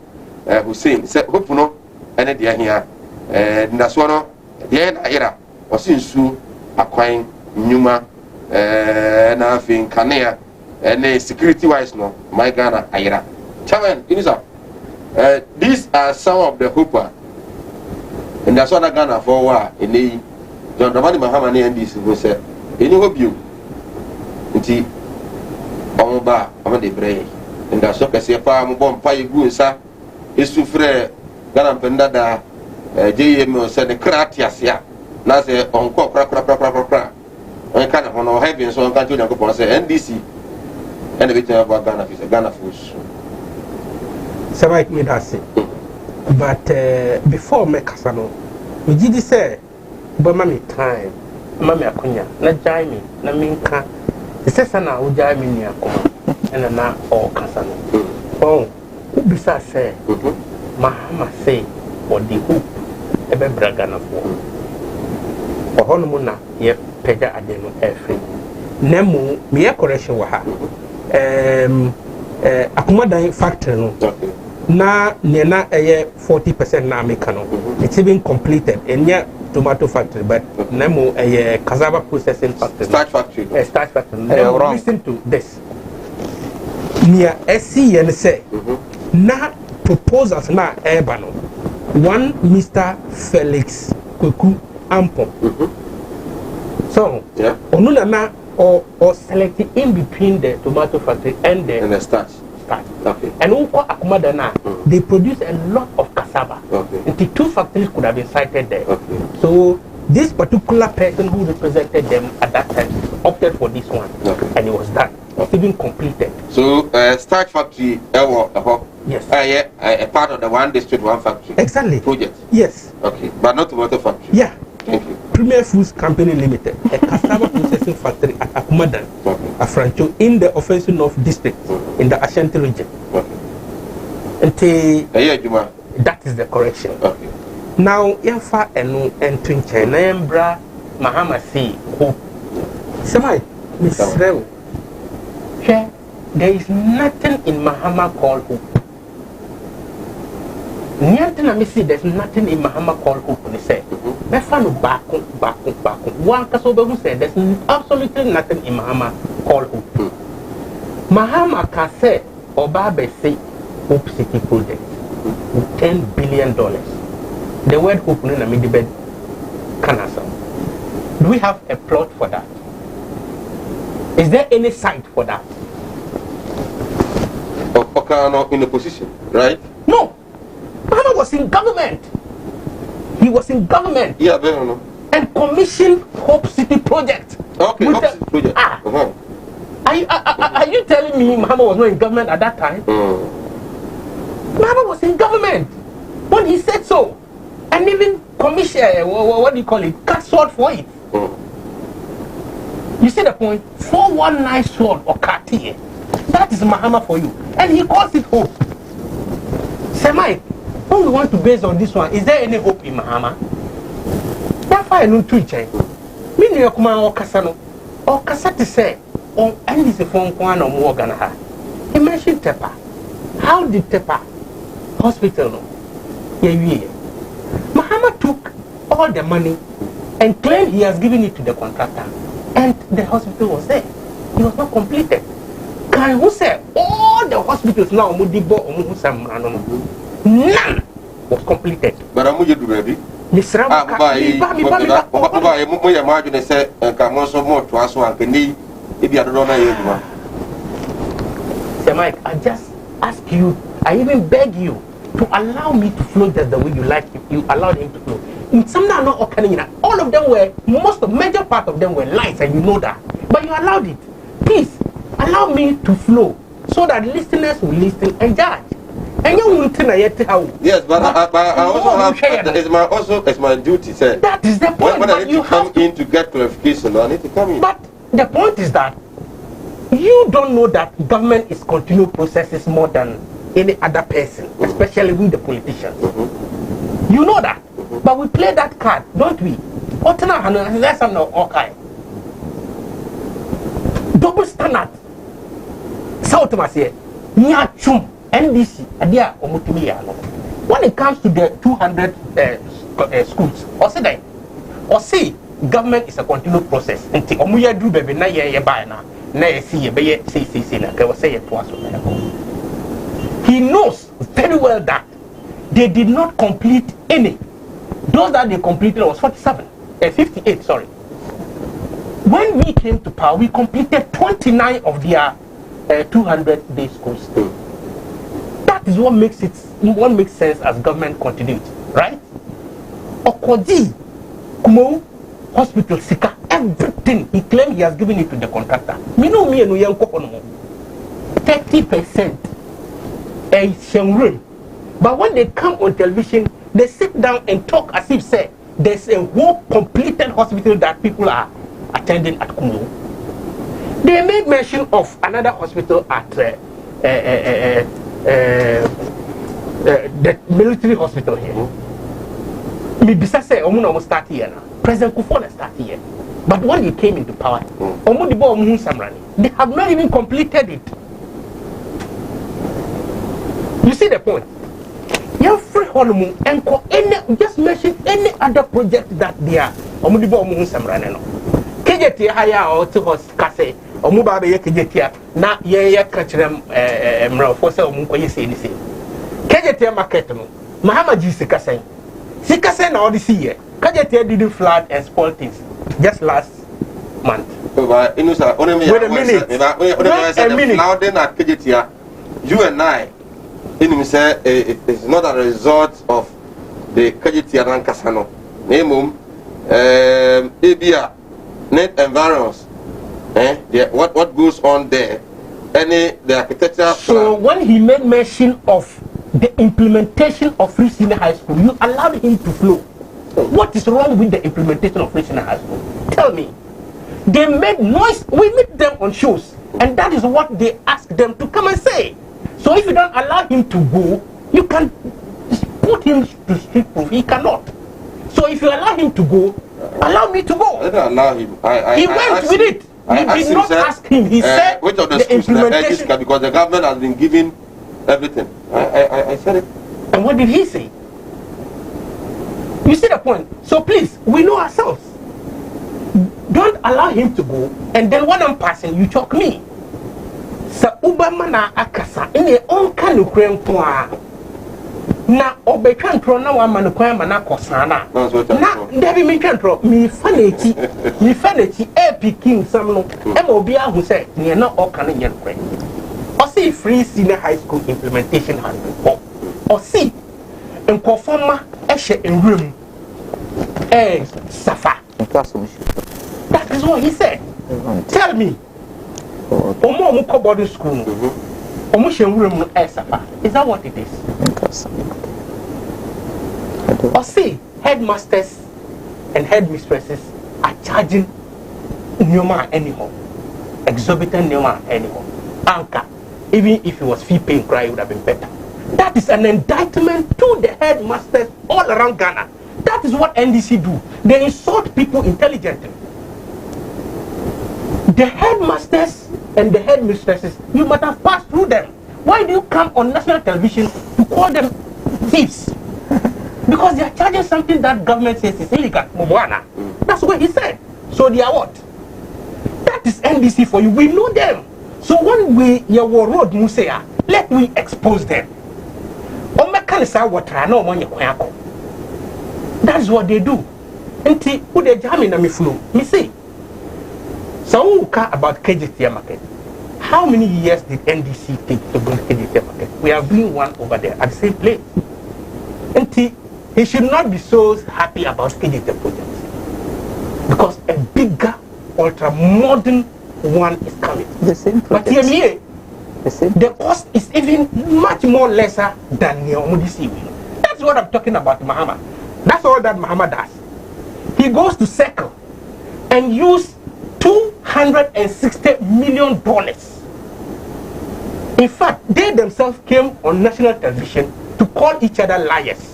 Hussein. Say hope no, and they are here. That's one. The end era was in Su acquiring Numa. Nothing Kanea and security wise no my Ghana Ira. Chairman, these are some of the hooper and that's what Ghana for in the John Dramani Mahamani and this was said any hope you until Omoba Amade Bray and that's what I say farm bomb pie goosa is to frere Ghana Pendada JM said the Kratias ya na say on crack. I can't honor heaven, so I can't do the say NDC and everything about Ghana is a Ghana foods. So like me that's it. But before me Casano, we did say, but mommy time, mommy Akunya, na Jaime, na Minka, the Sessana who Jaime near Kuma, and na all Casano. Oh, who besides say, Mahama say, or the hoop, a bebragana for. Or Honmuna, yep. Peja adeno every nemo me correction wa ha akomadan factory no na na 40% na make no it's even completed enya tomato factory but nemo cassava processing factory starch factory listen to this near SC yen say na proposals na eba no one Mr. Felix Kweku Ampom so, Onunana or selecting in between the tomato factory and the starch. Okay. And Uko Akumadana, they produce a lot of cassava. Okay. And the two factories could have been sited there. Okay. So this particular person who represented them at that time opted for this one. Okay. And it was done. It's even completed. So starch factory yes. A part of the one district, one factory. Exactly. Project. Yes. Okay. But not tomato factory. Yeah. Thank you. Premier Foods Company Limited, a cassava processing factory at Akumadan, a franchise in the Offensive North District, in the Ashanti region. And that is the correction. Okay. Now, Yafa and Twin China, Mahama see hope. Samai, Miss Rew, there is nothing in Mahama called hope. There's nothing in Mahama called hope. They say, back. One Kasoba said there's absolutely nothing in Mahama called hope. Mahama can say, Obabe say, Hope City project with $10 billion. The word hope in the midbed canasa. Do we have a plot for that? Is there any site for that? Okano in the position, right? No. Mahama was in government. He was in government. Yeah, very well. And commissioned Hope City project. Okay, Hope City project. Are you telling me Mahama was not in government at that time? Mahama was in government when he said so. And even commission, what do you call it? Cut sword for it. You see the point? 419 sword or Katie. That is Mahama for you. And he calls it hope. Semai, when we want to base on this one, is there any hope in Mahama? That's why I don't tweet. Me no kuma o kasa no. O kasa to say on any the phone one or more gonna have. He mentioned Tepa. How did Tepa hospital no? Yeah. Mahama took all the money and claimed he has given it to the contractor. And the hospital was there. It was not completed. Can who say all the hospitals now Mudibo none was completed. But I'm going to do baby. Miss Ram, I just ask you, I even beg you to allow me to flow just the way you like it. You allowed him to flow. In some now not occurring, all of them were, major part of them were lies, and you know that. But you allowed it. Please allow me to flow so that listeners will listen and judge. And you won't tell yet how. Yes, but I also have. It's my duty, sir. That is the point. When I need to come in to get clarification, I need to come in. But the point is that you don't know that government is continual processes more than any other person, especially with the politicians. You know that. But we play that card, don't we? Double standard. South Masia, Nyachum, NDC, Adia, Omutumia. When it comes to the 200 schools, or say government is a continual process. Until Omuya do baby, na ye buy na see ye be say na say it was. He knows very well that they did not complete any. Those that they completed was 58, sorry. When we came to power, we completed 29 of their 200-day schools. That is what makes sense as government continuity, right? Okodi, Kumawood Hospital, Sika, everything he claimed he has given it to the contractor. Me know me and we 30% a shame. But when they come on television, they sit down and talk as if say there's a whole completed hospital that people are attending at Kumawood. They made mention of another hospital at the military hospital here. Me bisa say almost start here now. President Kufuor start here. But when he came into power, they have not even completed it. You see the point? You free honeymoon and just mention any other project that they are. KJT hire or to us Kase or Mubabe KJT na ye catch them for sale Munkoy say anything. KJT market Mahama G Sikase. Sikase now this year. KJT didn't flood and spoil things just last month. Wait a minute. Flooding at KJT, you and I. It's not a result of the KJT and Kasano. Name Abia net environs. What goes on there? The architecture. So when he made mention of the implementation of Free Senior High School, you allowed him to flow. What is wrong with the implementation of Free Senior High School? Tell me. They made noise. We meet them on shows, and that is what they ask them to come and say. So if you don't allow him to go, you can put him to street proof. He cannot. So if you allow him to go, allow me to go. I didn't allow him. He went with it. You did not ask him. He said which of the implementation because the government has been giving everything. I said it. And what did he say? You see the point? So please, we know ourselves. Don't allow him to go, and then when I'm passing, you choke me. Sa Obama na akasa ine onka nukure nkoa na obetwantro na wa manukwa mana kosana na debi mi twantro mi fanechi epiking sam no e ma obi ahu se ne na oka ne yenkwe o see Free Senior High School implementation handbook o see enkofoma e hye enwem safa. That is what he said. Tell me. Omo boarding school. Omo shenwurem safa. Is that what it is? Or see, headmasters and headmistresses are charging Nyoma anyhow. Exorbitant Nyoma anyhow. Anka. Even if it was fee paying cry, it would have been better. That is an indictment to the headmasters all around Ghana. That is what NDC do. They insult people intelligently. The headmasters and the headmistresses, you must have passed through them. Why do you come on national television to call them thieves? Because they are charging something that government says is illegal. That's what he said. So they are what? That is NDC for you. We know them. So when we your road Musea, let me expose them. That's what they do. Until who they jam in a flow. Me see. So who care about KJT market? How many years did NDC take to build KJT market? We are doing one over there at the same place. And he should not be so happy about KGT project because a bigger, ultra modern one is coming. The same project. But here, the cost is even much more lesser than the Omudisi. That's what I'm talking about, Mahama. That's all that Mahama does. He goes to Circle and use $260 million. In fact, they themselves came on national television to call each other liars.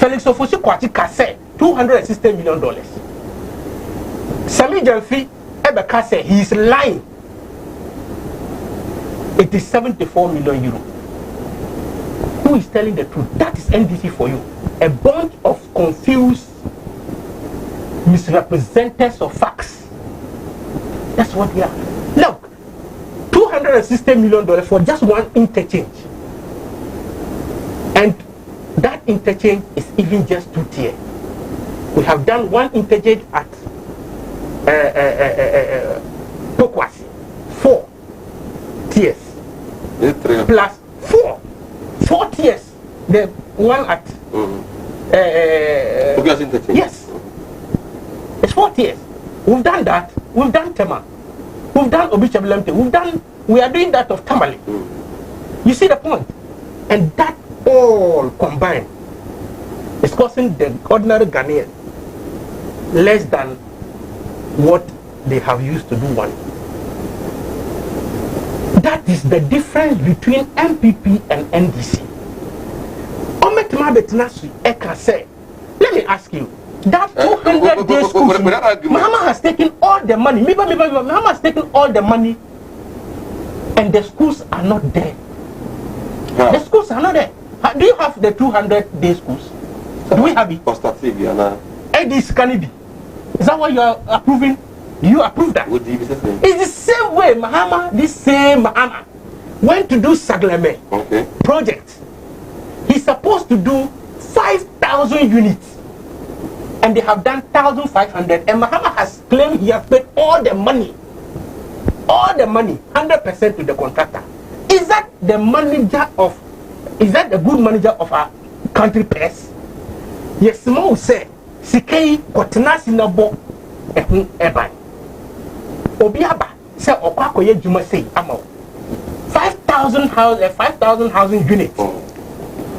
Felix Ofosu Kwatika said $260 million. Sami Janfi Ebeka said he is lying. It is 74 million euro. Who is telling the truth? That is NDC for you. A bunch of confused misrepresentatives of facts. That's what we are. Look, $260 million for just one interchange. And that interchange is even just 2 tiers. We have done one interchange at Pokwasi, 4 tiers. Plus 4 tiers. The one at yes, it's 4 tiers. We've done that. We've done Tema. We've done Obichabelemte. We are doing that of Tamale. You see the point? And that all combined is costing the ordinary Ghanaian less than what they have used to do one. That is the difference between MPP and NDC. Let me ask you, that 200 day schools, Mahama has taken all the money. Mahama has taken all the money, and the schools are not there. The schools are not there. Do you have the 200 day schools? Do we have it? Edis Kanibi. Is that what you are approving? Do you approve that? It's the same way Mahama, this same Mahama, went to do Sagleme project. He's supposed to do 5,000 units. And they have done 1,500. And Mahama has claimed he has paid all the money. All the money, 100% to the contractor. Is that the manager of, is that the good manager of our country press? Yes, Mo say, Sikei Kotena Sinabo Eban. Obiaba say Okwakoye Juma say Amo 5,000 housing units.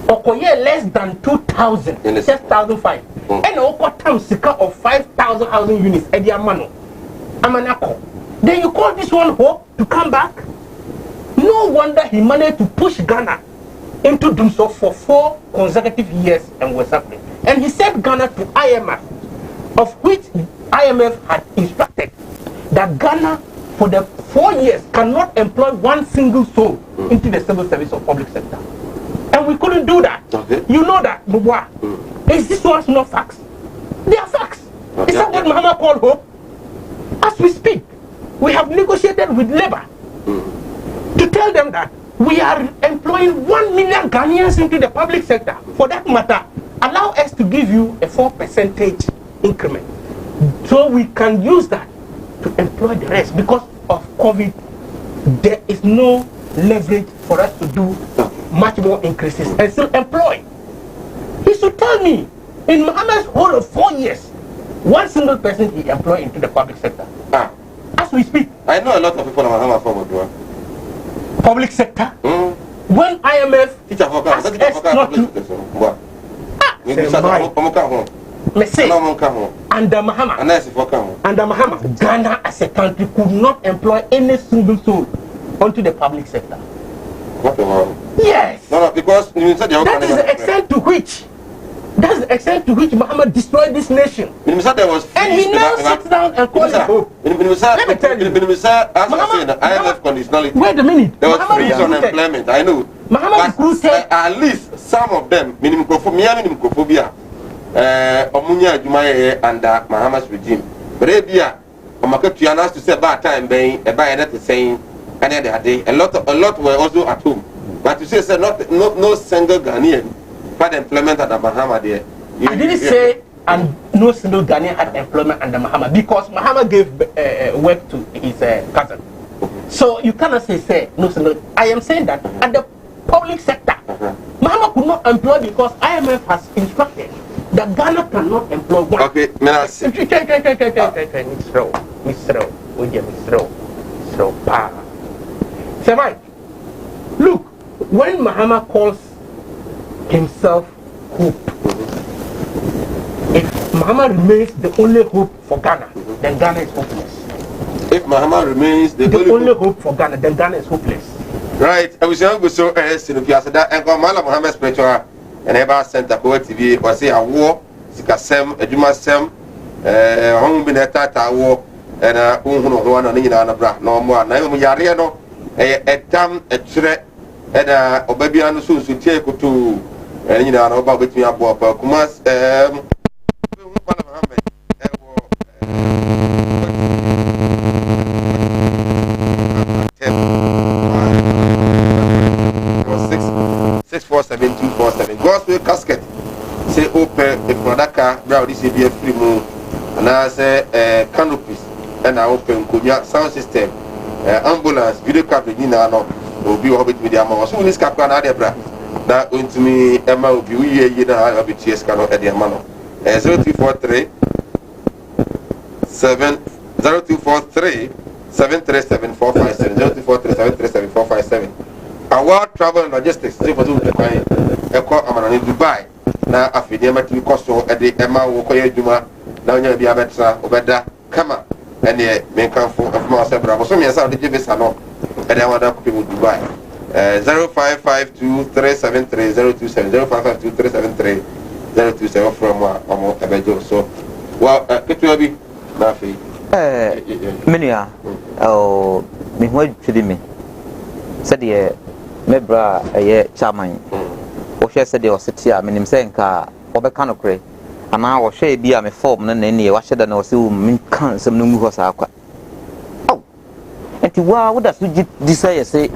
Okoye less than 2,000, just 1,500. And Okotam Sika of 5,000 housing units Ediamano. Amanako. Then you call this one hope to come back? No wonder he managed to push Ghana into doom so for 4 consecutive years and was happening. And he sent Ghana to IMF, of which IMF had instructed that Ghana for the 4 years cannot employ one single soul into the civil service or public sector. And we couldn't do that. You know that, Mubwa. Is this one's not facts? They are facts. Is that what Mahama called hope? As we speak, we have negotiated with labor to tell them that we are employing 1 million Ghanaians into the public sector. For that matter, allow us to give you a 4% increment. So we can use that to employ the rest. Because of COVID, there is no leverage for us to do much more increases and still employ. He should tell me, in Mahama's whole of 4 years, 1 single person he employed into the public sector. As we speak. I know a lot of people in Mahama from public sector? When IMF asked us not to... Under Mahama, Ghana as a country could not employ any single soul onto the public sector. Yes. No, because that is the extent to which Mahama destroyed this nation. And he now sits down and calls it hope. Let me tell you. Wait a minute. There was freeze on employment, I know. Mahama recruited at least some of them, minimum Omunya Jumaye under Mahama's regime. But Arabia, Omakatuanas to say bad time being a buyer that is saying any other day. A lot were also at home. But you say no single Ghanaian had employment at the Mahama there. I didn't say and no single Ghanaian had employment under Mahama because Mahama gave work to his cousin. So you cannot say no single. I am saying that at the public sector. Mahama could not employ because IMF has instructed that Ghana cannot employ one. Okay, Menasi. Look, when Mahama calls himself hope, if Mahama remains the only hope for Ghana, then Ghana is hopeless. If Mahama remains the only hope for Ghana, then Ghana is hopeless. Right, I was young, so that and Mala Muhammad Spiritual and ever sent a poet TV or say a war, Sikasem, a Juma Sem, home bin a Tata war, and a one on Inanabra, no more, Naomi Yariano, a tam, a threat, and a Obabian soon to take to, and you know, about with me about Kumas, Muhammad. 647-247 gospel casket say open a product brown this be a free moon and I say canopies and I open kunya sound system ambulance video camera ni na no obi o bit media ma so ni scap na de bra na ontumi ema obi uye na obi ts ka no e de ma no 0243 737 457 0243 737 457 our travel and logistics say for do the kind eko amana ni Dubai na afide ma timi koso e de ema wo koye adwuma na onya bia betra obeda kama ene menkanfo afuma sebra so me sa de jebesa no e de wada ko mu Dubai 0552373027 0552373027 from amo ebejo so well ketu bi na fi menia oh me ho twidi me said ye mebra eye chairman wo hwe said o setia menim se nka obeka no kre ana wo hwe bia me form na na ne wa hye da na wo se wo min kan sem no mu ho sa akwa oh enti wa wo da so desire say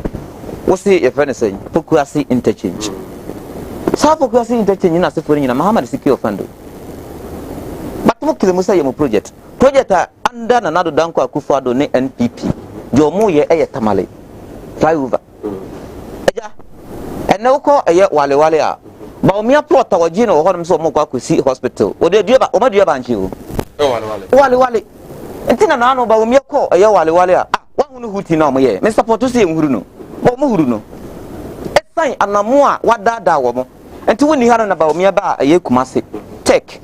wo se e fa ne say pokuasi interchange sa pokuasi interchange na se fori nyina Muhammad Sikio Fando but mo kile mo say mo project under na nado danko Akufo-Addo ne NPP jo mo ye eye tamale flyover eja ene uko eye wale a ba o mia plot awaji no ho so mo kwa kusi hospital o de duaba o ma duaba anchi o wale entina na no ba o mia ko eye wale a wa hunu huti na o mo ye me support so ye nhuru no ba o mo huru no esan anamo a wadada wo mo enti woni ha na ba o mia ba eye Kumase tech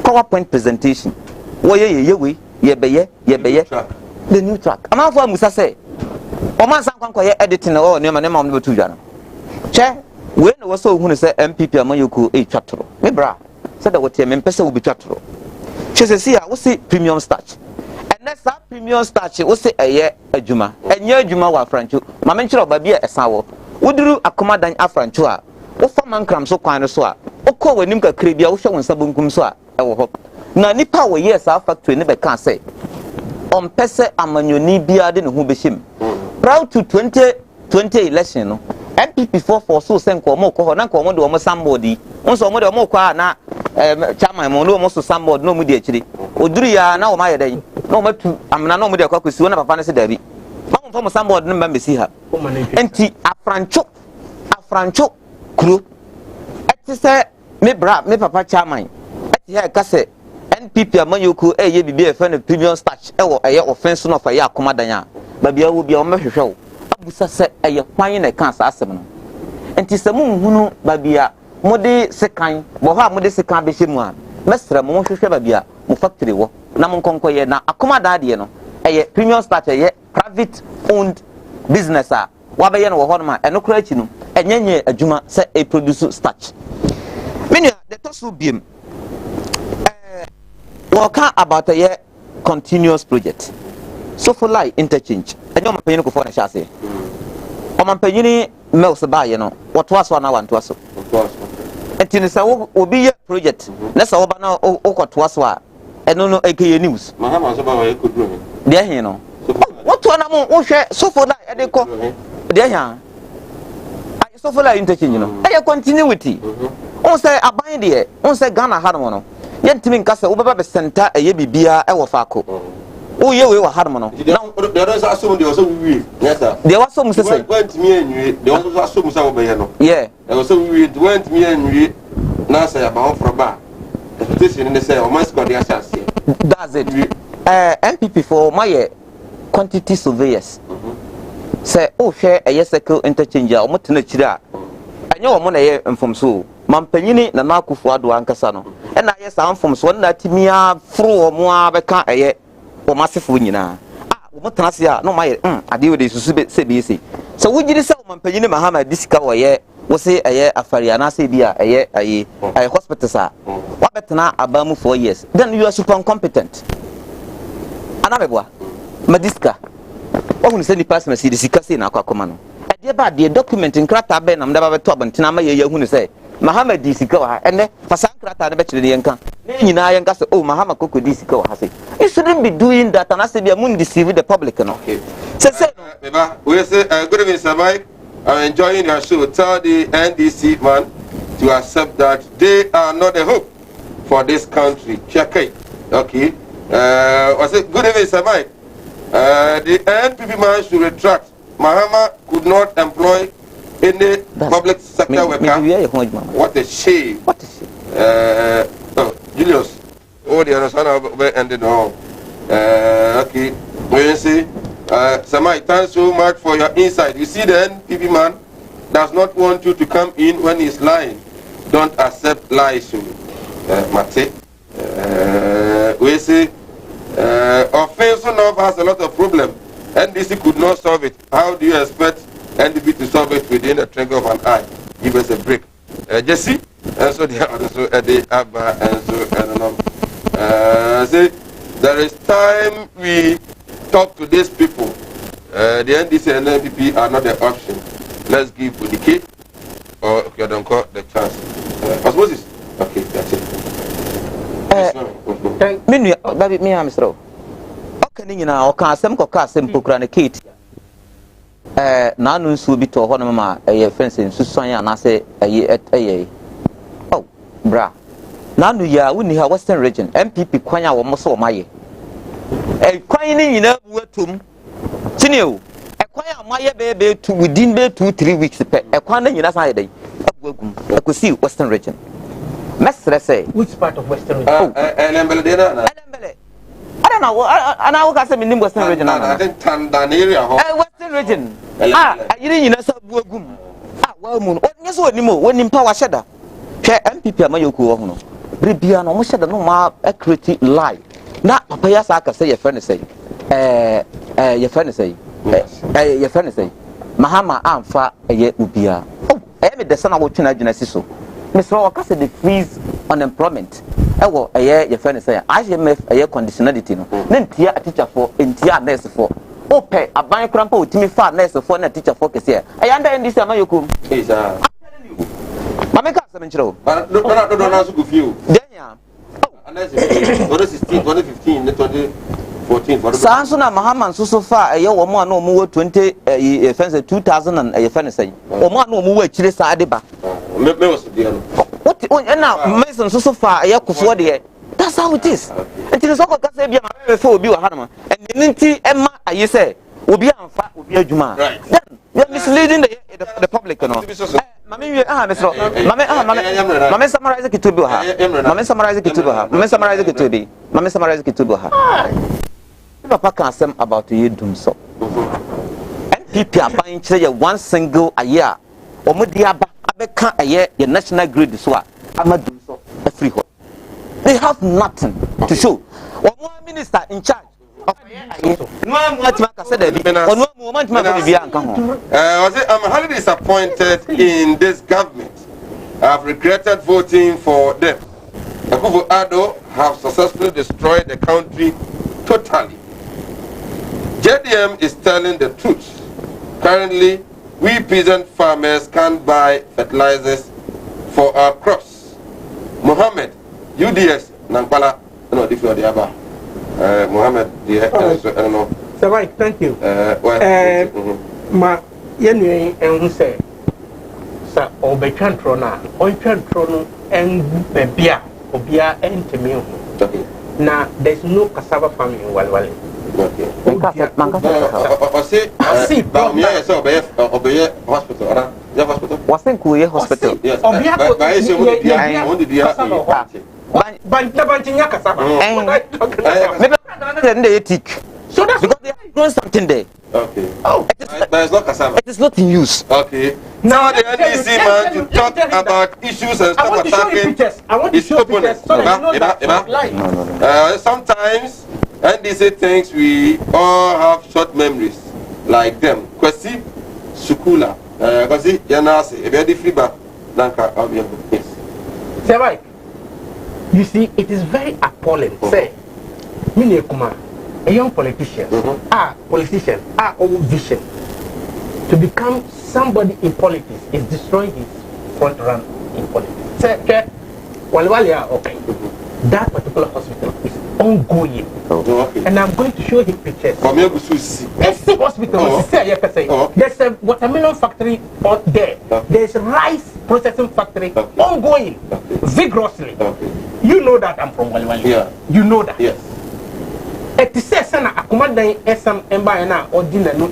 PowerPoint presentation wo ye we ye beye the new track amafo amusa say o man san kwankwa ye editing o ne ma ne ma no betu dwa no che we no so hunu say MPP amanyoku e twatoro me bra say da wote me mpese wo bi twatoro che se si a wo si premium starch and sa premium starch wo si eye adwuma enye adwuma wa francho ma me nkyere oba bi esan wo woduru akomadan afrancho a wo fa mankram so kwan no so a wo ko wanim kakre bia wo hwe won sabonkum so a e wo ho na nipa we yes our factory ne be kan say on pese amanyoni bia de ne ho behim proud to 2020 election no MPP for so sen ko mo ko ho na ko mo de o mo somebody onso mo de o mo kwa na chairman mo no mo so somebody no mo de akiri oduru ya na o ma yeden na o matu amna na o mo de kwa kwesi wona papa ne se dabi ma mo mo somebody ne mba mesi ha enti afrancho kuro etise me bra me papa chairman eti ha ka se NPP amanyoku ye bibi e fa na premium starch e wo eye offense no fa ye akomadan a ba bia wo bia o mehwehwe wo abusa se eye kwan na kan sa asem no enti se mu hunu ba bia mode sekan bo ha mode sekan be hemu a mesra mo hwehwe ba bia mo factory wo na mo nkonko ye na akomadan de no eye premium starch ye private owned business a wa be ye no wo ho no ma eno kura chi no enyenye adwuma se e produce starch menu the tosu biem talk about a continuous project. So for like interchange. And you're paying for a chassis. I'm paying mills by what was 1 hour to us. And Tinisa will be a project. Let's over now or to us. And no AKA news. There, you know. What one among share so for like they call there. So for like interchange, you know. A continuity. On say a bind here, on say Ghana had one. Yentimi nkasa wo baba be center eye bibia e wo faako Oh, yeah, we were hard man. Now, there is assumed there was a weird. Yes, sir. There was some say. Went me and you, there was assumed some over here. Yeah. There was a weird, went me and you, now say about from bar. This in the say, or my squad, yes, that's it. MPP for my quantity surveyors. Say, oh, share a yes, cycle interchange, or much nature. I know money from so. Mampenini, na Naku for Aduancasano. And I am from Swan that me are through or more becca a ye or massive winina. Ah, Motasia, no, my, I deal with this CBC. So we did sell Mampenini Mahama discover ye, was say a year a Fariana Sabia, a ye, a hospital, sir. What better now about 4 years? Then you are super incompetent. Another Madiska. Oh, we send the person see the Sikasi in Aquacomano. I dear bad the document in Crata Ben, I'm never top and Tinama, you say. Muhammad Disiko, and then for Sankrata, the better the Yanka. Then I and oh, Muhammad Coco Disiko has it. You shouldn't be doing that, and I say, be a moon deceiving the public. Okay. So, we say, good evening, Sir Mike. I'm enjoying your show. Tell the NDC man to accept that they are not a hope for this country. Check it. Okay. I said, good evening, Sir Mike. The NPP man should retract. Muhammad could not employ any public sector worker. What a shame. What a shame. Julius. Oh, the other son of ended all. Okay. You see, Samai, thanks so much for your insight. You see, the NPP man does not want you to come in when he's lying. Don't accept lies. Mate. We see, offense has a lot of problems. NDC could not solve it. How do you expect NDP to solve it within a twinkle of an eye? Give us a break. Jesse, and so the others, so the Abba, and so I don't know. Say, there is time we talk to these people. The NDC and NDP are not the option. Let's give Budike or Kyodonko the chance. Osmosis. Okay, that's it. Me, Mr. Nina or Casem Cocasem Pocrane Kate. Nanus will be to Honoma, a fence in Susanya, and I say a year at a. Oh, bra. Nanu ya, we have Western region, MPP Quanya or Mosso Maye. A quine in a word Sinio, a choir Maya baby to within 2-3 weeks. A quine in a side. I could see Western region. Master say, which part of Western region? Oh, I don't know. I will got some in Western region. I think Tandan area. Western region. You didn't know so. Well, moon. What is what anymore? When in power shedder. Share MPP Mayoko. Bribian almost said no more accurate lie. Not Papa Saka say your friend say. Your friend say. Your friend say. Mahama Amfa a year ubia. Oh, I the son of watching a genesis. Mr. Wakasa the freeze unemployment. Ewo eye your friend say IMF eye conditionality no na ntia a teacher for ntia nurse for ope aban krampa otimi fa nurse for na teacher for kese eye under ndc amayokum is mama ka se menchiro no na so go feel denya unless 2016 2015 2014 sanso na Muhammad so fa eye wo mo na mo 20 fence 2000 and eye friend say wo mo na mo wa chire sa adeba me was there what now Mason so far a yakufo de that's how it is until so ka say bia ma fe obi wa hanama and ninti emma aye say obi amfa obi adwuma then you are misleading the public no mama we mesro mama summarize kitubi ha mama summarize kitubi ha papa can say about you dum so NPP aban kire one single a year omodi aba abeka aye your national grid so amadu so free hot they have nothing to show one minister in charge of I'm highly disappointed in this government. I've regretted voting for them. Akufo-Addo have successfully destroyed the country totally. JDM is telling the truth. Currently, we peasant farmers can't buy fertilizers for our crops. Mohammed, UDS, Nampala, no, if you are the other. Mohammed, I don't know. So, right, thank you. Ma, Yenny, and who say, Sir, or be cantrona, or cantrono, and bebia, or bia, and Timio. Now, there's no cassava farming in Walwali. So that's because they have grown something there. Okay. Oh, but it's not cassava. It is not in use. Okay. Now the NDC man to talk about issues and stop attacking. I want to show pictures so that you know that. No. Sometimes NDC thinks we all have short memories, like them. Kwesi Sukula, Kwesi Yanasi, a very free back. Yes. Say right. You see, it is very appalling. Say, Mini Kuma. A young politician, politician, old vision to become somebody in politics is destroying his front run in politics. Say, okay, that particular hospital is ongoing, and I'm going to show him pictures. SC hospital, there's a watermelon factory out there. There's a rice processing factory ongoing vigorously. You know that I'm from Waliwali. Yeah. You know that. Yes. It says that Akumadan SM Embayana or dinner no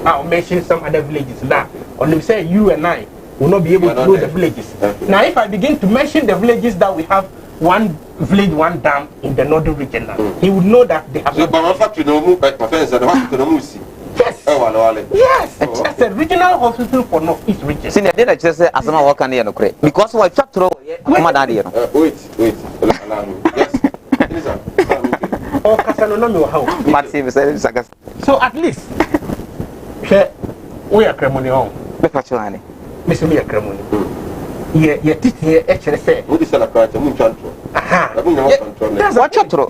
I'll mention some other villages now. Or they say you and I will not be able to know the villages. Now if I begin to mention the villages that we have one village, one dam in the northern region now, he would know that they have Yes. Yes. It's a regional hospital for Northeast region. See, I did just say as I'm working here, because what chat through wait. So at least we are cremony on. Miss me a cremony. Yeah, here, actually say. What is the crater? That's what you throw.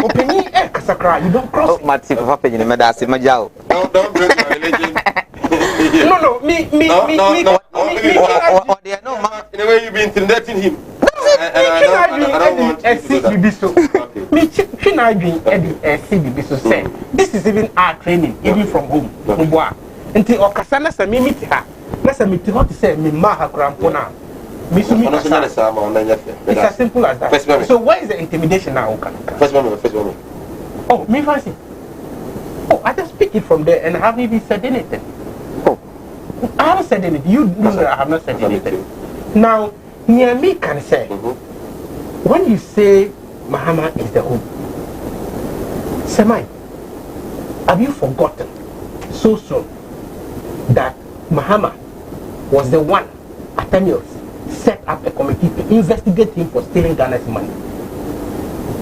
Opening a casacra, you don't cross. Matsi for Papa in the Medasi Majao. Don't bring my religion. No, me. In a way, you've been intimidating him. This is even our training, even from home. Until Okasana Samimiti ha. Let's admit what to say, Mimaha Crampona. It's as simple as that. So, where is the intimidation now? First moment. Oh, me fancy. Oh, I just pick it from there and I haven't even said anything. Oh, I haven't said anything. You know that I have not said anything. Now, near me can say, when you say Mahama is the home, Semai, have you forgotten so soon that Mahama was the one Atanios set up a committee to investigate him for stealing Ghana's money?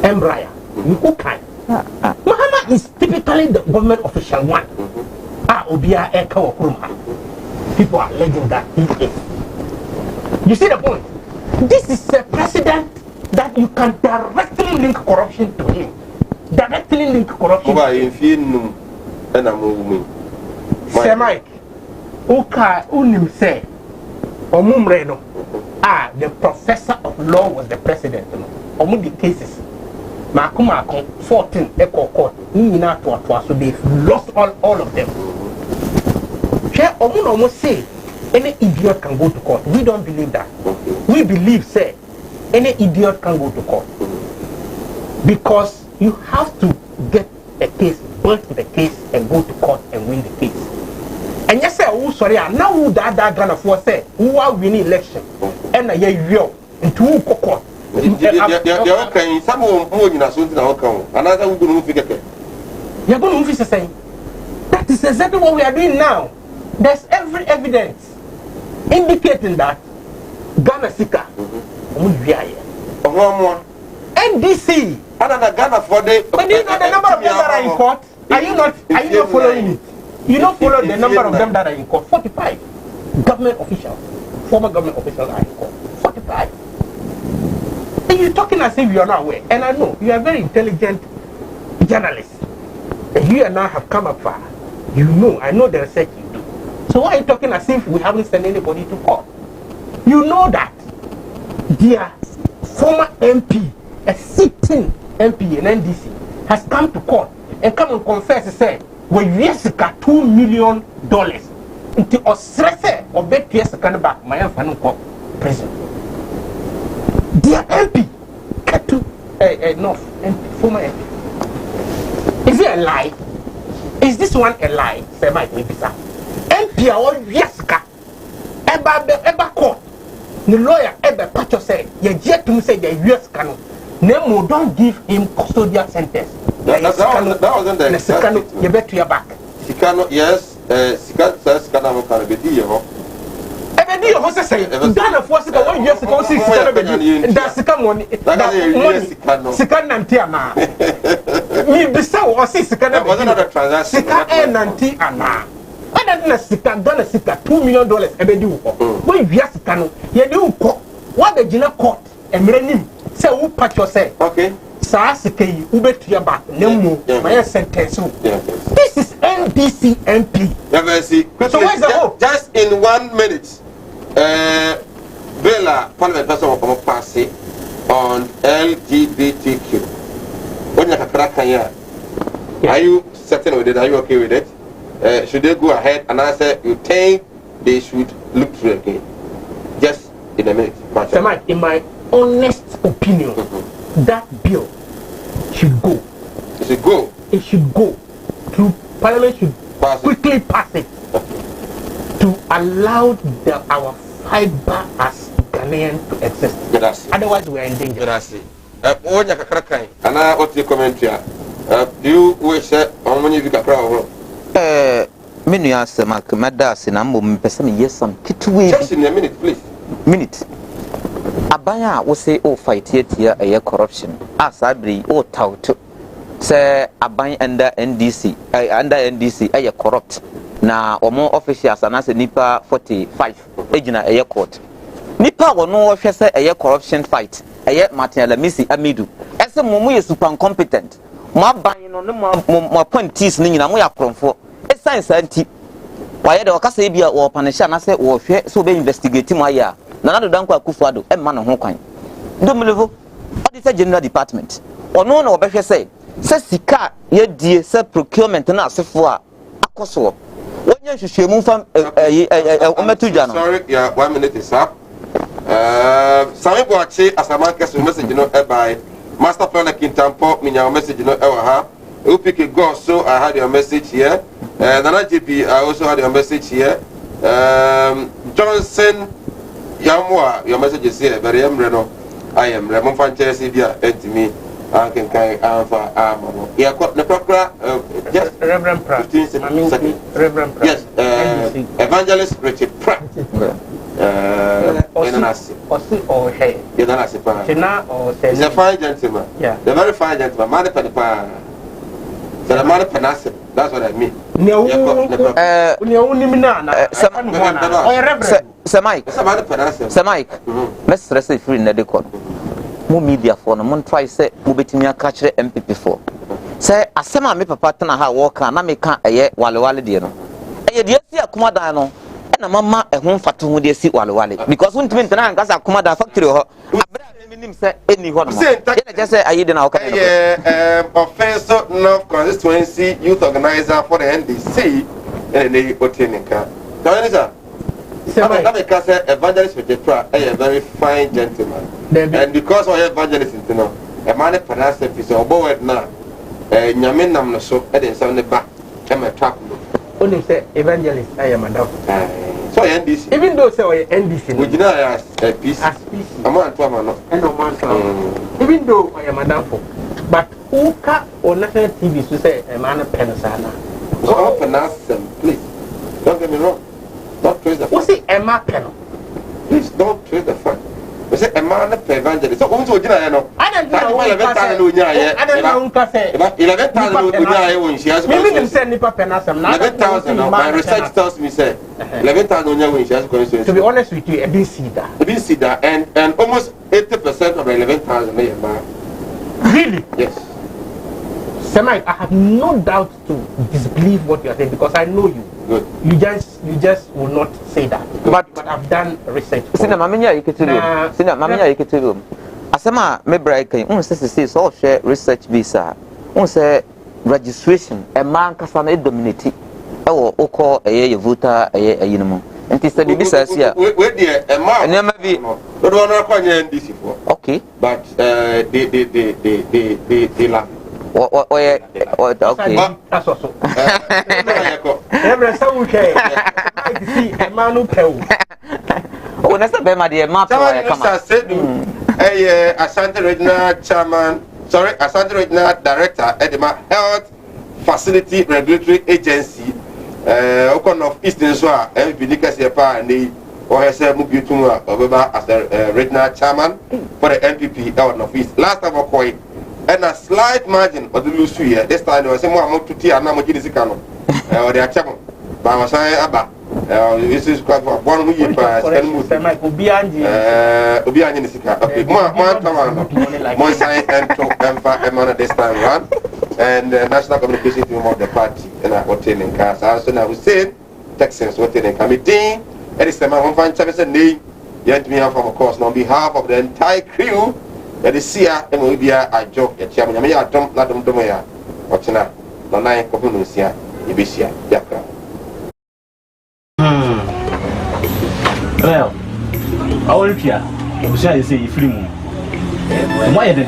Embraya, Nukukai. Mahama is typically the government official one. Obia Eka Okuruma. People are alleging that he is. You see the point? This is a president that you can directly link corruption to him. Directly link corruption. Say Mike, Uka Unim say, Omumreno, the professor of law was the president. Omudi cases. Makuma 14 Echo Court, so they've lost all of them. Omun almost say any idiot can go to court. We don't believe that. We believe, say, any idiot can go to court. Because you have to get a case, build the case, and go to court and win the case. And yes, sir, oh, sorry, now who that Ghana for say, who are winning election, and a year real, and two court. You're going to say that is exactly what we are doing now. There's every evidence indicating that Ghana Sika, NDC, Ghana for the. But do you know the number of them that are in court? Are you not following it? You don't follow the number of them that are in court. 45 government officials, former government officials are in court. 45. And you're talking as if you are not aware. And I know you are a very intelligent journalist. And you and I have come up far. You know, I know the research you do. So why are you talking as if we haven't sent anybody to court? You know that their former MP, a sitting MP in NDC, has come to court and come and confess and say, well, yes, $2 million into Australia or bet yes, back my prison. Their MP, Ketu, North, MP, former MP. Is it a lie? Is this one a lie? Say my baby sir. MP all yes ka. Eba court. The lawyer eba patcho say ye jet to say the US canon. Nemo don't give him custodial sentence. That wasn't the Sikano, you bet to your back. Sikano, yes, Sikano can be here. Ebedi yo hose say Ghana for sika 1 year sika 6 sika be da sika money da sika nanti ana mi bisa wo 6 sika na be sika nanti ana ada na sika Ghana sika $2 million ebedi wo wo wia sika no ye de wo wa be gina court emrenim say wo patcho say okay sa sika yi wo betua ba na mu my sentence. This is NDC MP. So where's the hope? Just in 1 minute, Bella, Parliament person will come pass on LGBTQ. When you crack are you certain with it? Are you okay with it? Should they go ahead and answer? You think they should look through again? Just in a minute. In my honest opinion, that bill should go. It should go. It should go. Through Parliament should quickly pass it to allow our fiber as Ghanaian to exist. Otherwise, we are in danger. What's the commentary? Do you wish on when you got many ask Mark Madas and I'm person yes some kitty just in a minute, please. Minute. Abaya will say, oh, fight here a corruption. As I bring oh tout. Say Abaya under NDC a corrupt. Na or more officials and as a Nipa 45 agent a court. Nipa will no officer a corruption fight. A yet Martin Lamisi Amidu. As a mumu is super incompetent. My buying on the more pointies ning and we are from for a science anti. Why the Ocasabia or Panishan I said warfare so be investigating my year. Nana Danko Kufado and man of Hong Don't believe Auditor General Department. Or no, no, better say. Says Sika, ye dear, sir, procurement and ask for Akoso. When you should move from sorry, yeah, 1 minute is up. Some people say, as a market message, you know, by Master Plan like in Tampo, meaning message, you know, you pick a go, so I had your message here. Nana GP, I also had your message here. Johnson Yamwa, your message is here, very Reno. I am Ramon Fanchesi, and to me. I can carry Alpha Armor. Yeah, the proper yes, Reverend Pratt. 15 seconds. Reverend Pratt. Yes, Evangelist Richard Pratt. Or hey, you're not a he's a fine gentleman. Yeah, the very fine gentleman. Man, the man Panassim. That's what I mean. Sir Mike, let's stress it free in the decor. More media for no one try say Mubetimia catch MPP for. Say, as some me papa na ha walk and I make a ye wale diano. A dear see a Kumadano and a mamma a home fatu who they see wale because when to maintain a Kumada factory or say any one. Just say I didn't know. Professor North Constituency Youth Organizer for the NDC and the Otinica. Evangelist with a very fine gentleman. And because of evangelist, you know, a man Panassim is a boy now. Yaminam so at the back. I'm a trap. Only say evangelist, I am a doctor. So NDC. Even though say NDC, we deny as a piece. A man to a man. And no man. Even though I am a doctor. But who can on national TV to say a man of Penasana? So Panassim, please. Don't get me wrong. Don't twist the what's it, Emma Penal? Please don't twist the fact. We say a man of evangelist. So, also, you know, I don't know. 11,000 when she has maybe send Nipa Penasam. 11,000. My research tells me, say 11,000 when she has constituency. To be honest with you, I didn't see that. I didn't see that, and almost 80% of 11,000 may really? Yes. Semai, I have no doubt to disbelieve what you are saying because I know you. Good. You just will not say that. But I've done research. Sina maminya iketirum. Sina maminya iketirum. Asema me break un say so share research visa. Un say registration e man kasa na dominate. E wo ukọ eye voter eye ayinmu. Nti say bi say sia. We there e man. Ene ma bi. Do do na kwanya NDC for. Okay. But they laugh. Okay. That's also. Every so okay. I see a man who pay. Oh, that's a bema de map. Asante Regional Chairman, Asante Regional Director, Edema Health Facility Regulatory Agency, Okon of Eastern Soa, MPD Kasiapa, and the OSM Mubutunga, Obeba as the Regional Chairman for the NPP out of East. Last time I called, and a slight margin of the loose year. This time there was some more to tea and Namojizicano, or the Chairman, by Masai Abba. This is quite one week by Obiani Nisika. Okay, more sign and talk and this time round, and national communication team of the party and I was telling cars. Also, now we said Texans were telling committee, and it's the man who finds a name. Yet me from, of course, on behalf of the entire crew. That is here, and we be a joke at Chairman. I mean, I don't let them do my what's not. No, nine Copunusia, Ibisia, Yaka. Well, I will try. You say you free moon. Why the